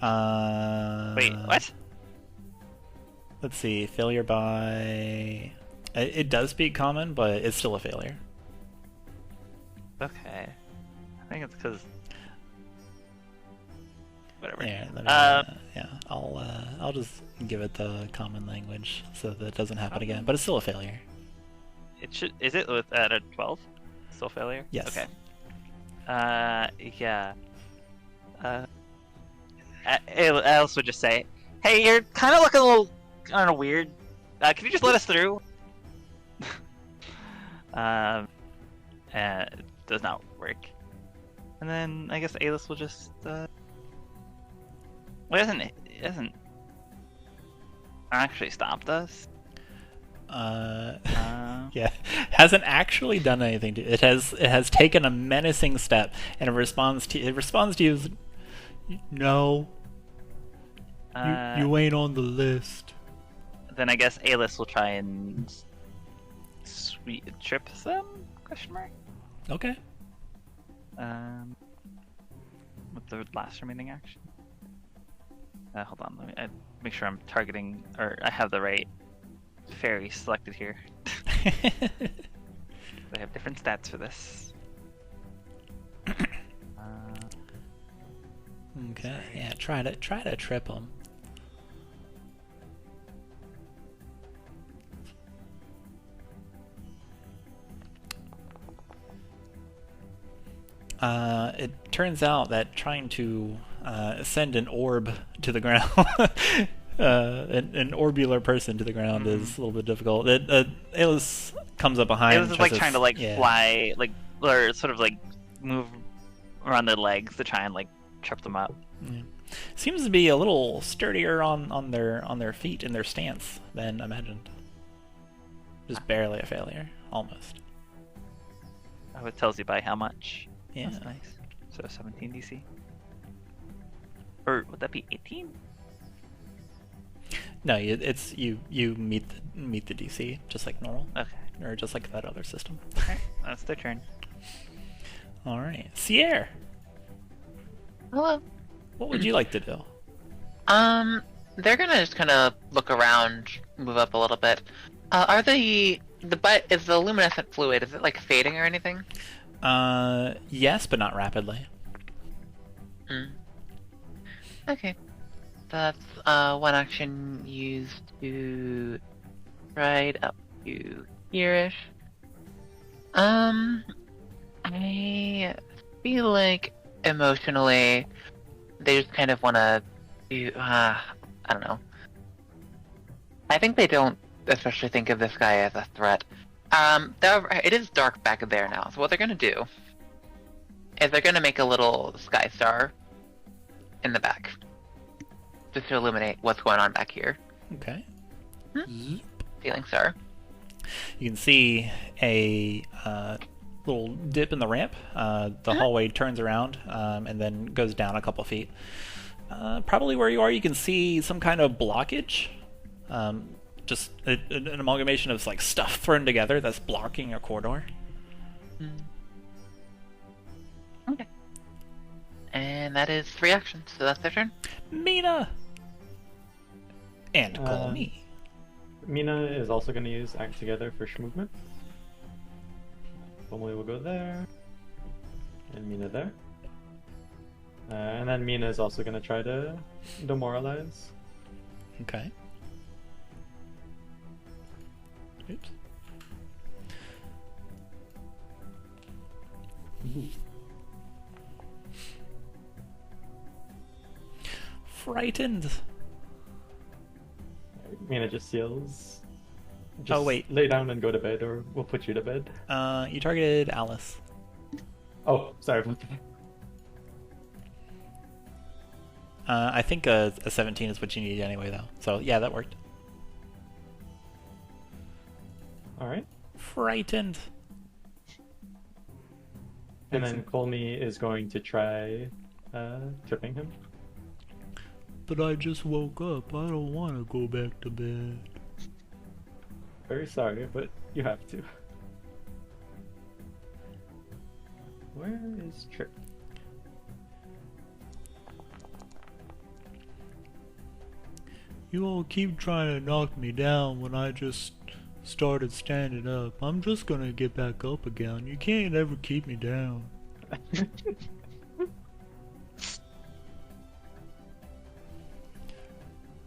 Wait, what? Let's see. Failure by. It does speak common, but it's still a failure. Okay. I think it's because. Whatever. Yeah, I'll just give it the common language so that it doesn't happen again. But it's still a failure. It should. Is it at a 12? Still failure? Yes. Okay. Yeah. Alice would just say, "Hey, you're kind of looking a little, I don't know, weird. Can you just let us through?" And it does not work. And then I guess Alice will just. Well, it hasn't actually stopped us. Yeah, hasn't actually done anything to it. Has taken a menacing step, and it responds to you as, no, you ain't on the list. Then I guess Alice will try and we trip them? Question mark. Okay. With the last remaining action. Hold on, let me make sure I'm targeting, or I have the right fairy selected here. They have different stats for this. Okay, yeah, try to trip them. It turns out that trying to send an orb to the ground, an orbular person to the ground is a little bit difficult. It comes up behind. It was just like trying to like yeah. fly, like, or sort of like move around their legs to try and like trip them up. Yeah. Seems to be a little sturdier on their feet in their stance than imagined. Just barely a failure, almost. Oh, it tells you by how much. Yeah. That's nice. So 17 DC. Or would that be 18? No, it's you meet the DC just like normal. Okay. Or just like that other system. Alright, that's their turn. Alright. Sierra, Hello. what would you like to do? They're gonna just kind of look around, move up a little bit. Are the butt is the luminescent fluid? Is it like fading or anything? Yes, but not rapidly. Okay. That's one action used to ride up to here-ish. I feel like emotionally they just kind of want to do, I don't know. I think they don't especially think of this guy as a threat. It is dark back there now, so what they're gonna do is they're gonna make a little sky star in the back, just to illuminate what's going on back here. Okay. Ceiling star. You can see a little dip in the ramp. The hallway turns around and then goes down a couple feet. Probably where you are, you can see some kind of blockage. Just an amalgamation of like stuff thrown together that's blocking a corridor. Okay. And that is 3 actions, so that's their turn. Mina! And call me. Mina is also going to use Act Together for movement. Omoi will go there. And Mina there. And then Mina is also going to try to demoralize. Okay. Oops. Frightened. Mina just yells. Oh, wait. Lay down and go to bed, or we'll put you to bed. You targeted Alice. Oh, sorry. I think a 17 is what you need anyway, though. So, yeah, that worked. Alright. Frightened. And then Colmy is going to try tripping him. But I just woke up. I don't want to go back to bed. Very sorry, but you have to. Where is Trip? You all keep trying to knock me down when I just started standing up. I'm just gonna get back up again. You can't ever keep me down.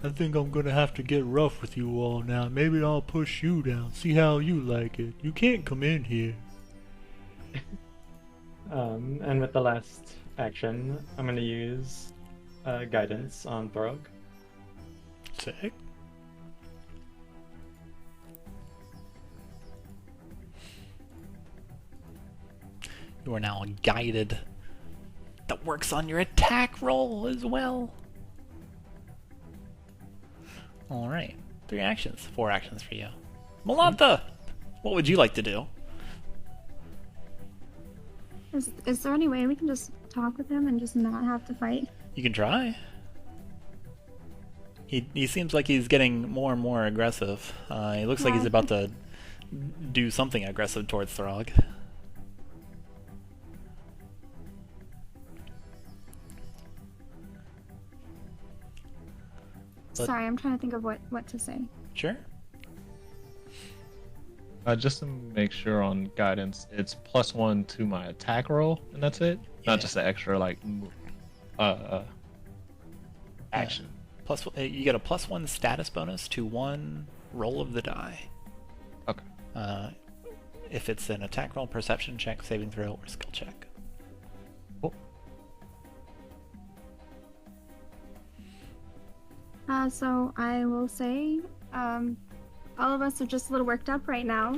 I think I'm gonna have to get rough with you all now. Maybe I'll push you down. See how you like it. You can't come in here. And with the last action, I'm gonna use guidance on Throg. Sick. You are now guided. That works on your attack roll as well. Alright. 3 actions. 4 actions for you. Malantha! What would you like to do? Is there any way we can just talk with him and just not have to fight? You can try. He seems like he's getting more and more aggressive. He looks like he's about to do something aggressive towards Throg. Sorry, I'm trying to think of what to say. Sure. Just to make sure on guidance, it's +1 to my attack roll, and that's it. Yeah. Not just the extra action. You get a +1 status bonus to 1 roll of the die. Okay. If it's an attack roll, perception check, saving throw, or skill check. Cool. So I will say, all of us are just a little worked up right now.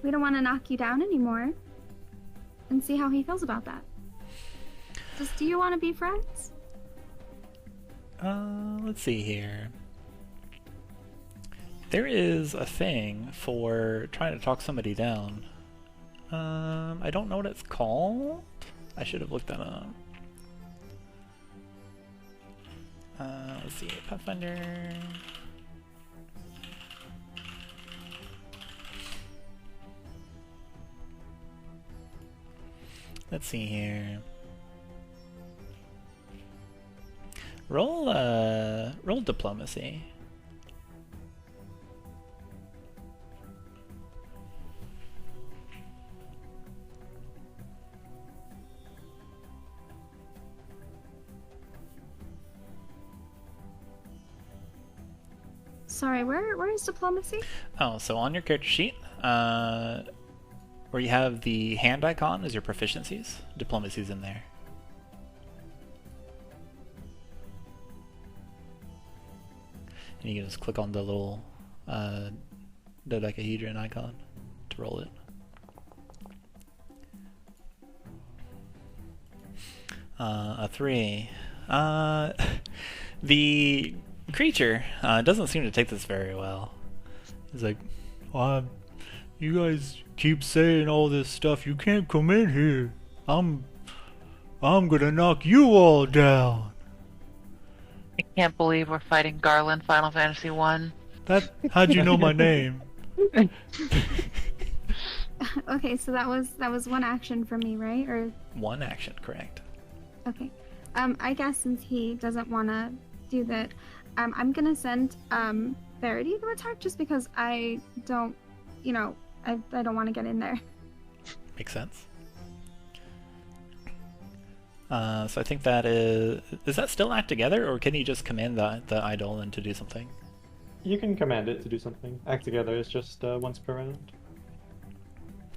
We don't want to knock you down anymore. And see how he feels about that. Just, do you want to be friends? Let's see here. There is a thing for trying to talk somebody down. I don't know what it's called. I should have looked that up. Let's see, Pathfinder. Let's see here. Roll diplomacy. Sorry, where is diplomacy? Oh, so on your character sheet, where you have the hand icon as your proficiencies, diplomacy's in there. And you can just click on the little dodecahedron icon to roll it. A 3. The creature doesn't seem to take this very well. He's like, you guys keep saying all this stuff. You can't come in here. I'm gonna knock you all down. I can't believe we're fighting Garland Final Fantasy 1. How'd you know my name? Okay, so that was one action for me, right? Or One action, correct. okay. I guess since he doesn't want to do that, I'm gonna send Verity to attack just because I don't, I don't want to get in there. Makes sense. So I think that is that still act together, or can you just command the Eidolon to do something? You can command it to do something. Act together is just once per round.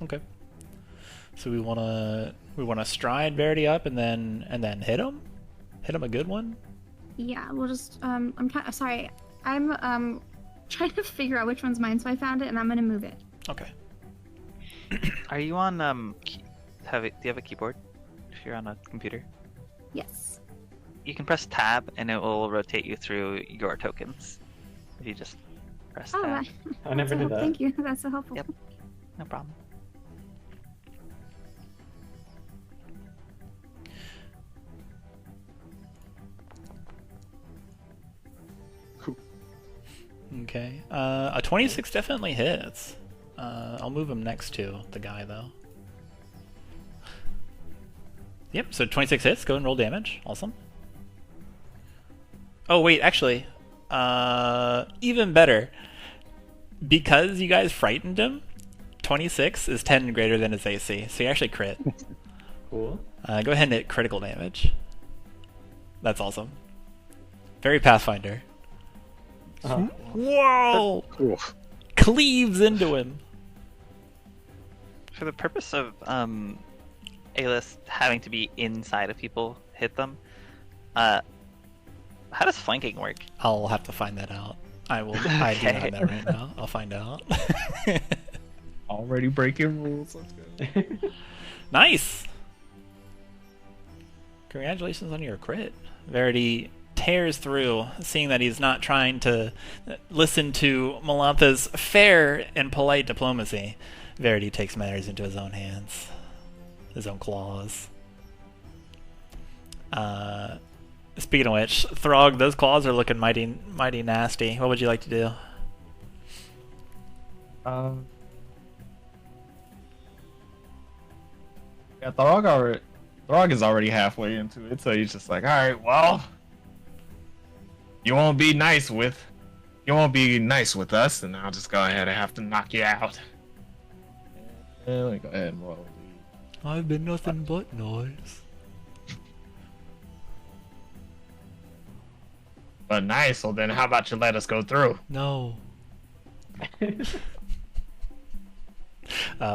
Okay. So we wanna stride Verity up and then hit him a good one. Yeah, we'll just I'm sorry, I'm trying to figure out which one's mine, so I found it and I'm gonna move it. Okay. Are you on do you have a keyboard? If you're on a computer, Yes. you can press tab and it will rotate you through your tokens. If you just press Oh, tab. I never did that. Thank you. That's so helpful. Yep. No problem. Okay. A 26 definitely hits. I'll move him next to the guy though. Yep, so 26 hits, go and roll damage. Awesome. Oh wait, actually, even better. Because you guys frightened him, 26 is 10 greater than his AC, so you actually crit. Cool. Go ahead and hit critical damage. That's awesome. Very Pathfinder. Uh-huh. Whoa! Oof. Cleaves into him. For the purpose of A-list having to be inside of people hit them, how does flanking work? I'll have to find that out. I do not know that right now. I'll find out. Already breaking rules. Let's go. Nice! Congratulations on your crit. Verity tears through, seeing that he's not trying to listen to Melantha's fair and polite diplomacy. Verity takes matters into his own hands. His own claws. Speaking of which, Throg, those claws are looking mighty nasty. What would you like to do? Yeah, Throg is already halfway into it, so he's just like, all right, well, you won't be nice with us, and I'll just go ahead and have to knock you out. Let me go ahead and roll. I've been nothing but noise. But nice, so then how about you let us go through? No.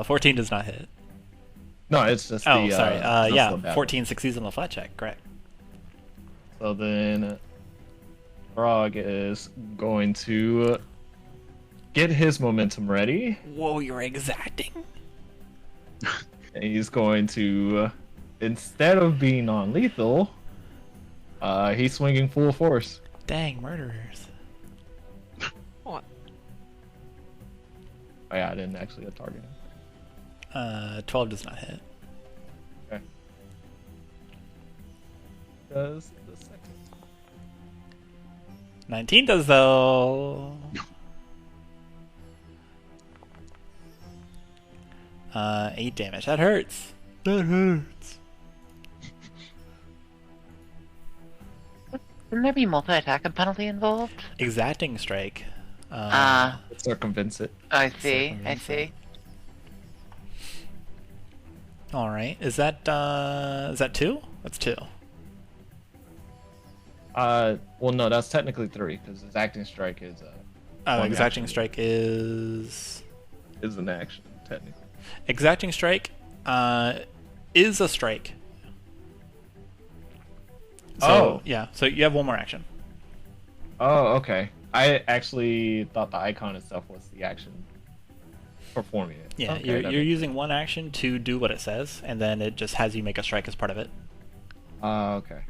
14 does not hit. No, it's just Oh, the... sorry. just Yeah, the battle. 14 succeeds on the flat check. Correct. So then Throg is going to get his momentum ready. Whoa, you're exacting. And he's going to, instead of being non-lethal, he's swinging full force. Dang, murderers. What? Oh yeah, I didn't actually target him. 12 does not hit. Okay. Does the second? 19 does though. 8 damage. That hurts. That hurts. Wouldn't there be multi-attack and penalty involved? Exacting strike. Circumvents it. I see. All right. Is that 2? That's 2. Well, no, that's technically 3 because his acting strike is. Exacting strike is an action technically. exacting strike. Is a strike. So, yeah. So you have one more action. Oh, okay. I actually thought the icon itself was the action performing it. Yeah, Okay, you're using one action to do what it says, and then it just has you make a strike as part of it. Okay.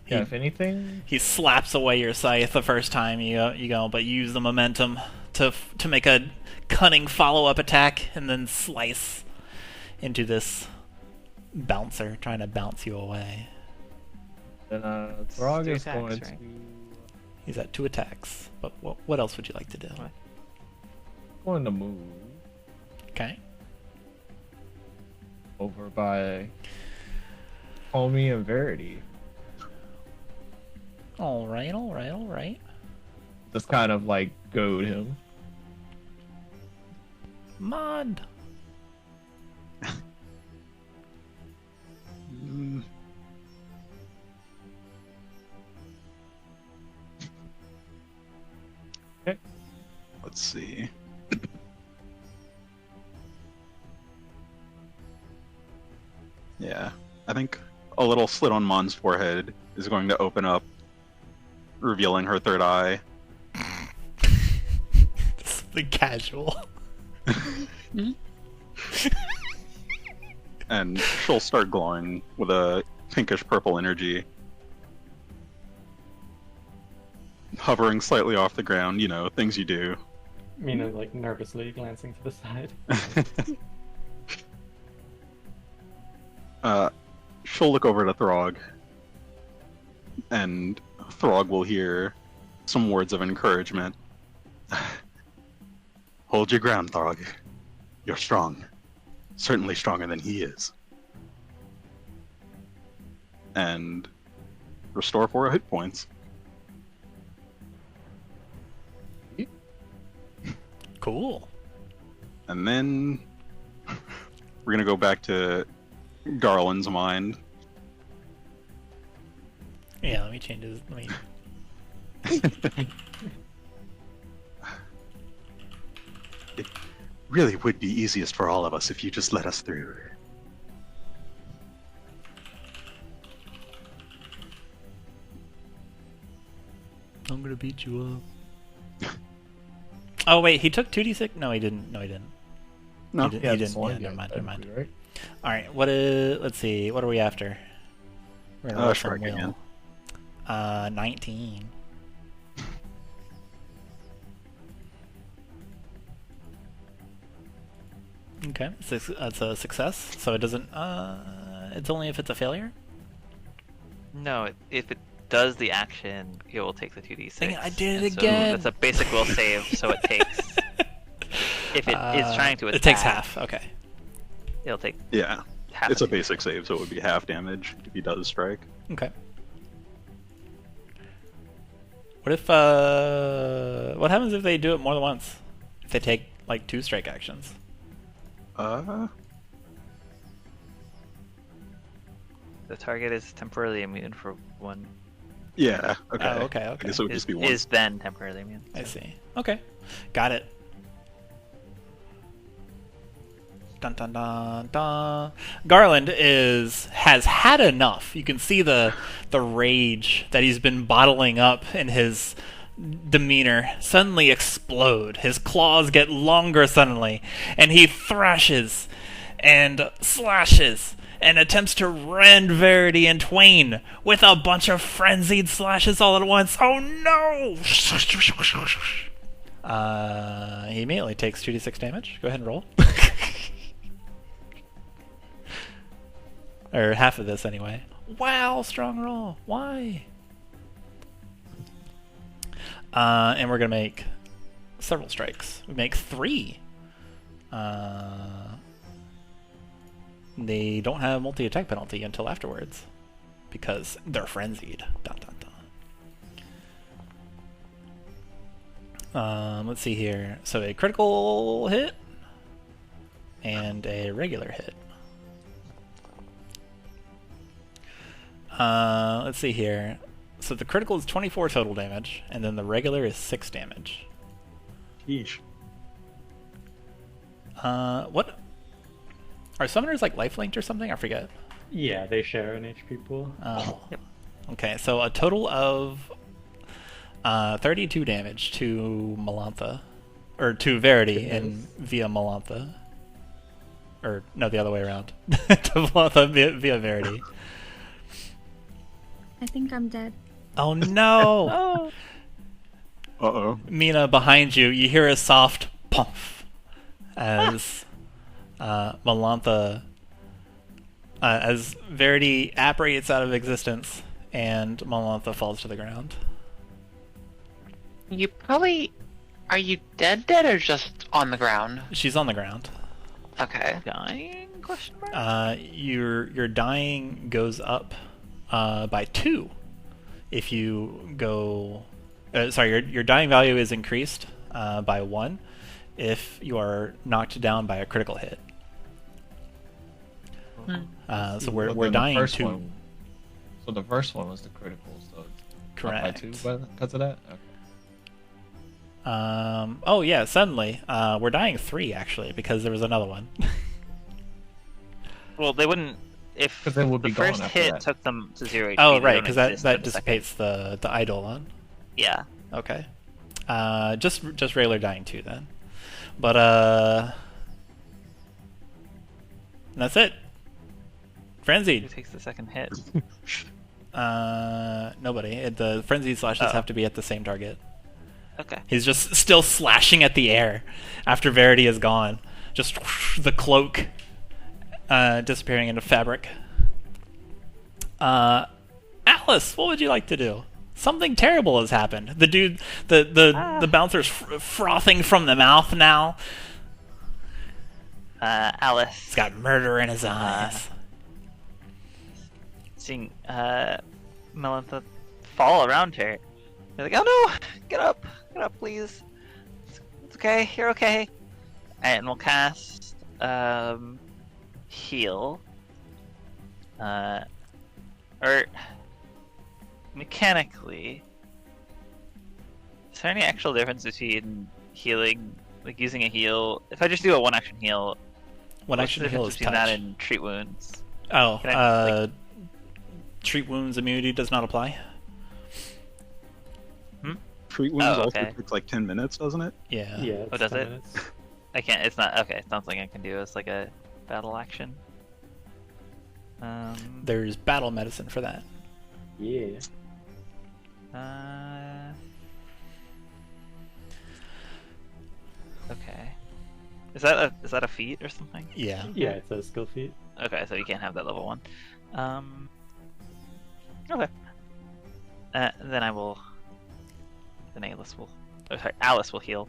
Yeah, if anything, He slaps away your scythe the first time you go, but you use the momentum to make a cunning follow-up attack, and then slice into this bouncer trying to bounce you away. then Throg is attacks, going right? to He's at 2 attacks. But what else would you like to do? move Okay. over by Homie and Verity. All right. Just kind of like goad him. Mod. Let's see. Yeah, I think a little slit on Mon's forehead is going to open up, revealing her third eye. Something casual. And she'll start glowing with a pinkish purple energy. Hovering slightly off the ground, you know, things you do. Mina, like, nervously glancing to the side. She'll look over to Throg, and Throg will hear some words of encouragement. Hold your ground, Throg. You're strong. Certainly stronger than he is. And restore 4 hit points. Cool. And then we're gonna go back to Garland's mind. Yeah, let me change his. It really would be easiest for all of us if you just let us through. I'm gonna beat you up. Oh wait, he took 2d6. No, he didn't. No, He didn't. Yeah, He it's didn't. one Yeah, game, never mind. right? All right. What is? Let's see. What are we after? We're gonna roll some strike will. again. 19. Okay, that's a success. So it doesn't. It's only if it's a failure. No, if does the action, it will take the 2d6. Dang it, I did it And again. That's a basic will save, so it takes. If it is trying to attack, it takes half. Okay. It'll take Yeah, half. it's a of the basic save, so it would be half damage if he does strike. Okay. What if what happens if they do it more than once? If they take like 2 strike actions? Uh, The target is temporarily immune for 1. yeah. Okay. Oh, okay, I okay. guess it would just be one. Is then temporarily immune. I see. Okay. Got it. Dun dun dun dun. Garland has had enough. You can see the rage that he's been bottling up in his demeanor suddenly explode. His claws get longer suddenly, and he thrashes and slashes and attempts to rend Verity in twain with a bunch of frenzied slashes all at once. Oh no! He immediately takes 2d6 damage. Go ahead and roll. Or half of this anyway. Wow, strong roll. Why? And we're gonna make several strikes. We make 3. They don't have multi-attack penalty until afterwards because they're frenzied. Dun, dun, dun. Let's see here. So a critical hit and a regular hit. Let's see here. So the critical is 24 total damage, and then the regular is 6 damage. Yeesh. What? Are summoners like lifelink or something? I forget. Yeah, they share an HP pool. Oh. Okay, so a total of 32 damage to Melantha. Or to Verity and via Melantha. Or, no, the other way around. To Melantha via Verity. I think I'm dead. Oh no! Uh-oh. Mina, behind you, you hear a soft puff as Melantha, as Verity apparates out of existence and Melantha falls to the ground. You probably... Are you dead or just on the ground? She's on the ground. Okay. Dying? Question mark? Your dying goes up by 2 if you go... sorry, your dying value is increased by 1 if you are knocked down by a critical hit. So we're dying 2. So the first one was the critical, so it's Correct. By 2 because of that? Okay. Oh yeah, suddenly we're dying 3 actually because there was another one. Well, they wouldn't. If 'Cause they would the be gone first after hit that. took them to 0 HP, Oh they right, don't because exist that for the second. dissipates the eidolon. Yeah. Okay. Just regular dying 2 then. But that's it. Who Frenzied. takes the second hit? Nobody. The frenzied slashes have to be at the same target. Okay. He's just still slashing at the air after Verity is gone. Just the cloak disappearing into fabric. Alice, what would you like to do? Something terrible has happened. The dude, the bouncer's frothing from the mouth now. Alice. He's got murder in his eyes. Seeing Melantha fall around her. They're like, oh no! Get up, please. It's okay. You're okay. And we'll cast heal. Or mechanically, is there any actual difference between healing, like using a heal? If I just do a one-action heal, One what's action the heal difference is between touch. that and treat wounds? Oh, Can I, treat wounds immunity does not apply. Treat wounds Oh, also okay. takes like 10 minutes, doesn't it? Yeah. Yeah. Oh, it's does 10 it? minutes. I can't. It's not okay. It's not something I can do as like a battle action. There's battle medicine for that. Yeah. Okay. Is that a feat or something? Yeah. Yeah, it's a skill feat. Okay, so you can't have that level 1. Okay. then I will. Then Alice will heal.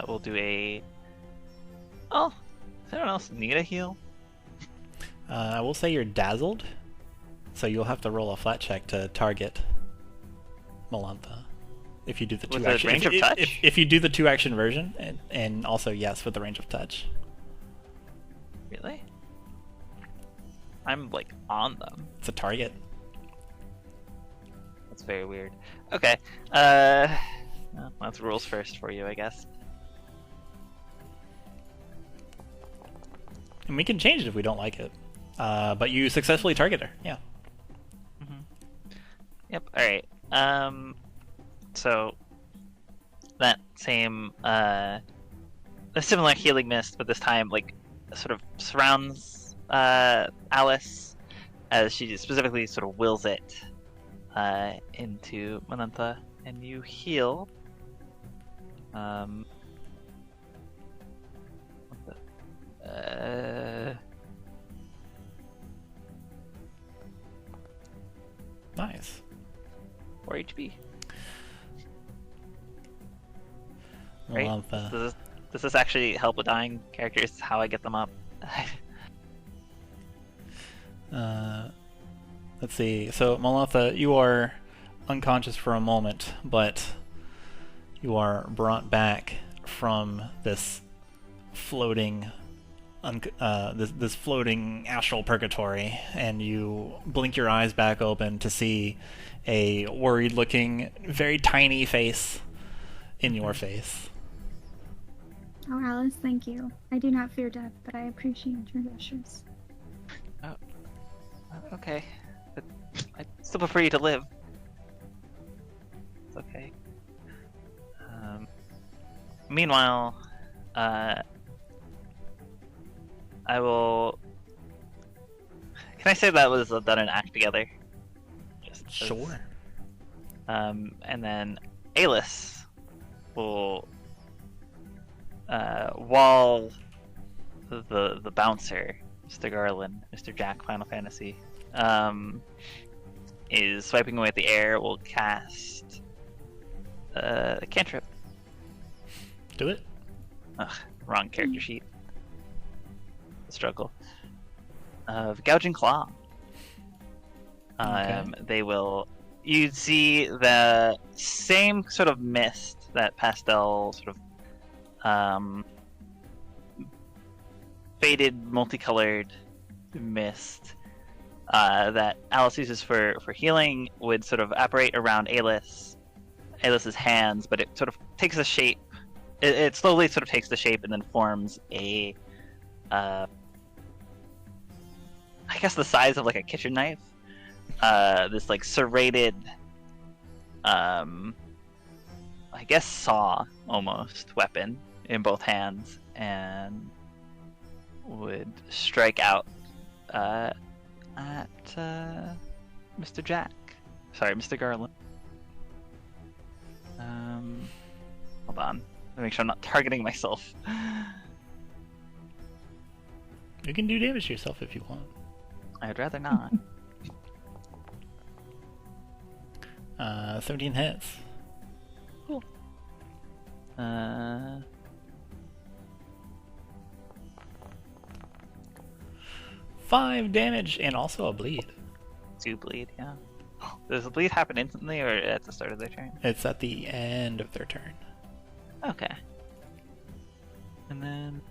We'll do a. Oh, does anyone else need a heal? I will say you're dazzled, so you'll have to roll a flat check to target Melantha. If you do the With two action, range of touch? if you do the 2-action version, and also yes with the range of touch. Really? I'm like on them. It's a target. That's very weird. Okay. Well, that's rules first for you, I guess. And we can change it if we don't like it. But you successfully target her. Yeah. Yep. All right. So that same a similar healing mist, but this time like sort of surrounds Alice as she specifically sort of wills it into Melantha, and you heal. Nice. 4 HP. Melantha. Right? Does this actually help with dying characters? How I get them up? Let's see. So, Melantha, you are unconscious for a moment, but you are brought back from this floating, this floating astral purgatory, and you blink your eyes back open to see a worried-looking, very tiny face in your face. Oh, Alice, thank you. I do not fear death, but I appreciate your gestures. Oh, okay. But I still prefer you to live. It's okay. Meanwhile, I will. Can I say that was done an act together? Just Sure. and then Alice will, while the bouncer, Mr. Garland, Mr. Jack, Final Fantasy, is swiping away at the air, will cast a cantrip. Do it. Ugh, wrong character sheet. Struggle. Of Gouging Claw. Okay. They will. You'd see the same sort of mist, that pastel sort of faded, multicolored mist that Alice uses for healing would sort of apparate around Alice's hands, but it sort of takes a shape. It slowly sort of takes the shape and then forms a, I guess the size of like a kitchen knife. This like serrated, I guess saw almost weapon in both hands, and would strike out at Mr. Jack. Sorry, Mr. Garland. Hold on. Let me make sure I'm not targeting myself. You can do damage to yourself if you want. I'd rather not. 17 hits. Cool. 5 damage and also a bleed. 2 bleed, yeah. Does the bleed happen instantly or at the start of their turn? It's at the end of their turn. Okay. And then...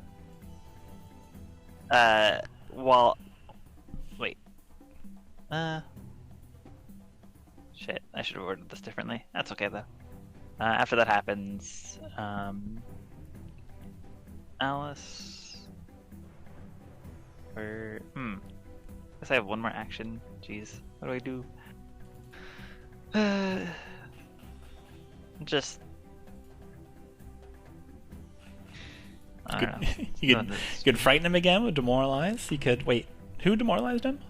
Wait. Shit, I should have worded this differently. That's okay, though. After that happens, Alice... Guess I have one more action. Jeez, what do I do? Just... I don't know. You could frighten him again with demoralize. You could wait. Who demoralized him?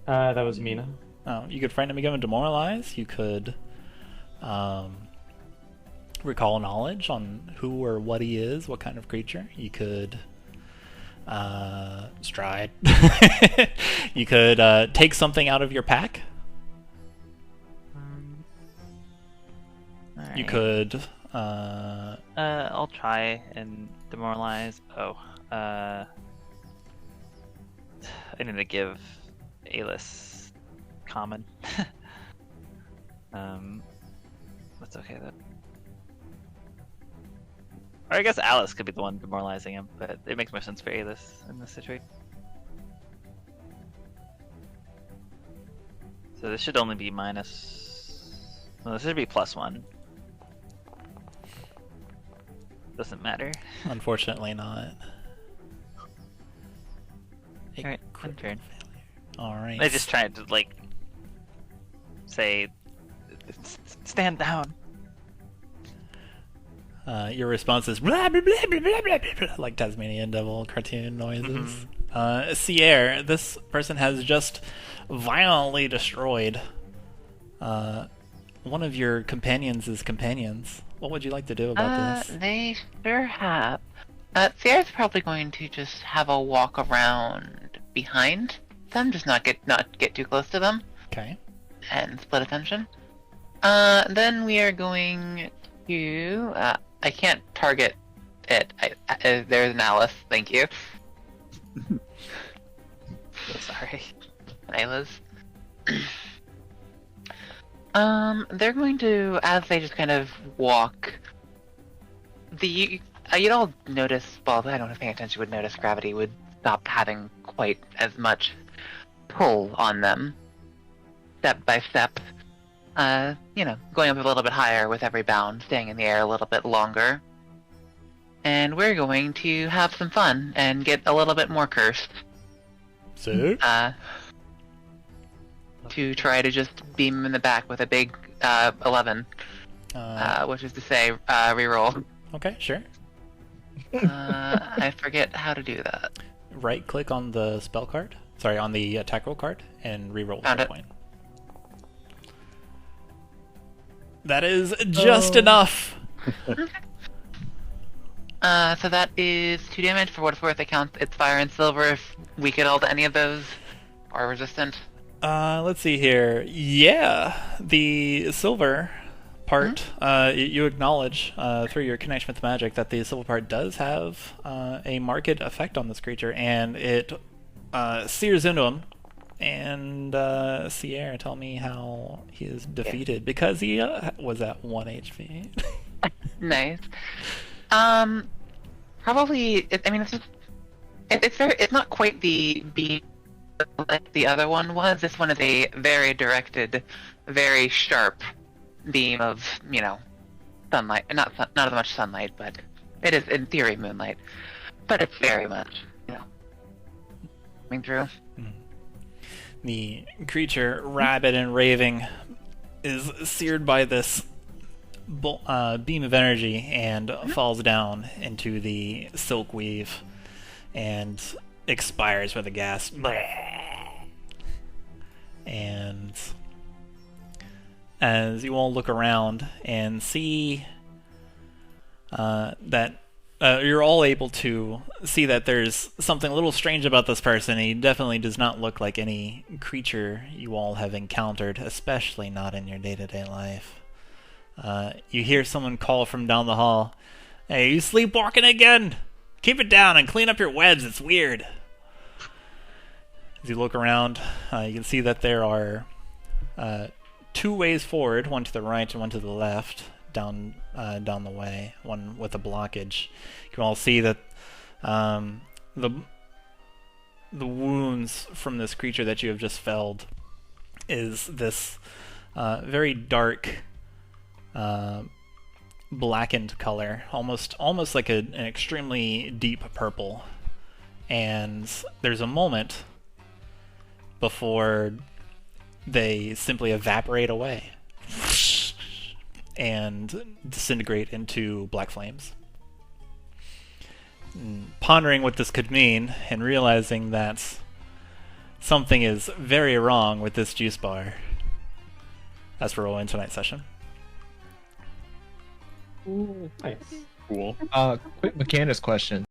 That was Mina. Oh, you could frighten him again with demoralize. You could recall knowledge on who or what he is, what kind of creature. You could stride. You could take something out of your pack. You could. I'll try and demoralize. I need to give Alis common. That's okay though. Or I guess Alice could be the one demoralizing him, but it makes more sense for Alis in this situation. So this should only be minus. No, this should be +1. Doesn't matter. Unfortunately not. Alright, one turn. Alright. I just tried to, like, say, stand down. Your response is blah, blah, blah, blah, blah, blah, blah, like Tasmanian devil cartoon noises. Sierra, this person has just violently destroyed one of your companions' companions. What would you like to do about this? They sure have. Sierra's probably going to just have a walk around behind them, just not get too close to them. Okay. And split attention. Then we are going to. I can't target it. There's an Alice. Thank you. Sorry. Ayla's. They're going to, as they just kind of walk. You'd all notice. Well, I don't know if paying attention would notice gravity would stop having quite as much pull on them. Step by step. Going up a little bit higher with every bound, staying in the air a little bit longer. And we're going to have some fun and get a little bit more cursed. So? To try to just beam him in the back with a big 11. Which is to say, reroll. Okay, sure. I forget how to do that. Right click on the spell card. Sorry, on the attack roll card and reroll Found a it. point. That is just enough. So that is 2 damage. For what it's worth, it counts. It's fire and silver if we get all to any of those are resistant. Let's see here. Yeah, the silver part, you acknowledge through your connection with magic that the silver part does have a marked effect on this creature, and it sears into him. And Sierra, tell me how he is defeated, because he was at 1 HP. Nice. Probably. It's not quite the beam like the other one was. This one is a very directed, very sharp beam of sunlight. Not as much sunlight, but it is in theory moonlight. But it's very much coming through. The creature, rabid and raving, is seared by this beam of energy and falls down into the silk weave and expires with a gasp. And as you all look around and see that you're all able to see that there's something a little strange about this person. He definitely does not look like any creature you all have encountered, especially not in your day-to-day life. You hear someone call from down the hall, "Hey, you sleepwalking again? Keep it down and clean up your webs, it's weird." As you look around, you can see that there are 2 ways forward, one to the right and one to the left, down the way, one with a blockage. You can all see that the wounds from this creature that you have just felled is this very dark blackened color, almost like an extremely deep purple. And there's a moment before they simply evaporate away and disintegrate into black flames. Pondering what this could mean and realizing that something is very wrong with this juice bar, that's where we'll end tonight's session. Nice. Cool. Quick mechanics question.